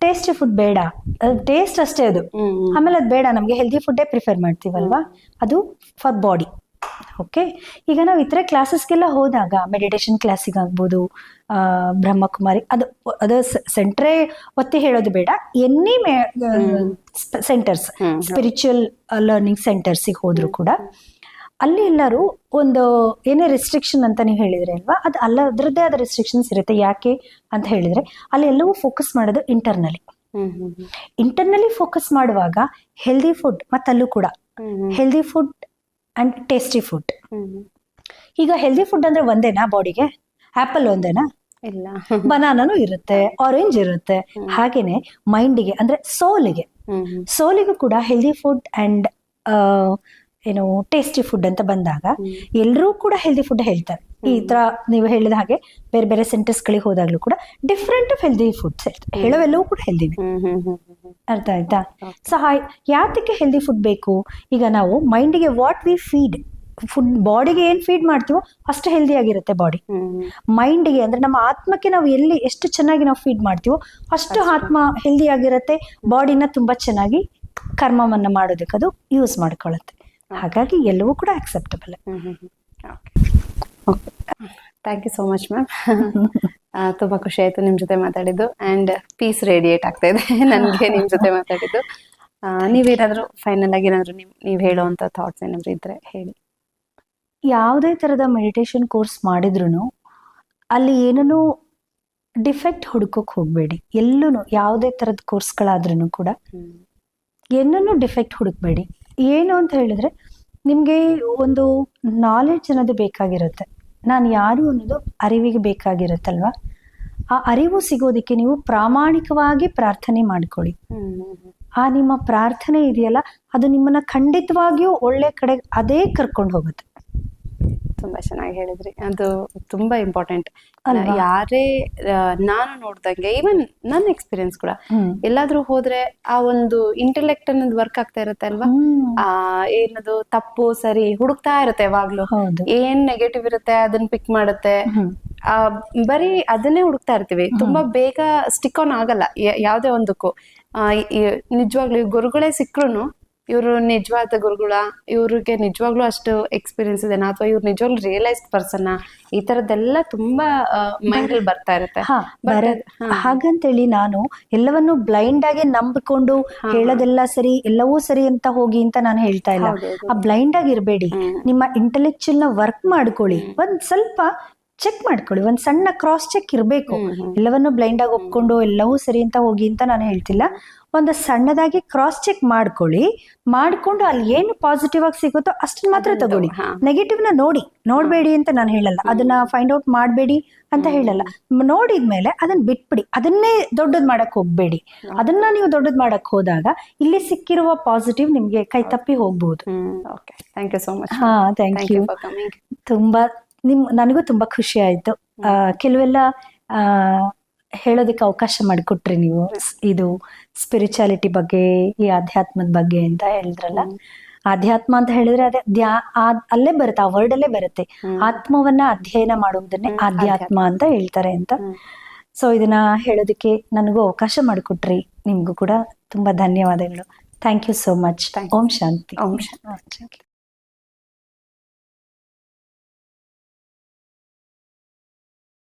ಟೇಸ್ಟಿ ಫುಡ್ ಬೇಡ, ಅದು ಟೇಸ್ಟ್ ಅಷ್ಟೇ ಅದು. ಆಮೇಲೆ ಅದು ಬೇಡ, ನಮಗೆ ಹೆಲ್ದಿ ಫುಡ್ಡೇ ಪ್ರಿಫರ್ ಮಾಡ್ತೀವಲ್ವಾ, ಅದು ಫಾರ್ ಬಾಡಿ. ಓಕೆ, ಈಗ ನಾವು ಇತರ ಕ್ಲಾಸಸ್ಗೆಲ್ಲ ಹೋದಾಗ ಮೆಡಿಟೇಷನ್ ಕ್ಲಾಸಿಗೆ ಆಗ್ಬೋದು, ಬ್ರಹ್ಮಕುಮಾರಿ, ಅದು ಸೆಂಟ್ರೇ ಒತ್ತಿ ಹೇಳೋದು ಬೇಡ, ಎನಿ ಸೆಂಟರ್ಸ್, ಸ್ಪಿರಿಚುವಲ್ ಲರ್ನಿಂಗ್ ಸೆಂಟರ್ಸಿಗೆ ಹೋದ್ರು ಕೂಡ ಅಲ್ಲಿ ಎಲ್ಲರೂ ಒಂದು ಏನೇ ರೆಸ್ಟ್ರಿಕ್ಷನ್ ಅಂತ ನೀವು ಹೇಳಿದ್ರಿ ಅಲ್ವಾ, ಅದು ಅದರದ್ದೇ ಆದ ರೆಸ್ಟ್ರಿಕ್ಷನ್ಸ್ ಇರುತ್ತೆ. ಯಾಕೆ ಅಂತ ಹೇಳಿದ್ರೆ ಅಲ್ಲಿ ಎಲ್ಲವೂ ಫೋಕಸ್ ಮಾಡೋದು ಇಂಟರ್ನಲಿ ಫೋಕಸ್ ಮಾಡುವಾಗ ಹೆಲ್ದಿ ಫುಡ್, ಮತ್ತಲ್ಲೂ ಕೂಡ healthy food and tasty food. ಈಗ ಹೆಲ್ದಿ ಫುಡ್ ಅಂದ್ರೆ ಒಂದೇನಾ ಬಾಡಿಗೆ? ಆಪಲ್ ಒಂದೇನಾ? ಇಲ್ಲ, ಬನಾನೂ ಇರುತ್ತೆ, ಆರೆಂಜ್ ಇರುತ್ತೆ. ಹಾಗೇನೆ ಮೈಂಡಿಗೆ ಅಂದ್ರೆ ಸೋಲಿಗೂ ಕೂಡ ಹೆಲ್ದಿ ಫುಡ್ ಅಂಡ್ ಏನು ಟೇಸ್ಟಿ ಫುಡ್ ಅಂತ ಬಂದಾಗ ಎಲ್ಲರೂ ಕೂಡ ಹೆಲ್ದಿ ಫುಡ್ ಹೇಳ್ತಾರೆ. ಈ ತರ ನೀವು ಹೇಳಿದ ಹಾಗೆ ಬೇರೆ ಬೇರೆ ಸೆಂಟರ್ಸ್ ಗಳಿಗೆ ಹೋದಾಗ್ಲೂ ಕೂಡ ಡಿಫ್ರೆಂಟ್ ಆಫ್ ಹೆಲ್ದಿ ಫುಡ್ಸ್ ಹೇಳ್ತಾರೆ, ಹೇಳೋವೆಲ್ಲವೂ ಕೂಡ ಹೆಲ್ದಿನೇ. ಅರ್ಥ ಆಯ್ತಾ? ಸೊ ಯಾತಕ್ಕೆ ಹೆಲ್ದಿ ಫುಡ್ ಬೇಕು? ಈಗ ನಾವು ಮೈಂಡಿಗೆ ವಾಟ್ ವಿ ಫೀಡ್, ಫುಡ್ ಬಾಡಿಗೆ ಏನ್ ಫೀಡ್ ಮಾಡ್ತೀವೋ ಅಷ್ಟು ಹೆಲ್ದಿ ಆಗಿರುತ್ತೆ ಬಾಡಿ. ಮೈಂಡಿಗೆ ಅಂದ್ರೆ ನಮ್ಮ ಆತ್ಮಕ್ಕೆ ನಾವು ಎಷ್ಟು ಚೆನ್ನಾಗಿ ನಾವು ಫೀಡ್ ಮಾಡ್ತೀವೋ ಅಷ್ಟು ಆತ್ಮ ಹೆಲ್ದಿ ಆಗಿರುತ್ತೆ. ಬಾಡಿನ ತುಂಬಾ ಚೆನ್ನಾಗಿ ಕರ್ಮವನ್ನ ಮಾಡೋದಕ್ಕೆ ಅದು ಯೂಸ್ ಮಾಡ್ಕೊಳ್ಳುತ್ತೆ. ಹಾಗಾಗಿ ಎಲ್ಲವೂ ಕೂಡ acceptable. Thank you so much ma'am. ತುಂಬಾ ಖುಷಿ ಆಯ್ತು ನಿಮ್ ಜೊತೆ ಮಾತಾಡಿದ್ದು, ಅಂಡ್ ಪೀಸ್ ರೇಡಿಯೇಟ್ ಆಗ್ತಾ ಇದೆ ನನಗೆ ನಿಮ್ ಜೊತೆ ಮಾತಾಡಿದ್ದು. ನೀವೇನಾದ್ರೂ ಫೈನಲ್ ಆಗಿ ಏನಾದ್ರು ನೀವ್ ಹೇಳೋವಂತ ಥಾಟ್ಸ್ ಏನಾದ್ರು ಇದ್ರೆ ಹೇಳಿ. ಯಾವುದೇ ತರದ ಮೆಡಿಟೇಷನ್ ಕೋರ್ಸ್ ಮಾಡಿದ್ರು ಅಲ್ಲಿ ಏನೂ ಡಿಫೆಕ್ಟ್ ಹುಡುಕೋಕ್ ಹೋಗ್ಬೇಡಿ. ಎಲ್ಲೂ ಯಾವುದೇ ತರದ ಕೋರ್ಸ್ಗಳಾದ್ರೂ ಕೂಡ ಏನನ್ನು ಡಿಫೆಕ್ಟ್ ಹುಡುಕ್ಬೇಡಿ. ಏನು ಅಂತ ಹೇಳಿದ್ರೆ ನಿಮ್ಗೆ ಒಂದು ನಾಲೆಡ್ಜ್ ಅನ್ನೋದು ಬೇಕಾಗಿರುತ್ತೆ, ನಾನು ಯಾರು ಅನ್ನೋದು ಅರಿವಿಗೆ ಬೇಕಾಗಿರುತ್ತಲ್ವಾ. ಆ ಅರಿವು ಸಿಗೋದಕ್ಕೆ ನೀವು ಪ್ರಾಮಾಣಿಕವಾಗಿ ಪ್ರಾರ್ಥನೆ ಮಾಡ್ಕೊಳ್ಳಿ. ಆ ನಿಮ್ಮ ಪ್ರಾರ್ಥನೆ ಇದೆಯಲ್ಲ, ಅದು ನಿಮ್ಮನ್ನ ಖಂಡಿತವಾಗಿಯೂ ಒಳ್ಳೆ ಕಡೆ ಅದೇ ಕರ್ಕೊಂಡು ಹೋಗುತ್ತೆ. ತುಂಬಾ ಚೆನ್ನಾಗಿ ಹೇಳಿದ್ರಿ, ಅದು ತುಂಬಾ ಇಂಪಾರ್ಟೆಂಟ್. ಯಾರೇ ನಾನು ನೋಡ್ದಂಗೆ, ಈವನ್ ನನ್ನ ಎಕ್ಸ್ಪೀರಿಯನ್ಸ್ ಕೂಡ, ಎಲ್ಲಾದ್ರೂ ಹೋದ್ರೆ ಆ ಒಂದು ಇಂಟೆಲೆಕ್ಟ್ ಅನ್ನೋದು ವರ್ಕ್ ಆಗ್ತಾ ಇರುತ್ತೆ ಅಲ್ವಾ, ಏನದು ತಪ್ಪು ಸರಿ ಹುಡುಕ್ತಾ ಇರುತ್ತೆ ಯಾವಾಗ್ಲೂ. ಏನ್ ನೆಗೆಟಿವ್ ಇರುತ್ತೆ ಅದನ್ನ ಪಿಕ್ ಮಾಡುತ್ತೆ, ಬರೀ ಅದನ್ನೇ ಹುಡುಕ್ತಾ ಇರ್ತೀವಿ. ತುಂಬಾ ಬೇಗ ಸ್ಟಿಕ್ ಆನ್ ಆಗಲ್ಲ ಯಾವ್ದೇ ಒಂದಕ್ಕೂ. ನಿಜವಾಗ್ಲೂ ಗುರುಗಳೇ ಸಿಕ್ರು ಇವರು ನಿಜವಾದ ಗುರುಗಳ, ಇವ್ರಿಗೆ ನಿಜವಾಗ್ಲೂ ಅಷ್ಟು ಎಕ್ಸ್ಪೀರಿಯನ್ಸ್ ಇದೆನಾ, ಅಥವಾ ಇವ್ರು ನಿಜವಾಗ್ಲೂ ರಿಯಲೈಸ್ಡ್ ಪರ್ಸನ್, ಈ ತರದ್ದೆಲ್ಲ ತುಂಬಾ ಮೈಂಡ್ ಅಲ್ಲಿ ಬರ್ತಾ ಇರುತ್ತೆ. ಹಾಗಂತೇಳಿ ನಾನು ಎಲ್ಲವನ್ನು ಬ್ಲೈಂಡ್ ಆಗಿ ನಂಬಿಕೊಂಡು ಹೇಳೋದೆಲ್ಲ ಸರಿ, ಎಲ್ಲವೂ ಸರಿ ಅಂತ ಹೋಗಿ ಅಂತ ನಾನು ಹೇಳ್ತಾ ಇಲ್ಲ. ಆ ಬ್ಲೈಂಡ್ ಆಗಿ ಇರಬೇಡಿ, ನಿಮ್ಮ ಇಂಟೆಲೆಕ್ಚುಯಲ್ ನ ವರ್ಕ್ ಮಾಡ್ಕೊಳ್ಳಿ, ಒಂದ್ ಸ್ವಲ್ಪ ಚೆಕ್ ಮಾಡ್ಕೊಳ್ಳಿ, ಒಂದ್ ಸಣ್ಣ ಕ್ರಾಸ್ ಚೆಕ್ ಇರಬೇಕು. ಎಲ್ಲವನ್ನು ಬ್ಲೈಂಡ್ ಆಗಿ ಒಪ್ಕೊಂಡು ಎಲ್ಲವೂ ಸರಿ ಅಂತ ಹೋಗಿ ಅಂತ ನಾನು ಹೇಳ್ತಿಲ್ಲ. ಒಂದು ಸಣ್ಣದಾಗಿ ಕ್ರಾಸ್ ಚೆಕ್ ಮಾಡ್ಕೊಂಡು ಅಲ್ಲಿ ಏನು ಪಾಸಿಟಿವ್ ಆಗಿ ಸಿಗುತ್ತೋ ಅಷ್ಟನ್ನ ಮಾತ್ರ ತಗೊಳ್ಳಿ. ನೆಗೆಟಿವ್ ನ ನೋಡ್ಬೇಡಿ ಅಂತ ನಾನು ಹೇಳಲ್ಲ, ಅದನ್ನ ಫೈಂಡ್ ಔಟ್ ಮಾಡಬೇಡಿ ಅಂತ ಹೇಳಲ್ಲ. ನೋಡಿದ್ಮೇಲೆ ಅದನ್ನ ಬಿಟ್ಬಿಡಿ, ಅದನ್ನೇ ದೊಡ್ಡದ್ ಮಾಡಕ್ ಹೋಗ್ಬೇಡಿ. ಅದನ್ನ ನೀವು ದೊಡ್ಡದ್ ಮಾಡಕ್ ಹೋದಾಗ ಇಲ್ಲಿ ಸಿಕ್ಕಿರುವ ಪಾಸಿಟಿವ್ ನಿಮ್ಗೆ ಕೈ ತಪ್ಪಿ ಹೋಗ್ಬಹುದು. Thank you so much. ಹಾ, ಥ್ಯಾಂಕ್ ಯು. ತುಂಬಾ ನನಗೂ ತುಂಬಾ ಖುಷಿ ಆಯ್ತು. ಕೆಲವೆಲ್ಲ ಹೇಳೋದಕ್ಕೆ ಅವಕಾಶ ಮಾಡಿಕೊಟ್ರಿ ನೀವು. ಇದು ಸ್ಪಿರಿಚುಯಾಲಿಟಿ ಬಗ್ಗೆ, ಈ ಆಧ್ಯಾತ್ಮದ ಬಗ್ಗೆ ಅಂತ ಹೇಳಿದ್ರಲ್ಲ. ಆಧ್ಯಾತ್ಮ ಅಂತ ಹೇಳಿದ್ರೆ ಅದೇ ಅಲ್ಲೇ ಬರುತ್ತೆ, ಆ ವರ್ಡ್ ಅಲ್ಲೇ ಬರುತ್ತೆ. ಆತ್ಮವನ್ನ ಅಧ್ಯಯನ ಮಾಡುವುದನ್ನೇ ಆಧ್ಯಾತ್ಮ ಅಂತ ಹೇಳ್ತಾರೆ ಅಂತ. ಸೊ ಇದನ್ನ ಹೇಳೋದಕ್ಕೆ ನನಗೂ ಅವಕಾಶ ಮಾಡಿಕೊಟ್ರಿ. ನಿಮ್ಗೂ ಕೂಡ ತುಂಬಾ ಧನ್ಯವಾದಗಳು. Thank you so much. ಓಂ ಶಾಂತಿ. ಓಂ ಶಾಂತಿ.